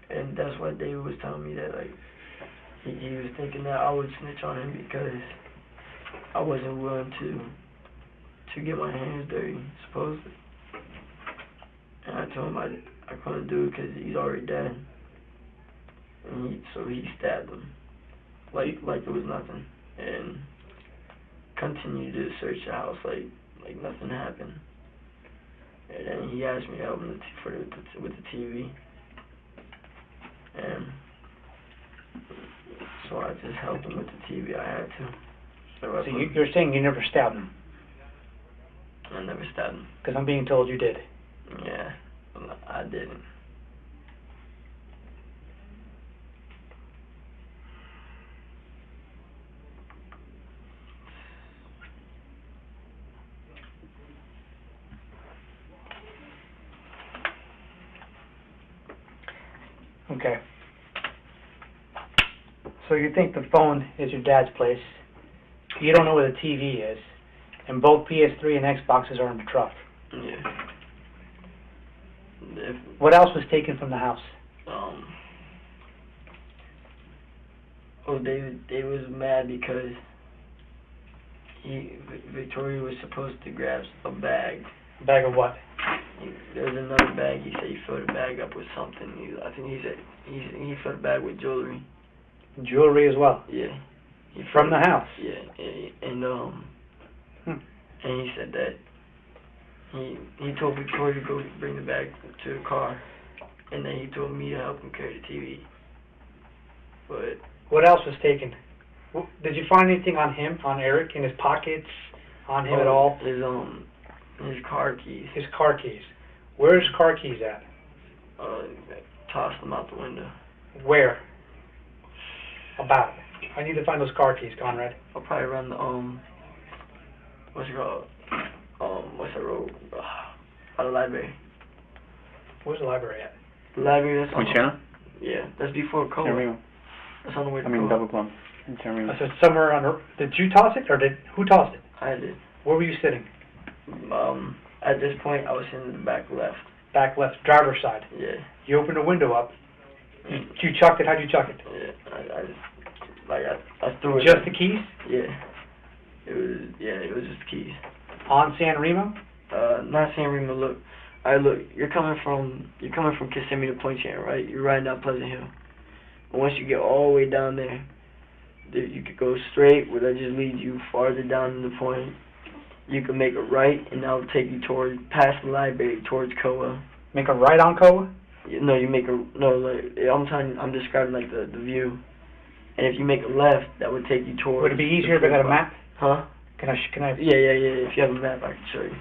And that's why David was telling me that, like, he was thinking that I would snitch on him because I wasn't willing to get my hands dirty, supposedly. And I told him I couldn't do it because he's already dead. And so he stabbed him, like it was nothing, and continued to search the house like nothing happened. And then he asked me to help him with the TV, and so I just helped him with the TV. I had to. So you're saying you never stabbed him? I never stabbed him. Because I'm being told you did. Yeah. I didn't. Okay. So you think the phone is your dad's place. You don't know where the TV is. And both PS3 and Xboxes are in the truck. Yeah. What else was taken from the house? They was mad because Victoria was supposed to grab a bag. A bag of what? There was another bag. He said he filled the bag up with something. I think he said he filled the bag with jewelry. Jewelry as well? Yeah. From the house? Yeah. And he said that he told Victoria to go bring the bag to the car, and then he told me to help him carry the TV. But what else was taken? Did you find anything on him, on Eric, in his pockets, on him at all? His car keys. His car keys. Where's his car keys at? Tossed them out the window. Where? About. I need to find those car keys, Konrad. I'll probably run the what's it called? What's that road? By the library. Where's the library at? The library that's Poinciana? Yeah, that's before Cola. San Remo. That's on the way to Double Plum. In San Remo. So it's somewhere on the... Did you toss it, or who tossed it? I did. Where were you sitting? At this point, I was in the back left. Back left, driver's side. Yeah. You opened the window up. You chucked it. How'd you chuck it? Yeah, I threw it. Just the keys? Yeah. It was just the keys. On San Remo? Not San Remo. Look, you're coming from Kissimmee to Poinciana, right? You're riding down Pleasant Hill. And once you get all the way down there, you could go straight, where that just leads you farther down to the point. You can make a right, and that'll take you past the library, towards Koa. Make a right on Koa? No, I'm describing like the view. And if you make a left, that would take you towards... Would it be easier if I got a map? Huh? Can I... Yeah. If you have a map, I can show you.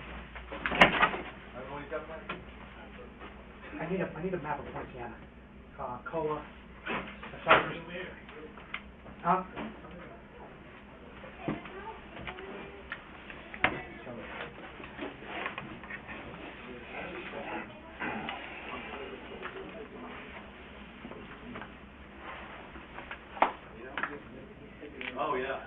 I need a map of Poinciana. Koa. Huh? Oh, yeah.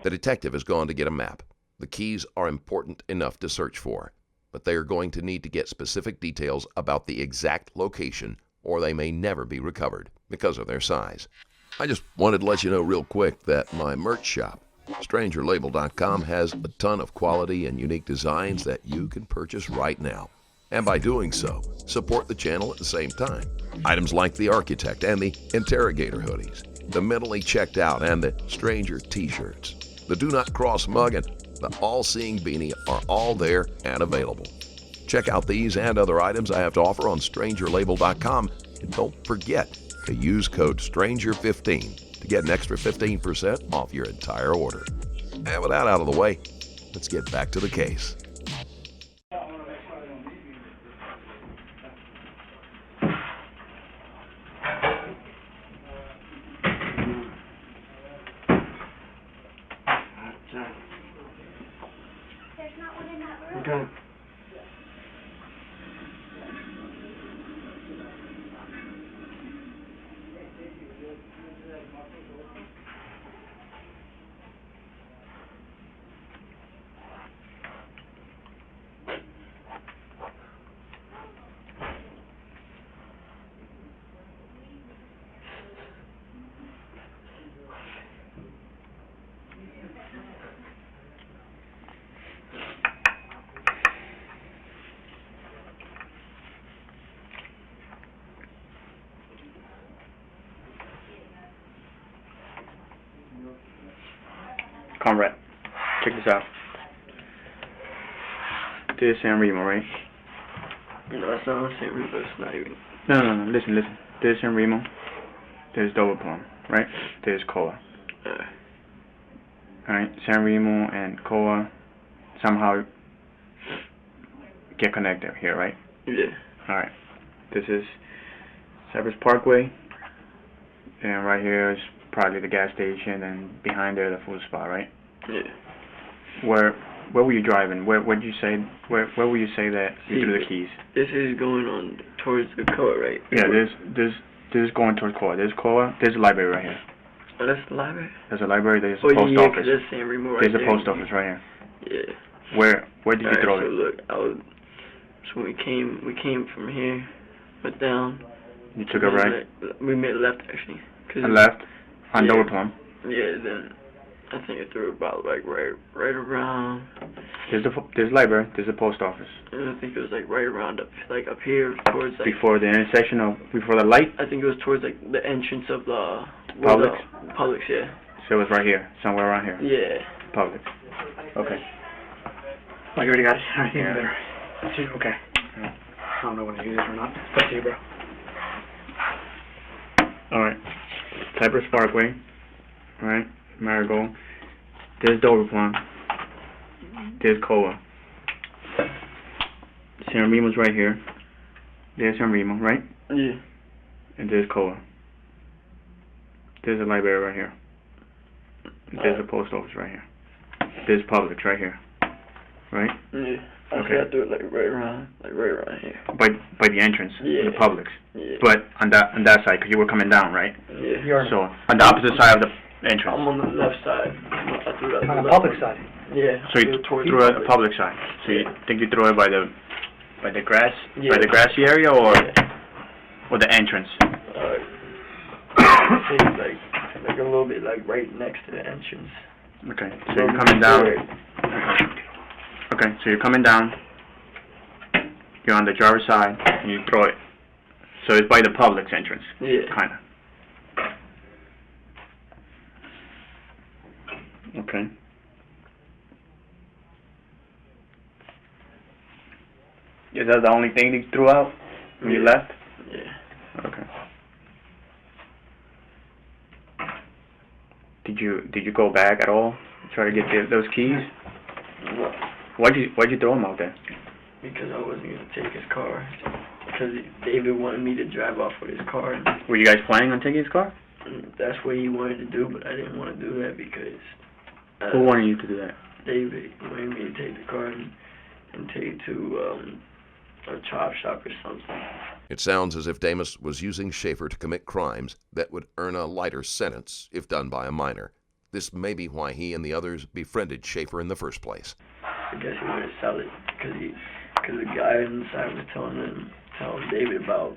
The detective has gone to get a map. The keys are important enough to search for, but they are going to need to get specific details about the exact location, or they may never be recovered because of their size. I just wanted to let you know real quick that my merch shop, StrangerLabel.com, has a ton of quality and unique designs that you can purchase right now. And by doing so, support the channel at the same time. Items like the Architect and the Interrogator hoodies, the Mentally Checked Out and the Stranger t-shirts, the Do Not Cross mug, and the All-Seeing beanie are all there and available. Check out these and other items I have to offer on StrangerLabel.com, and don't forget to use code STRANGER15 to get an extra 15% off your entire order. And with that out of the way, let's get back to the case. Okay. Konrad, check this out. This is San Remo, right? No, that's not San Remo. It's not even. No. Listen. This is San Remo. There's Double Plum, right? There's Koa. Alright, San Remo and Koa somehow get connected here, right? Yeah. Alright. This is Cypress Parkway. And right here is probably the gas station, and behind there the food spot, right? Yeah. Where were you driving? Where would you say where will you say that you threw the keys? This is going on towards the Koa, right? Yeah, this is going towards Koa. There's Koa. There's a library right here. Oh, that's the library? There's a library. There's a post office. Yeah, 'cause there's San Remo right There's there. a post office right here. Yeah. Where did you throw so it? Look, so we came from here, went down. You took it right? We made a left actually. And left on yeah. Double Plum. Yeah, then I think I threw it about like right around. There's library. There's a post office. And I think it was like right around up here towards like before the intersection of before the light. I think it was towards like the entrance of the Publix. Publix, yeah. So it was right here, somewhere around here. Yeah. Publix. Okay. Oh, you already got it? Alright, even Yeah. better. Okay. I don't know when to use this or not. It's up to you, bro. Alright. Cypress Parkway. Alright. Marigold. There's Double Plum. There's Koa. San Remo's right here. There's San Remo, right? Yeah. And there's Koa. There's a library right here. There's a post office right here. There's Publix right here. Right? Yeah. Okay. I threw it like right around here. By the entrance, Yeah. the Publix. Yeah. But on that side, because you were coming down, right? Yeah. So on the opposite side of the entrance. I'm on the left side. I threw it On the public side. Yeah. So you threw it at the public side. So you think you threw it by the grass, Yeah. by the grassy area, or the entrance? Like a little bit like right next to the entrance. Okay. So you're coming down. Okay. So you're coming down. You're on the driver's side, and you throw it. So it's by the Publix entrance. Yeah. Kinda. Okay. Is that the only thing you threw out when you left? Yeah. Okay. Did you go back at all? Try to get those keys? No. Why'd you throw them out there? Because I wasn't gonna take his car. Because David wanted me to drive off with his car. Were you guys planning on taking his car? And that's what he wanted to do, but I didn't want to do that because. Who wanted you to do that? David wanted me to take the car and take it to a chop shop or something. It sounds as if Damus was using Schafer to commit crimes that would earn a lighter sentence if done by a minor. This may be why he and the others befriended Schafer in the first place. I guess he wanted to sell it because the guy inside was telling David about,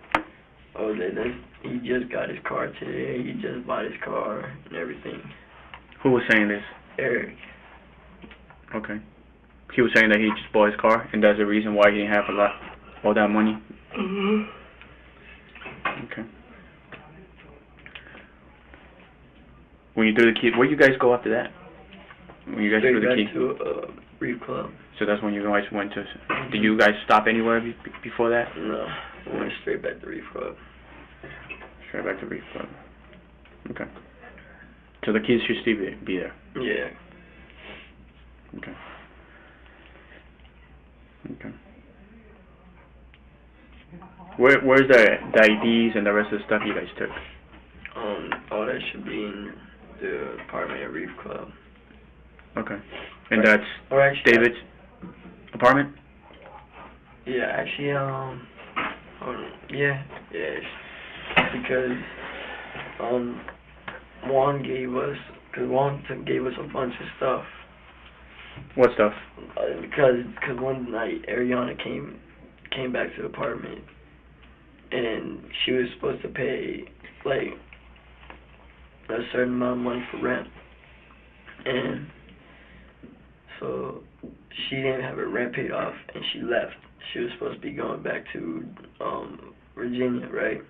he just got his car today, he just bought his car and everything. Who was saying this? Eric. Okay. He was saying that he just bought his car, and that's the reason why he didn't have all that money? Okay. When you threw the key, where you guys go after that? When you guys threw the key? To Reef Club. So that's when you guys went to. Did you guys stop anywhere before that? No, we went straight back to Reef Club. Straight back to Reef Club. Okay. So the keys should still be there. Yeah. Okay. Okay. Where's the IDs and the rest of the stuff you guys took? All that should be in the apartment at Reef Club. Okay. And that's Or actually, David's? apartment? Yeah, actually, yeah, because, Juan gave us a bunch of stuff. What stuff? Because one night Ariana came back to the apartment, and she was supposed to pay like a certain amount of money for rent, and so she didn't have her rent paid off, and she left. She was supposed to be going back to Virginia, right?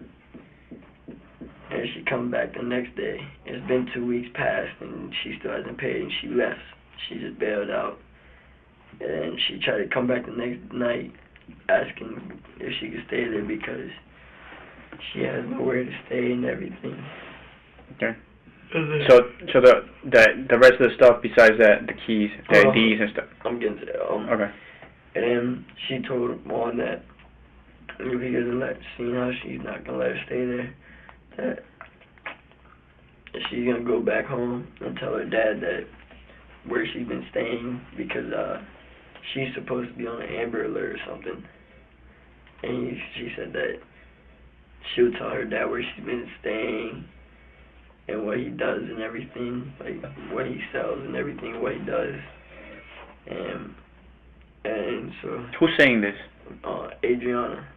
And she come back the next day. It's been 2 weeks past, and she still hasn't paid, and she left. She just bailed out. And she tried to come back the next night asking if she could stay there because she has nowhere to stay and everything. Okay. So the rest of the stuff besides that, the keys, the IDs and stuff. I'm getting to that. Okay. And then she told Mom that if he doesn't seeing how she's not gonna let her stay there, that she's gonna go back home and tell her dad that where she's been staying because she's supposed to be on an Amber Alert or something. And she said that she would tell her dad where she's been staying and what he does and everything, like what he sells and everything, what he does. And so. Who's saying this? Adriana.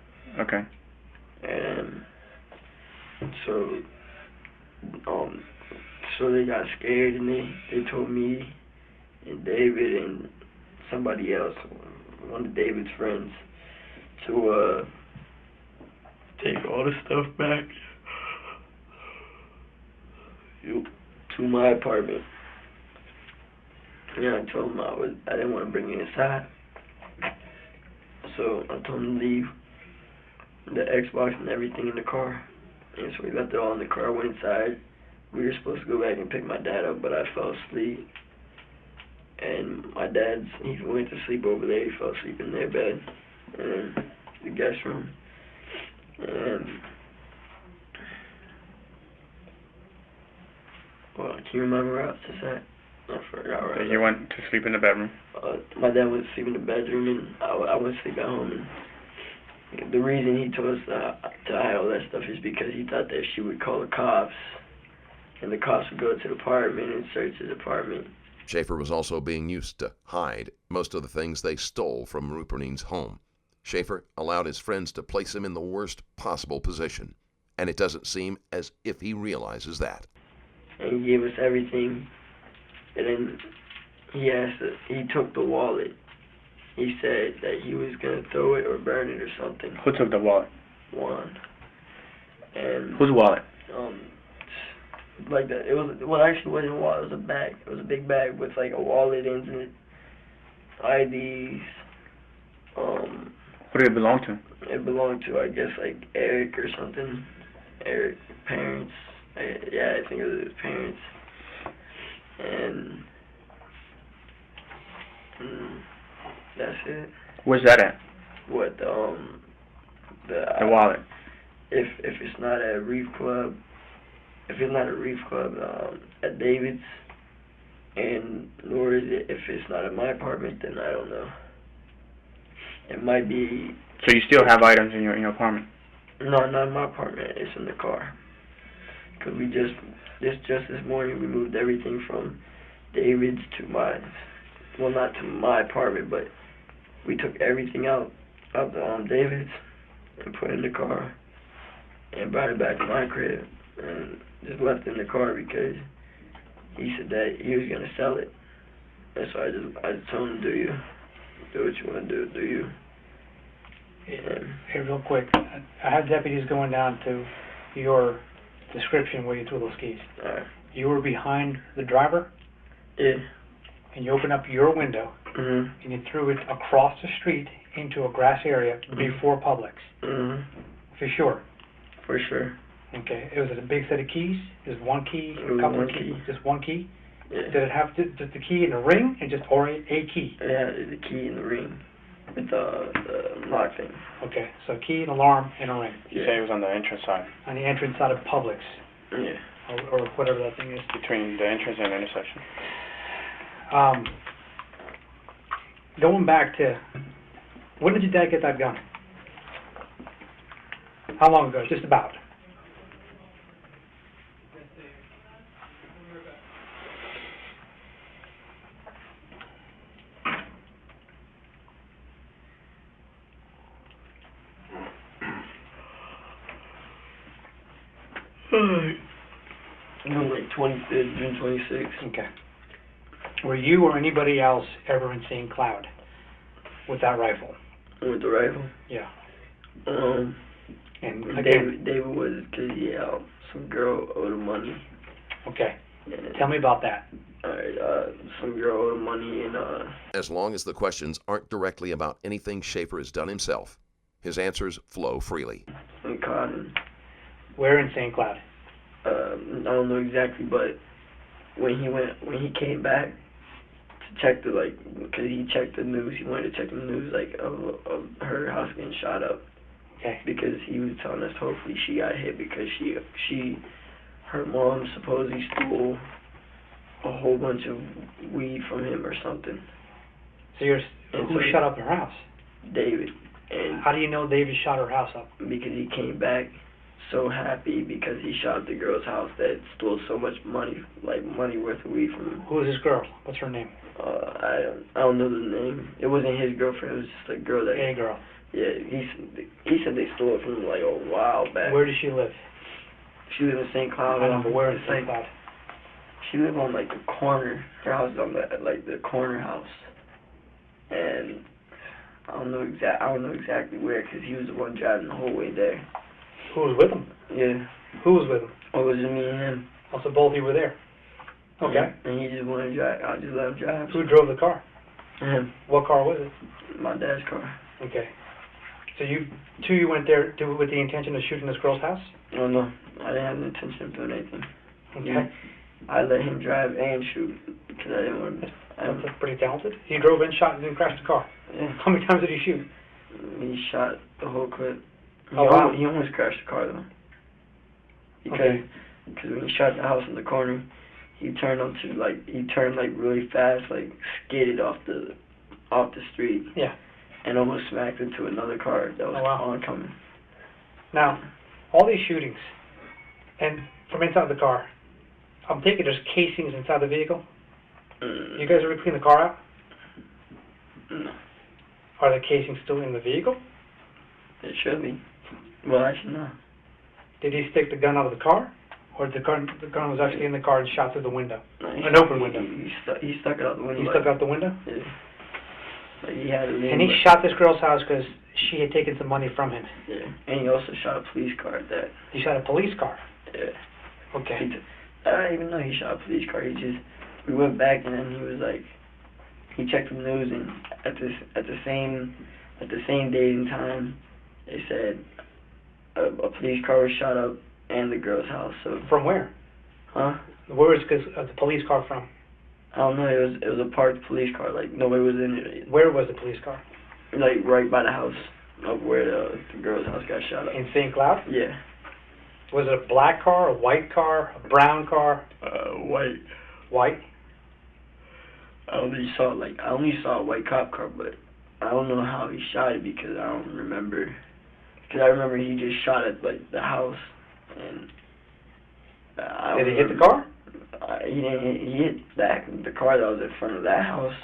Okay. And so they got scared and they told me and David and somebody else, one of David's friends, to take all the stuff back to my apartment. Yeah, I told him I didn't want to bring it inside. So I told him to leave the Xbox and everything in the car. And so we left it all in the car, went inside. We were supposed to go back and pick my dad up, but I fell asleep. And my he went to sleep over there. He fell asleep in their bed, in the guest room. And, well, can you remember where I was just at? I forgot where I was. You went to sleep in the bedroom? My dad went to sleep in the bedroom, and I went to sleep at home. And the reason he told us to hide all that stuff is because he thought that she would call the cops, and the cops would go to the apartment and search his apartment. Schafer was also being used to hide most of the things they stole from Rupernine's home. Schafer allowed his friends to place him in the worst possible position, and it doesn't seem as if he realizes that. And he gave us everything, and then he took the wallet. He said that he was going to throw it or burn it or something. Who took the wallet? Juan. And whose wallet? Like that. It was, well, actually it wasn't a wallet, it was a bag. It was a big bag with like a wallet in it, IDs. Who did it belong to? It belonged to, I guess, like Eric or something. Eric's parents. Yeah, I think it was his parents. And that's it. Where's that at? What, the wallet? If it's not at Reef Club, at David's, and nor is it if it's not at my apartment, then I don't know. It might be. So you still have items in your apartment? No, not in my apartment. It's in the car. Cause we just this morning we moved everything from David's to mine. Well, not to my apartment, but we took everything out of David's and put it in the car and brought it back to my crib and just left it in the car because he said that he was gonna sell it. And so I just told him, do what you want to do you. Hey, real quick, I have deputies going down to your description where you threw those keys. Alright. You were behind the driver? Yeah. And you opened up your window, and you threw it across the street into a grass area before Publix. For sure? For sure. Okay. It was a big set of keys? Just one key? It was a couple one of keys? key. Just one key? Yeah. Did it have just the key in the ring or a key? Yeah, the key in the ring with the lock thing. Okay, so a key, an alarm, and a ring. You say it was on the entrance side? On the entrance side of Publix. Yeah. Or whatever that thing is. Between the entrance and the intersection. Going back to, when did your dad get that gun? How long ago? Just about. Like 25th, June 26th. Okay. Were you or anybody else ever in St. Cloud with that rifle? With the rifle? Yeah. And David was, because some girl owed him money. Okay. And, Tell me about that. Alright, some girl owed him money and As long as the questions aren't directly about anything Schafer has done himself, his answers flow freely. and caught him. Where in St. Cloud? I don't know exactly, but when he came back to check because he checked the news, he wanted to check the news, of her house getting shot up. Okay. Because he was telling us hopefully she got hit because her mom supposedly stole a whole bunch of weed from him or something. So who shot up her house? David. And How do you know David shot her house up? because he came back so happy because he shot the girl's house that stole so much money, money worth of weed from him. Who is this girl? What's her name? I don't know the name. It wasn't his girlfriend. It was just a girl that. A girl. Yeah, he said they stole it from him a while back. Where does she live? She lived in St. Cloud. I know, but where in It's St. Cloud? She lived on the corner. Her house is on the corner house, and I don't know exactly where because he was the one driving the whole way there. Who was with him? Yeah. Who was with him? It was just me and him. Also, both of you were there. Okay. And he just wanted to drive. I just let him drive. Who drove the car? Him. What car was it? My dad's car. Okay. So you went there with the intention of shooting this girl's house? Oh no, I didn't have the intention of doing anything. Okay. I let him drive and shoot because I didn't want. That's pretty talented. He drove in, shot, and then crashed the car. Yeah. How many times did he shoot? He shot the whole clip. Oh, wow. He almost crashed the car though. Okay. Because when he shot the house in the corner, he turned really fast, skidded off the street. Yeah. And almost smacked into another car that was oncoming. Now, all these shootings, and from inside the car, I'm thinking there's casings inside the vehicle. You guys ever clean the car out? No. Are the casings still in the vehicle? It should be. Well, actually, no. Did he stick the gun out of the car? Or the gun was actually in the car and shot through the window? No, An open window? He stuck it out the window. He stuck out the window? Yeah. He had it in. And he shot this girl's house because she had taken some money from him. Yeah. And he also shot a police car at that. He shot a police car? Yeah. Okay. I don't even know he shot a police car. We went back and then he was he checked the news and at the same date and time, they said a police car was shot up and the girl's house. So from where? Huh? Where is the police car from? I don't know. It was a parked police car. Nobody was in it. Where was the police car? Right by the house of where the girl's house got shot up. In St. Cloud? Yeah. Was it a black car, a white car, a brown car? White. White? I only saw a white cop car, but I don't know how he shot it because I don't remember. Because I remember he just shot at the house, and did he hit the car? He didn't. He hit the car that was in front of that house,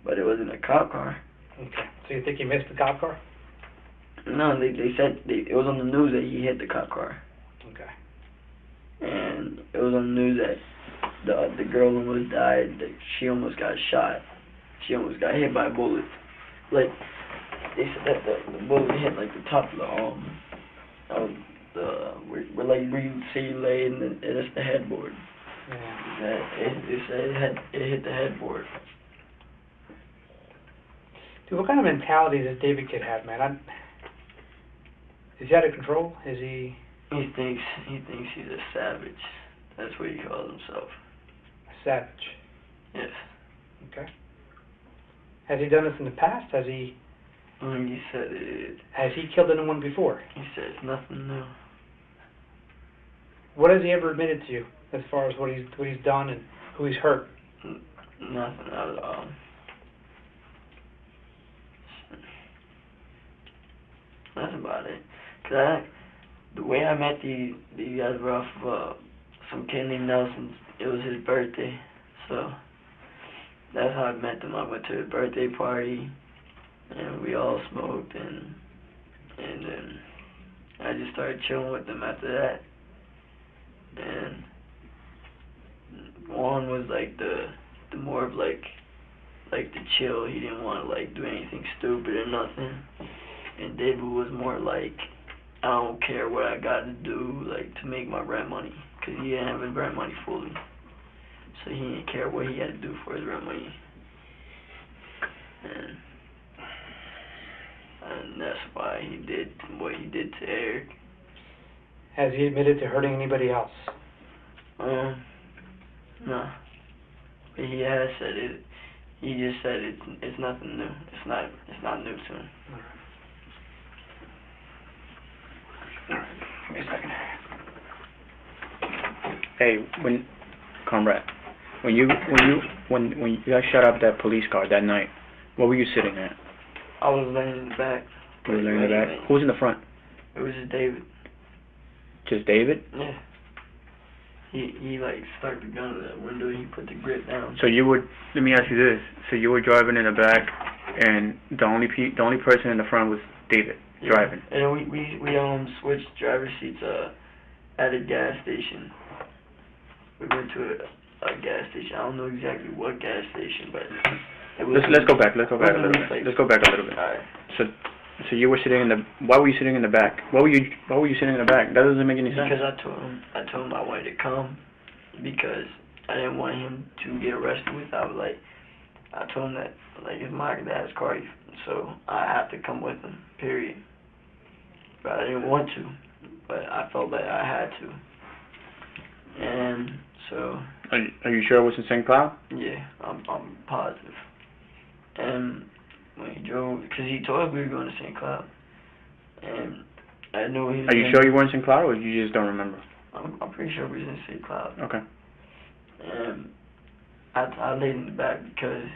but it wasn't a cop car. Okay. So you think he missed the cop car? No, they said it was on the news that he hit the cop car. Okay. And it was on the news that the girl almost died. That she almost got shot. She almost got hit by a bullet. They said that the bullet hit the top of where you see you lay and it's the headboard. Yeah. It hit the headboard. Dude, what kind of mentality does David Kid have, man? Is he out of control? Is he? He thinks he's a savage. That's what he calls himself. A savage. Yes. Okay. Has he done this in the past? Has he? He said it. Has he killed anyone before? He said it's nothing new. What has he ever admitted to you, as far as what he's done and who he's hurt? Nothing at all. Cause the way I met these guys were off of some kid named Nelson's. It was his birthday, so that's how I met them. I went to his birthday party, and we all smoked, and then I just started chilling with them after that. And Juan was like the more of like the chill. He didn't want to like do anything stupid or nothing. And David was more like, I don't care what I got to do like to make my rent money, cause he didn't have his rent money fully, so he didn't care what he had to do for his rent money. And that's why he did what he did to Eric. Has he admitted to hurting anybody else? No. But he has said it. He just said it's nothing new. It's not new to him. Alright, give me a second. Hey, Konrad, when you guys shot up that police car that night, what were you sitting at? I was laying in the back. You were laying in the back? Who was in the front? It was just David. Just David? Yeah. He like stuck the gun in that window. He put the grip down. So let me ask you this. So you were driving in the back, and the only person in the front was David driving. And we switched driver seats at a gas station. We went to a gas station. I don't know exactly what gas station, but it was. Let's go back a little bit. Let's go back a little bit. All right. So you were sitting in the. Why were you sitting in the back? Why were you sitting in the back? That doesn't make any sense. Because I told him I wanted to come because I didn't want him to get arrested without I told him that it's my dad's car, so I have to come with him. Period. But I didn't want to, but I felt that I had to. And so. Are you sure it was in St. Cloud? Yeah, I'm positive. And when he drove, because he told us we were going to St. Cloud, and I knew he was. Are you sure you weren't in St. Cloud, or you just don't remember? I'm pretty sure we was in St. Cloud. Okay. And I laid in the back because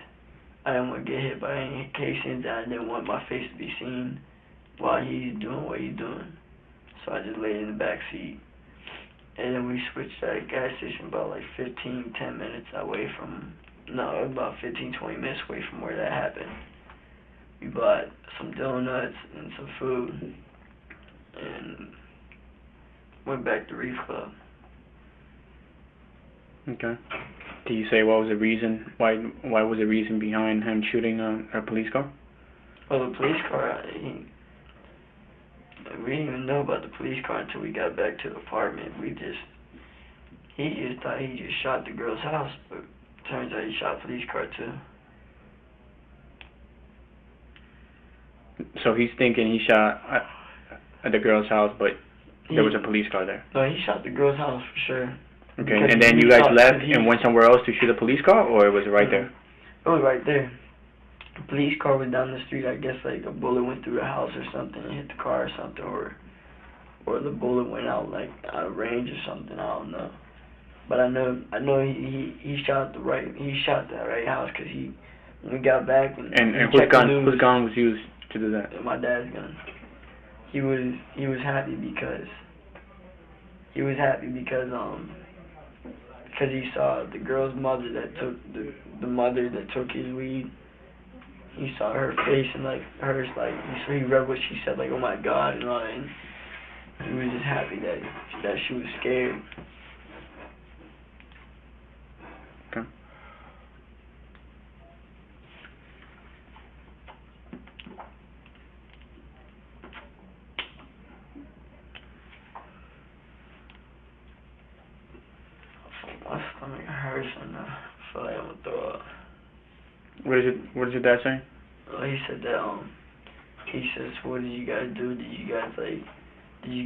I didn't want to get hit by any casings, and I didn't want my face to be seen while he's doing what he's doing. So I just laid in the back seat. And then we switched at a gas station about 10 minutes away from, about 15, 20 minutes away from where that happened. We bought some donuts and some food and went back to Reef Club. Okay. Did you say what was the reason? Why was the reason behind him shooting a police car? Well, the police car, we didn't even know about the police car until we got back to the apartment. He just thought he just shot the girl's house, but turns out he shot the police car too. So he's thinking he shot at the girl's house, but there was a police car there. No, he shot the girl's house for sure. Okay, and then you guys left and went somewhere else to shoot a police car, or it was right there? It was right there. The police car was down the street. I guess a bullet went through the house or something and hit the car or something, or the bullet went out out of range or something. I don't know. But I know he shot that right house because when we got back and whose gun was used to do that? My dad's gun. He was happy because he saw the girl's mother that took the mother that took his weed. He saw her face and hers he read what she said oh my God and all that, and he was just happy that she was scared. Okay. My stomach hurts and I feel like I'm gonna throw up. What did your dad say? Well, he said that he says, what did you guys do? Did you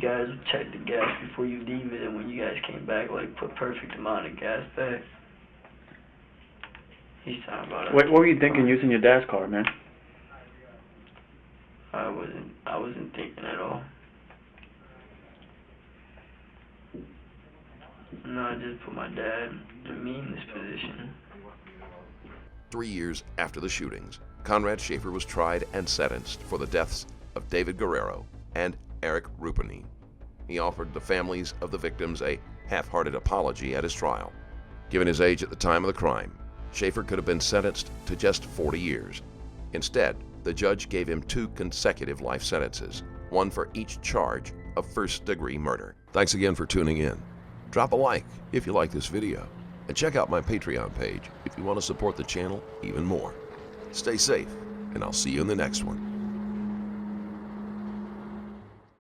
guys check the gas before you leave it, and when you guys came back put perfect amount of gas back? He's talking about it. What were you thinking using your dad's car, man? I wasn't thinking at all. No, I just put my dad and me in this position. 3 years after the shootings, Konrad Schafer was tried and sentenced for the deaths of David Guerrero and Eric Ruppini. He offered the families of the victims a half-hearted apology at his trial. Given his age at the time of the crime, Schafer could have been sentenced to just 40 years. Instead, the judge gave him 2 consecutive life sentences, one for each charge of first-degree murder. Thanks again for tuning in. Drop a like if you like this video, and check out my Patreon page if you want to support the channel even more. Stay safe, and I'll see you in the next one.